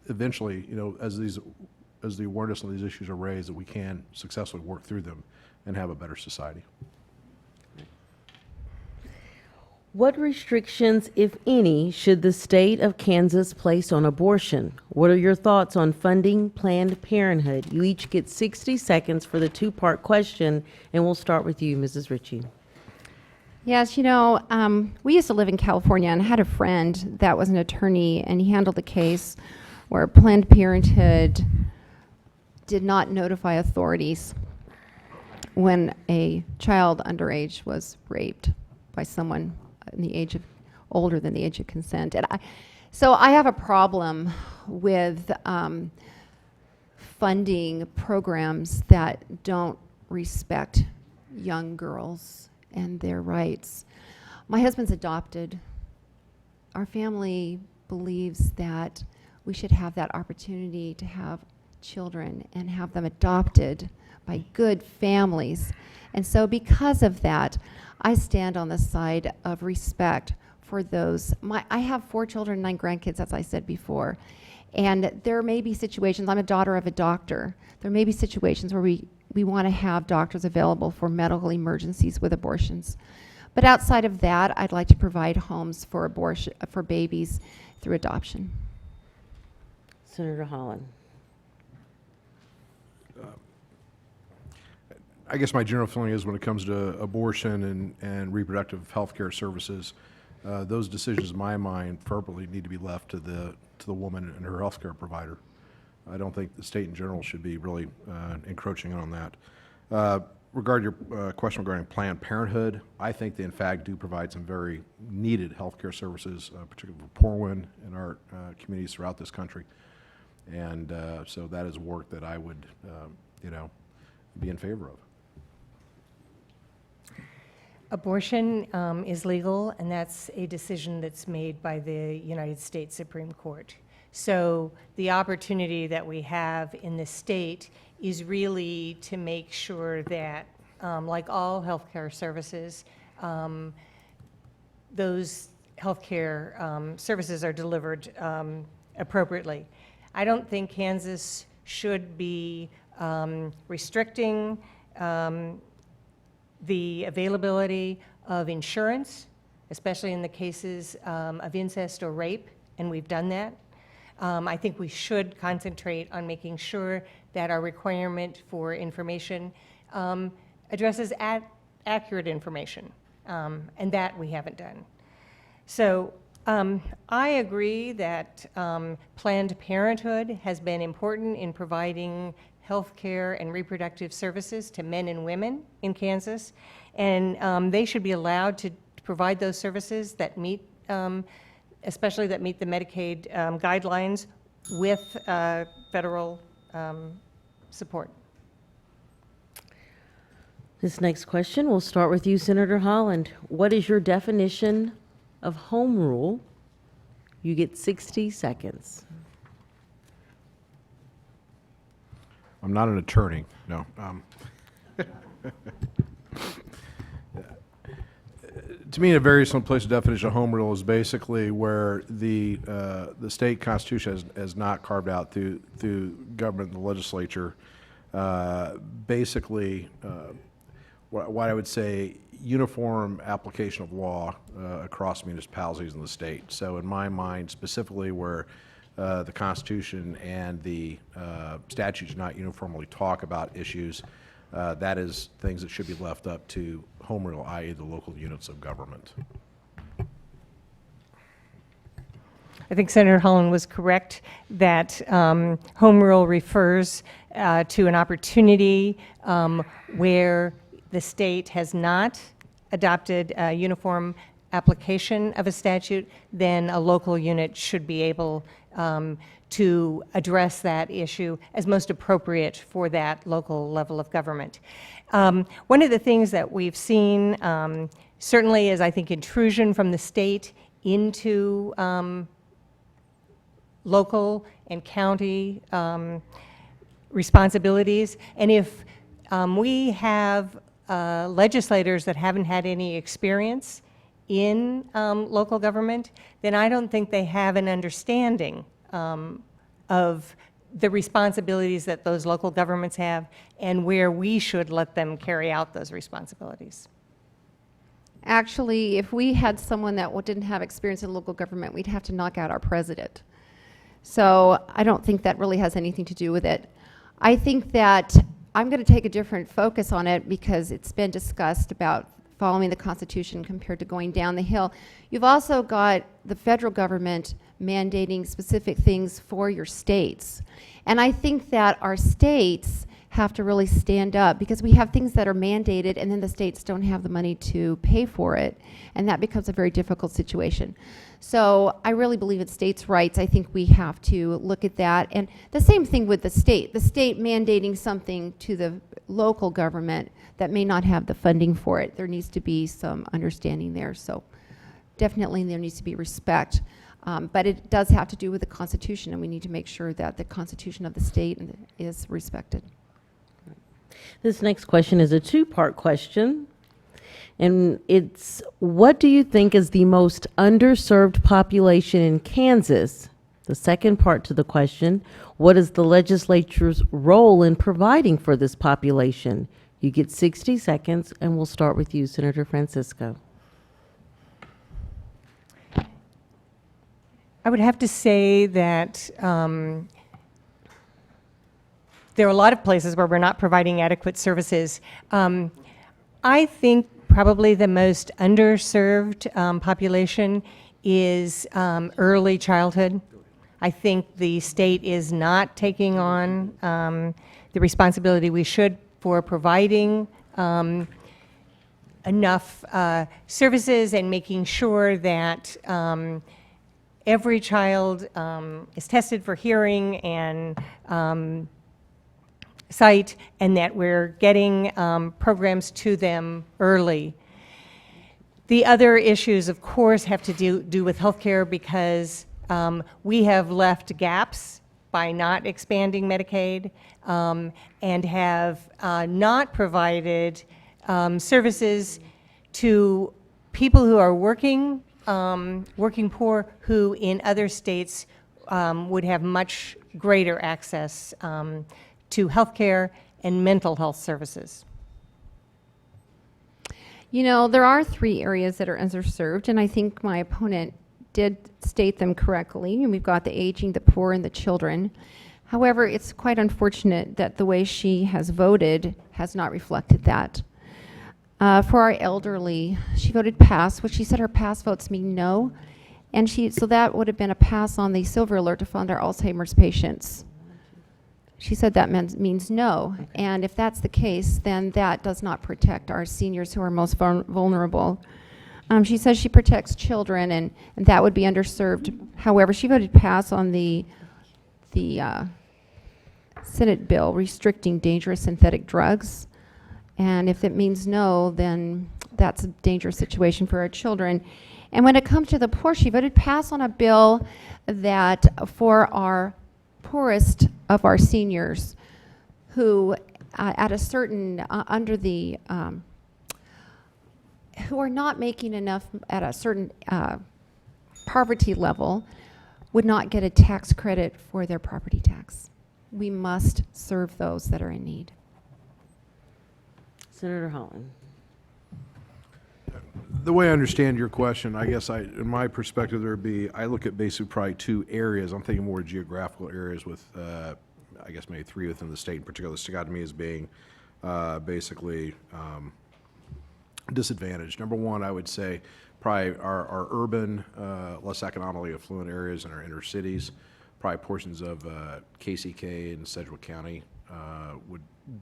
eventually, you know, as the awareness of these issues are raised, that we can successfully work through them and have a better society. What restrictions, if any, should the state of Kansas place on abortion? What are your thoughts on funding Planned Parenthood? You each get 60 seconds for the two-part question, and we'll start with you, Mrs. Ritchie. Yes, you know, we used to live in California, and I had a friend that was an attorney, and he handled a case where Planned Parenthood did not notify authorities when a child underage was raped by someone in the age of older than the age of consent. And so I have a problem with funding programs that don't respect young girls and their rights. My husband's adopted. Our family believes that we should have that opportunity to have children and have them adopted by good families. And so because of that, I stand on the side of respect for those. I have 4 children and 9 grandkids, as I said before. And there may be situations, I'm a daughter of a doctor, there may be situations where we want to have doctors available for medical emergencies with abortions. But outside of that, I'd like to provide homes for abortion, for babies through adoption. Senator Holland. I guess my general feeling is when it comes to abortion and reproductive health care services, those decisions, in my mind, appropriately need to be left to the woman and her health care provider. I don't think the state in general should be really encroaching on that. Regarding your question regarding Planned Parenthood, I think they in fact do provide some very needed health care services, particularly for poor women in our communities throughout this country. And so that is work that I would, be in favor of. Abortion is legal, and that's a decision that's made by the United States Supreme Court. So the opportunity that we have in the state is really to make sure that, like all healthcare services, those healthcare services are delivered appropriately. I don't think Kansas should be restricting the availability of insurance, especially in the cases of incest or rape, and we've done that. I think we should concentrate on making sure that our requirement for information addresses accurate information, and that we haven't done. So I agree that Planned Parenthood has been important in providing health care and reproductive services to men and women in Kansas, and they should be allowed to provide those services that meet, especially that meet the Medicaid guidelines with federal support. This next question, we'll start with you, Senator Holland. What is your definition of home rule? You get 60 seconds. I'm not an attorney, no. To me, a very simple place, definition of home rule is basically where the state constitution has not carved out through government and the legislature, basically, what I would say, uniform application of law across municipalities in the state. So in my mind, specifically where the Constitution and the statutes do not uniformly talk about issues, that is things that should be left up to home rule, i.e. the local units of government. I think Senator Holland was correct that home rule refers to an opportunity where the state has not adopted a uniform application of a statute, then a local unit should be able to address that issue as most appropriate for that local level of government. One of the things that we've seen certainly is, I think, intrusion from the state into local and county responsibilities. And if we have legislators that haven't had any experience in local government, then I don't think they have an understanding of the responsibilities that those local governments have and where we should let them carry out those responsibilities. Actually, if we had someone that didn't have experience in local government, we'd have to knock out our president. So I don't think that really has anything to do with it. I think that I'm going to take a different focus on it because it's been discussed about following the Constitution compared to going down the hill. You've also got the federal government mandating specific things for your states. And I think that our states have to really stand up because we have things that are mandated and then the states don't have the money to pay for it. And that becomes a very difficult situation. So I really believe in states' rights. I think we have to look at that. And the same thing with the state mandating something to the local government that may not have the funding for it. There needs to be some understanding there. So definitely there needs to be respect. But it does have to do with the Constitution, and we need to make sure that the Constitution of the state is respected. This next question is a two-part question. And it's, what do you think is the most underserved population in Kansas? The second part to the question, what is the legislature's role in providing for this population? You get 60 seconds, and we'll start with you, Senator Francisco. I would have to say that there are a lot of places where we're not providing adequate services. I think probably the most underserved population is early childhood. I think the state is not taking on the responsibility we should for providing enough services and making sure that every child is tested for hearing and sight, and that we're getting programs to them early. The other issues, of course, have to do with healthcare, because we have left gaps by not expanding Medicaid and have not provided services to people who are working poor, who in other states would have much greater access to health care and mental health services. You know, there are 3 areas that are underserved, and I think my opponent did state them correctly. And we've got the aging, the poor, and the children. However, it's quite unfortunate that the way she has voted has not reflected that. For our elderly, she voted pass, which she said her pass votes mean no. And so that would have been a pass on the Silver Alert to fund our Alzheimer's patients. She said that means no. And if that's the case, then that does not protect our seniors who are most vulnerable. She says she protects children, and that would be underserved. However, she voted pass on the Senate bill restricting dangerous synthetic drugs. And if it means no, then that's a dangerous situation for our children. And when it comes to the poor, she voted pass on a bill that for our poorest of our seniors who at a certain, under the, who are not making enough at a certain poverty level, would not get a tax credit for their property tax. We must serve those that are in need. Senator Holland. The way I understand your question, I guess in my perspective, there'd be, I look at basically probably 2 areas. I'm thinking more geographical areas with, I guess maybe 3 within the state in particular that stick out to me as being basically disadvantaged. Number one, I would say probably our urban, less economically affluent areas in our inner cities, probably portions of KCK and Sedgwick County,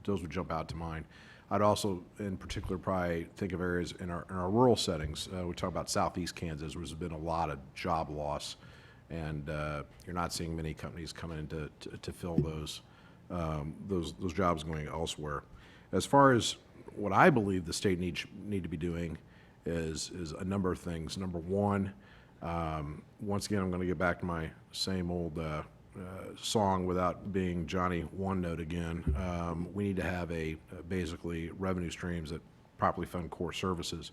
those would jump out to mind. I'd also, in particular, probably think of areas in our rural settings. We talk about southeast Kansas, where there's been a lot of job loss, and you're not seeing many companies coming in to fill those jobs going elsewhere. As far as what I believe the state need to be doing is a number of things. Number one, once again, I'm going to get back to my same old song without being Johnny One Note again. We need to have basically revenue streams that properly fund core services.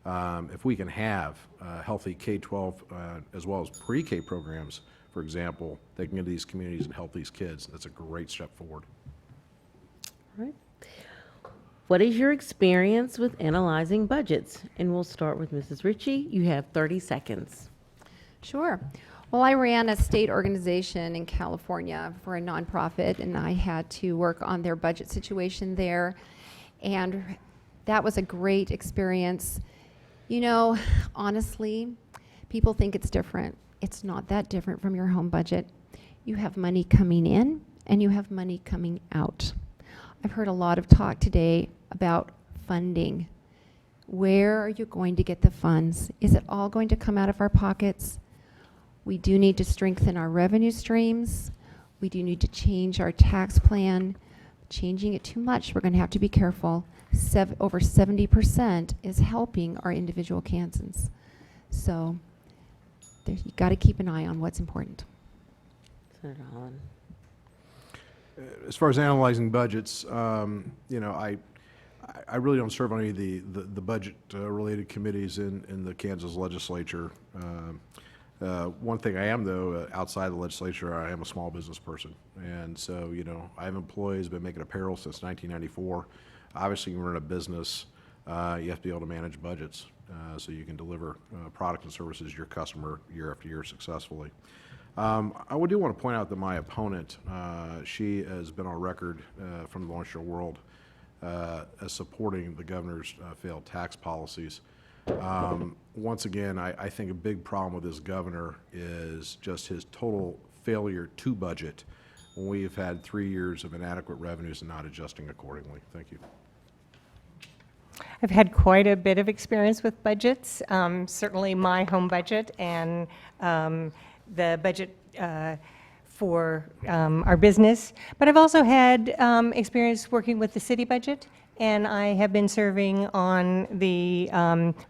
If we can have healthy K-12 as well as pre-K programs, for example, they can get to these communities and help these kids. That's a great step forward. All right. What is your experience with analyzing budgets? And we'll start with Mrs. Ritchie. You have 30 seconds. Sure. Well, I ran a state organization in California for a nonprofit, and I had to work on their budget situation there. And that was a great experience. You know, honestly, people think it's different. It's not that different from your home budget. You have money coming in, and you have money coming out. I've heard a lot of talk today about funding. Where are you going to get the funds? Is it all going to come out of our pockets? We do need to strengthen our revenue streams. We do need to change our tax plan. Changing it too much, we're going to have to be careful. Over 70% is helping our individual Kansans. So you got to keep an eye on what's important. Senator Holland. As far as analyzing budgets, you know, I really don't serve on any of the budget-related committees in the Kansas legislature. One thing I am, though, outside the legislature, I am a small business person. And so, you know, I have employees, been making apparel since 1994. Obviously, you run a business, you have to be able to manage budgets so you can deliver product and services to your customer year after year successfully. I do want to point out that my opponent, she has been on record from the Lawrence Shore World as supporting the governor's failed tax policies. Once again, I think a big problem with this governor is just his total failure to budget when we've had 3 years of inadequate revenues and not adjusting accordingly. Thank you. I've had quite a bit of experience with budgets, certainly my home budget and the budget for our business. But I've also had experience working with the city budget, and I have been serving on the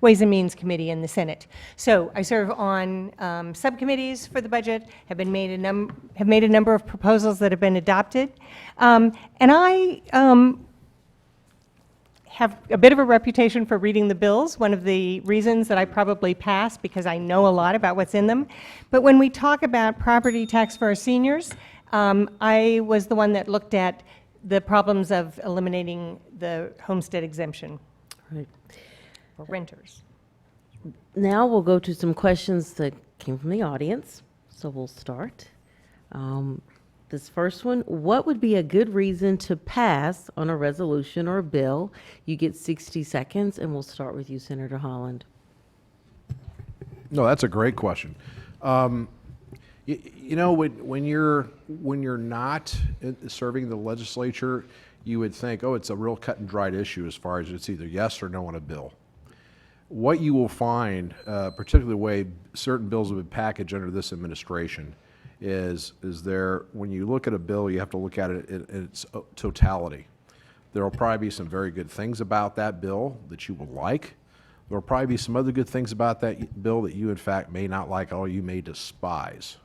Ways and Means Committee in the Senate. So I serve on subcommittees for the budget, have made a number of proposals that have been adopted. And I have a bit of a reputation for reading the bills, one of the reasons that I probably pass, because I know a lot about what's in them. But when we talk about property tax for our seniors, I was the one that looked at the problems of eliminating the homestead exemption Right. for renters. Now we'll go to some questions that came from the audience. So we'll start. This first one, what would be a good reason to pass on a resolution or a bill? You get 60 seconds, and we'll start with you, Senator Holland. No, that's a great question. You know, when you're not serving the legislature, you would think, oh, it's a real cut and dried issue as far as it's either yes or no on a bill. What you will find, particularly the way certain bills have been packaged under this administration, is there, when you look at a bill, you have to look at it in its totality. There will probably be some very good things about that bill that you will like. There will probably be some other good things about that bill that you, in fact, may not like, or you may despise.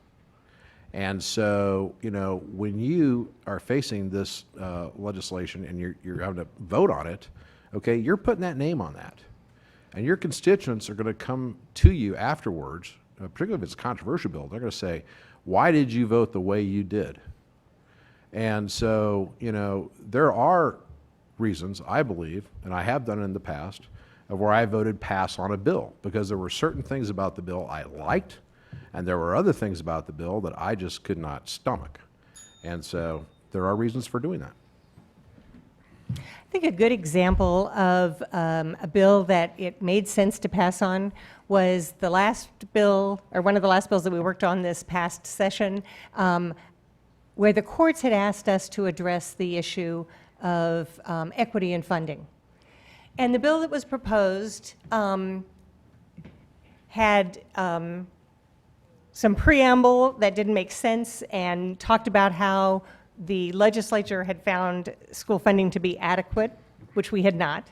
And so, you know, when you are facing this legislation and you're having to vote on it, okay, you're putting that name on that. And your constituents are going to come to you afterwards, particularly if it's a controversial bill. They're going to say, why did you vote the way you did? And so, you know, there are reasons, I believe, and I have done it in the past, of where I voted pass on a bill, because there were certain things about the bill I liked, and there were other things about the bill that I just could not stomach. And so there are reasons for doing that. I think a good example of a bill that it made sense to pass on was the last bill, or one of the last bills that we worked on this past session, where the courts had asked us to address the issue of equity in funding. And the bill that was proposed had some preamble that didn't make sense and talked about how the legislature had found school funding to be adequate, which we had not.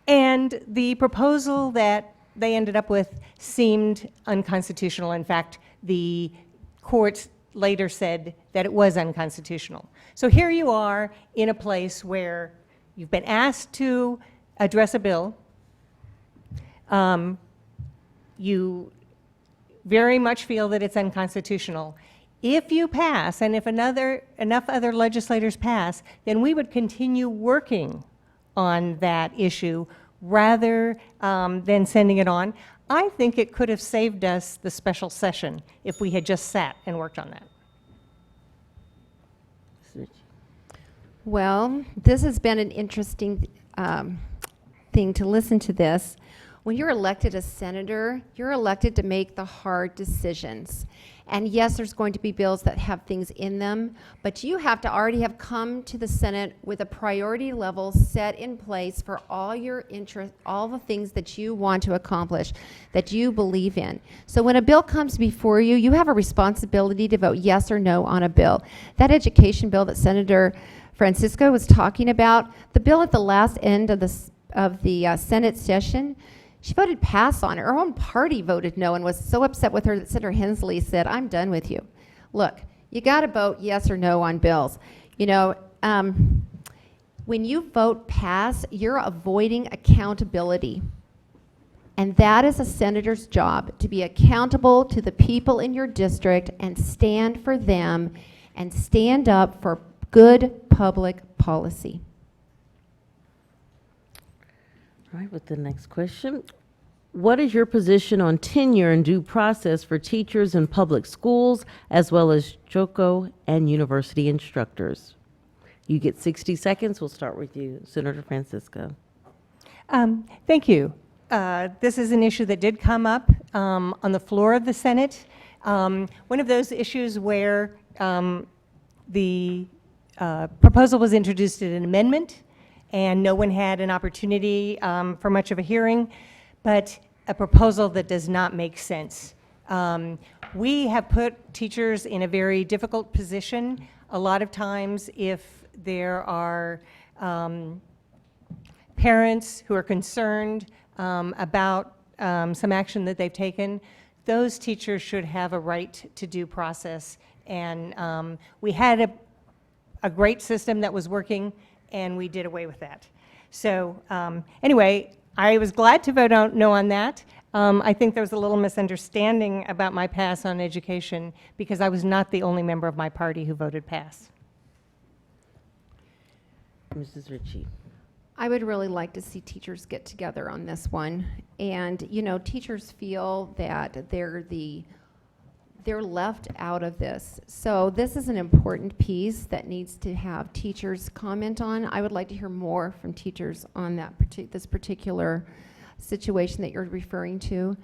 And the proposal that they ended up with seemed unconstitutional. In fact, the courts later said that it was unconstitutional. So here you are in a place where you've been asked to address a bill. You very much feel that it's unconstitutional. If you pass, and if enough other legislators pass, then we would continue working on that issue rather than sending it on. I think it could have saved us the special session if we had just sat and worked on that. Well, this has been an interesting thing to listen to this. When you're elected a senator, you're elected to make the hard decisions. And yes, there's going to be bills that have things in them, but you have to already have come to the Senate with a priority level set in place for all your interest, all the things that you want to accomplish, that you believe in. So when a bill comes before you, you have a responsibility to vote yes or no on a bill. That education bill that Senator Francisco was talking about, the bill at the last end of the Senate session, she voted pass on it. Her own party voted no and was so upset with her that Senator Hensley said, I'm done with you. Look, you got to vote yes or no on bills. You know, When you vote pass, you're avoiding accountability. And that is a senator's job, to be accountable to the people in your district and stand for them and stand up for good public policy. All right, with the next question. What is your position on tenure and due process for teachers in public schools, as well as JOCO and university instructors? You get 60 seconds. We'll start with you, Senator Francisco. Thank you. This is an issue that did come up on the floor of the Senate. One of those issues where the proposal was introduced in an amendment, and no one had an opportunity for much of a hearing, but a proposal that does not make sense. We have put teachers in a very difficult position. A lot of times, if there are parents who are concerned about some action that they've taken, those teachers should have a right to due process. And we had a great system that was working, and we did away with that. So anyway, I was glad to vote no on that. I think there was a little misunderstanding about my pass on education because I was not the only member of my party who voted pass. Mrs. Ritchie. I would really like to see teachers get together on this one. And, you know, teachers feel that they're left out of this. So this is an important piece that needs to have teachers comment on. I would like to hear more from teachers on that this particular situation that you're referring to.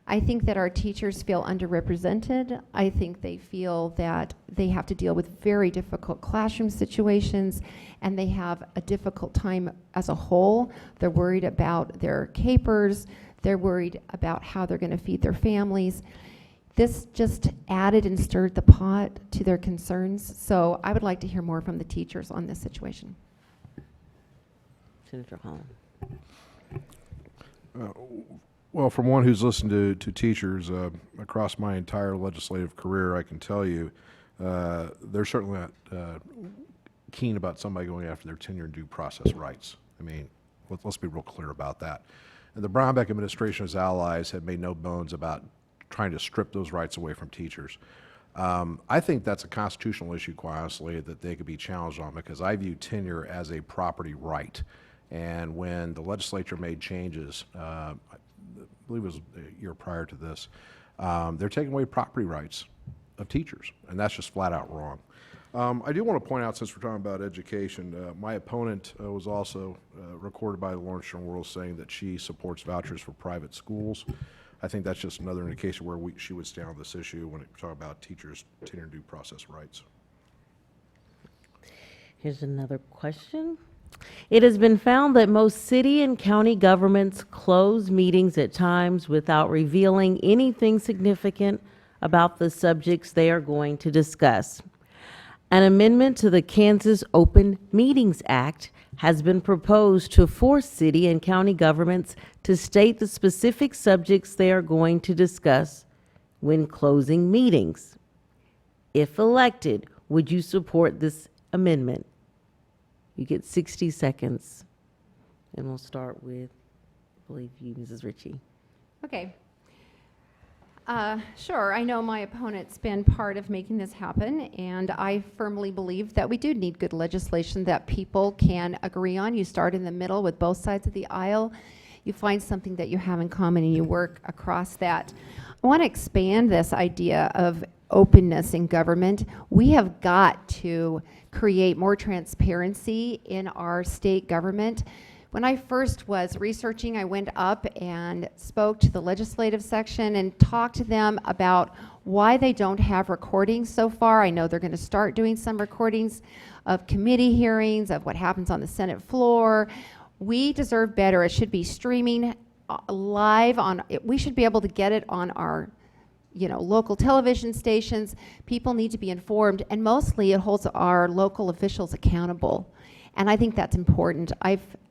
I think that our teachers feel underrepresented. I think they feel that they have to deal with very difficult classroom situations, and they have a difficult time as a whole. They're worried about their capers. They're worried about how they're going to feed their families. This just added and stirred the pot to their concerns. So I would like to hear more from the teachers on this situation. Senator Holland. Well, from one who's listened to teachers across my entire legislative career, I can tell you they're certainly not keen about somebody going after their tenure and due process rights. I mean, let's be real clear about that. And the Brownback administration's allies have made no bones about trying to strip those rights away from teachers. I think that's a constitutional issue, quite honestly, that they could be challenged on, because I view tenure as a property right. And when the legislature made changes, I believe it was a year prior to this, they're taking away property rights of teachers, and that's just flat out wrong. I do want to point out, since we're talking about education, my opponent was also recorded by the Lawrence Journal-World saying that she supports vouchers for private schools. I think that's just another indication where she would stand on this issue when we talk about teachers' tenure and due process rights. Here's another question. It has been found that most city and county governments close meetings at times without revealing anything significant about the subjects they are going to discuss. An amendment to the Kansas Open Meetings Act has been proposed to force city and county governments to state the specific subjects they are going to discuss when closing meetings. If elected, would you support this amendment? You get 60 seconds. And we'll start with, I believe you, Mrs. Ritchie. Okay. Sure, I know my opponent's been part of making this happen, and I firmly believe that we do need good legislation that people can agree on. You start in the middle with both sides of the aisle. You find something that you have in common, and you work across that. I want to expand this idea of openness in government. We have got to create more transparency in our state government. When I first was researching, I went up and spoke to the legislative section and talked to them about why they don't have recordings so far. I know they're going to start doing some recordings of committee hearings, of what happens on the Senate floor. We deserve better. It should be streaming live on, we should be able to get it on our local television stations. People need to be informed, and mostly it holds our local officials accountable. And I think that's important.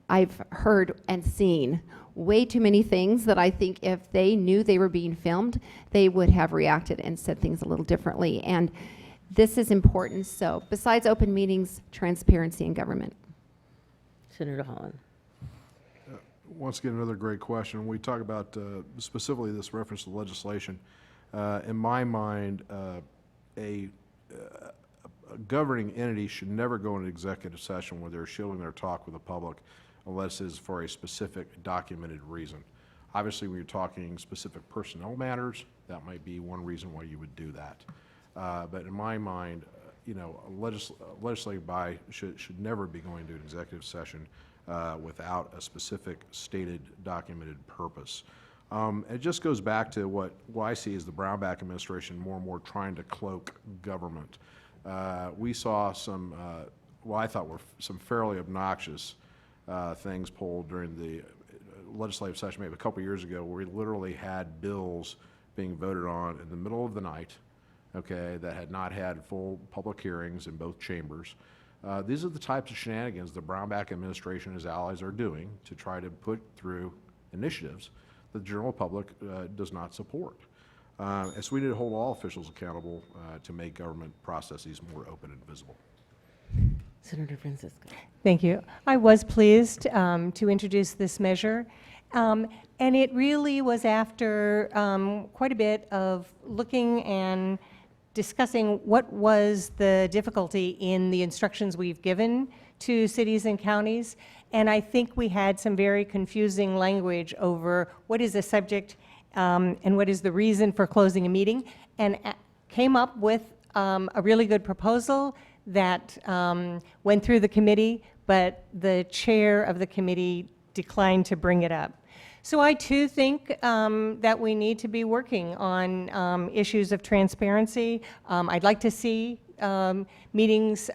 I've heard and seen way too many things that I think if they knew they were being filmed, they would have reacted and said things a little differently. And this is important. So besides open meetings, transparency in government. Senator Holland. Once again, another great question. When we talk about specifically this reference to legislation, in my mind, a governing entity should never go into executive session where they're shielding their talk with the public unless it is for a specific documented reason. Obviously, when you're talking specific personnel matters, that might be one reason why you would do that. But in my mind, you know, a legislative body should never be going to an executive session without a specific stated documented purpose. It just goes back to what I see as the Brownback administration more and more trying to cloak government. We saw some, what I thought were some fairly obnoxious things pulled during the legislative session maybe a couple years ago, where we literally had bills being voted on in the middle of the night, okay, that had not had full public hearings in both chambers. These are the types of shenanigans the Brownback administration and his allies are doing to try to put through initiatives that the general public does not support. And so we need to hold all officials accountable to make government processes more open and visible. Senator Francisco. Thank you. I was pleased to introduce this measure. And it really was after quite a bit of looking and discussing what was the difficulty in the instructions we've given to cities and counties. And I think we had some very confusing language over what is a subject and what is the reason for closing a meeting, and came up with a really good proposal that went through the committee, but the chair of the committee declined to bring it up. So I too think that we need to be working on issues of transparency. I'd like to see meetings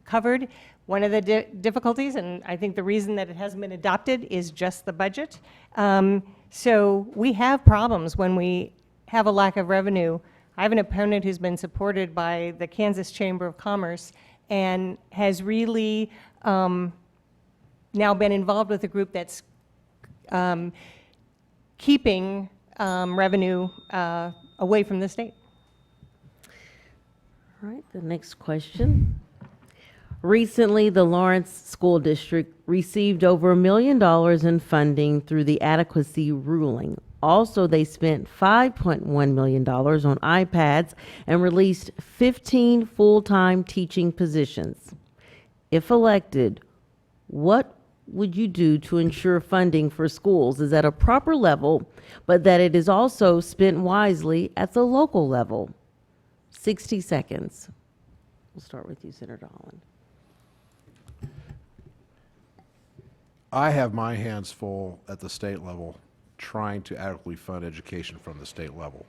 covered. One of the difficulties, and I think the reason that it hasn't been adopted, is just the budget. So we have problems when we have a lack of revenue. I have an opponent who's been supported by the Kansas Chamber of Commerce and has really now been involved with a group that's keeping revenue away from the state. All right, the next question. Recently, the Lawrence School District received over $1 million in funding through the adequacy ruling. Also, they spent $5.1 million on iPads and released 15 full-time teaching positions. If elected, what would you do to ensure funding for schools is at a proper level, but that it is also spent wisely at the local level? 60 seconds. We'll start with you, Senator Holland. I have my hands full at the state level trying to adequately fund education from the state level.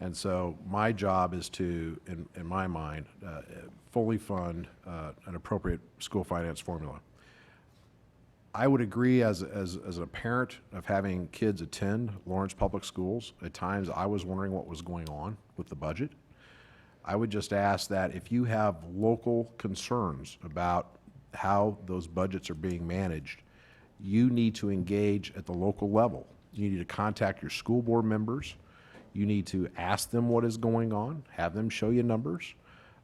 And so my job is to, in my mind, fully fund an appropriate school finance formula. I would agree as a parent of having kids attend Lawrence Public Schools, at times I was wondering what was going on with the budget. I would just ask that if you have local concerns about how those budgets are being managed, you need to engage at the local level. You need to contact your school board members. You need to ask them what is going on, have them show you numbers.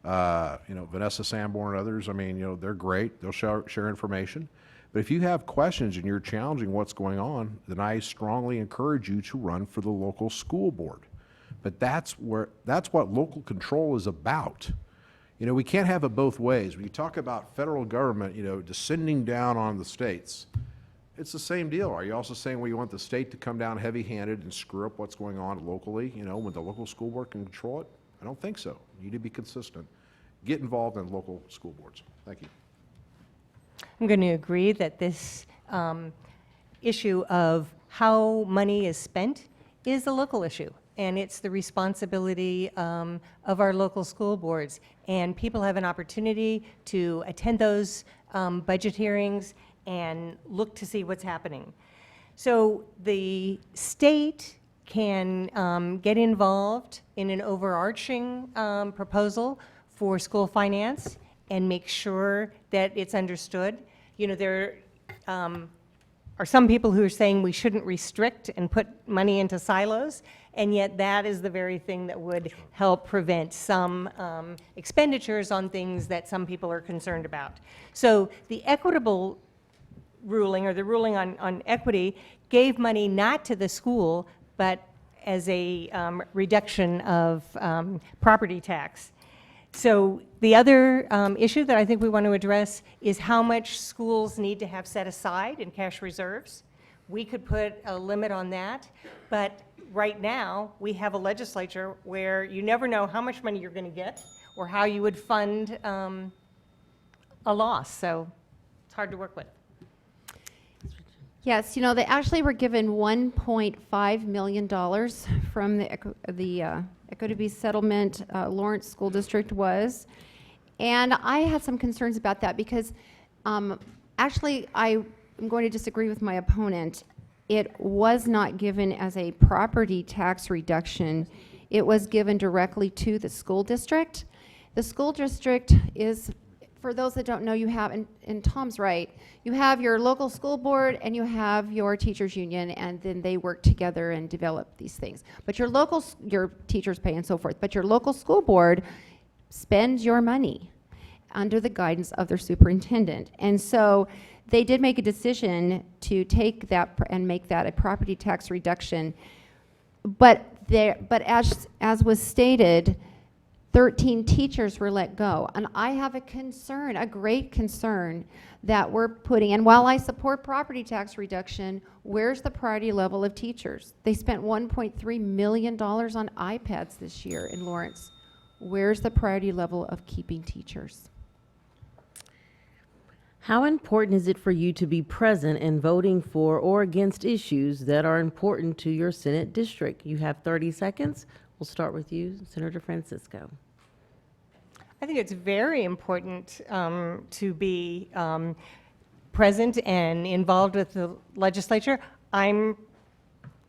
You know, Vanessa Sanborn and others, I mean, you know, they're great. They'll share information. But if you have questions and you're challenging what's going on, then I strongly encourage you to run for the local school board. But that's what local control is about. You know, we can't have it both ways. When you talk about federal government, you know, descending down on the states, it's the same deal. Are you also saying, well, you want the state to come down heavy-handed and screw up what's going on locally, you know, when the local school board can control it? I don't think so. You need to be consistent. Get involved in local school boards. Thank you. I'm going to agree that this issue of how money is spent is a local issue, and it's the responsibility of our local school boards. And people have an opportunity to attend those budget hearings and look to see what's happening. So the state can get involved in an overarching proposal for school finance and make sure that it's understood. You know, there are some people who are saying we shouldn't restrict and put money into silos, and yet that is the very thing that would help prevent some expenditures on things that some people are concerned about. So the equitable ruling, or the ruling on equity, gave money not to the school, but as a reduction of property tax. So the other issue that I think we want to address is how much schools need to have set aside in cash reserves. We could put a limit on that, but right now, we have a legislature where you never know how much money you're going to get or how you would fund a loss, so it's hard to work with. Yes, you know, they actually were given $1.5 million from the Equity Settlement Lawrence School District was. And I had some concerns about that because actually I am going to disagree with my opponent. It was not given as a property tax reduction. It was given directly to the school district. The school district is, for those that don't know, you have, and Tom's right, you have your local school board and you have your teachers union, and then they work together and develop these things. But your local, your teachers pay and so forth, but your local school board spends your money under the guidance of their superintendent. And so they did make a decision to take that and make that a property tax reduction. But as was stated, 13 teachers were let go. And I have a concern, a great concern, that we're putting, and while I support property tax reduction, where's the priority level of teachers? They spent $1.3 million on iPads this year in Lawrence. Where's the priority level of keeping teachers? How important is it for you to be present in voting for or against issues that are important to your Senate district? You have 30 seconds. We'll start with you, Senator Francisco. I think it's very important to be present and involved with the legislature. I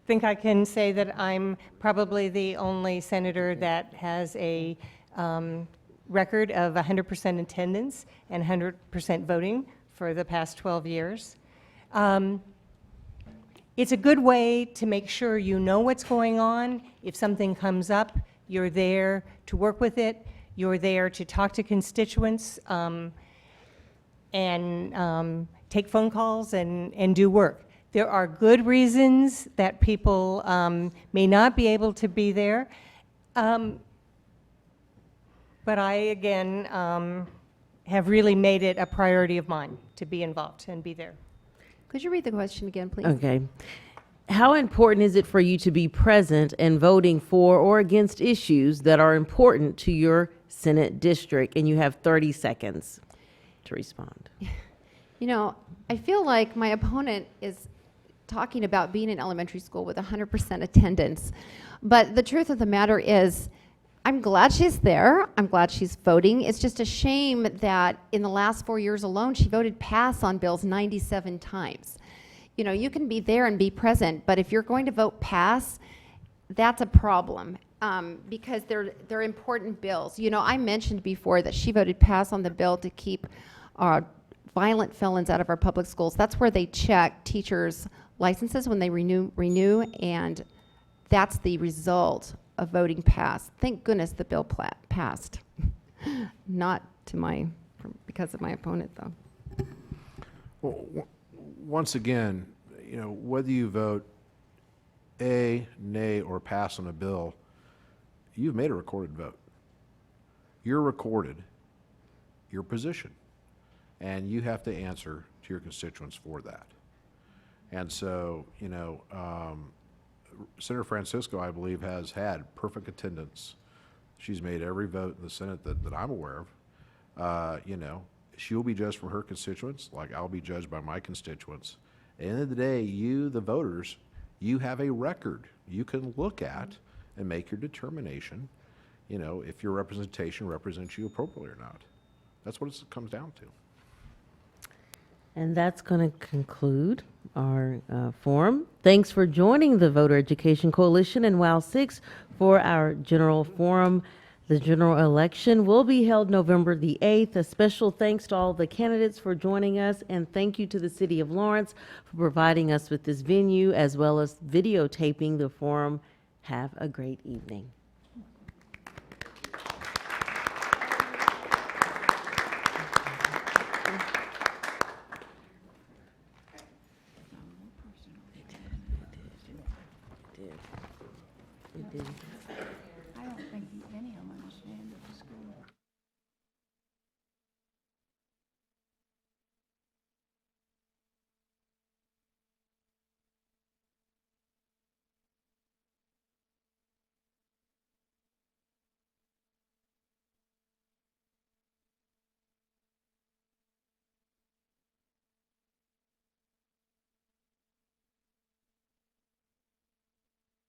think I can say that I'm probably the only senator that has a record of 100% attendance and 100% voting for the past 12 years. It's a good way to make sure you know what's going on. If something comes up, you're there to work with it. You're there to talk to constituents and take phone calls and do work. There are good reasons that people may not be able to be there. But I, again, have really made it a priority of mine to be involved and be there. Could you read the question again, please? Okay. How important is it for you to be present and voting for or against issues that are important to your Senate district? And you have 30 seconds to respond. You know, I feel like my opponent is talking about being in elementary school with 100% attendance. But the truth of the matter is, I'm glad she's there. I'm glad she's voting. It's just a shame that in the last 4 years alone, she voted pass on bills 97 times. You know, you can be there and be present, but if you're going to vote pass, that's a problem because they're important bills. You know, I mentioned before that she voted pass on the bill to keep violent felons out of our public schools. That's where they check teachers' licenses when they renew, and that's the result of voting pass. Thank goodness the bill passed. Not because of my opponent, though. Well, once again, you know, whether you vote A, nay, or pass on a bill, you've made a recorded vote. You're recorded your position, and you have to answer to your constituents for that. And so, you know, Senator Francisco, I believe, has had perfect attendance. She's made every vote in the Senate that I'm aware of. You know, she'll be judged from her constituents, like I'll be judged by my constituents. At the end of the day, you, the voters, you have a record you can look at and make your determination, you know, if your representation represents you appropriately or not. That's what it comes down to. And that's going to conclude our forum. Thanks for joining the Voter Education Coalition and WOW 6 for our general forum. The general election will be held November the 8th. A special thanks to all the candidates for joining us, and thank you to the City of Lawrence for providing us with this venue as well as videotaping the forum. Have a great evening. did.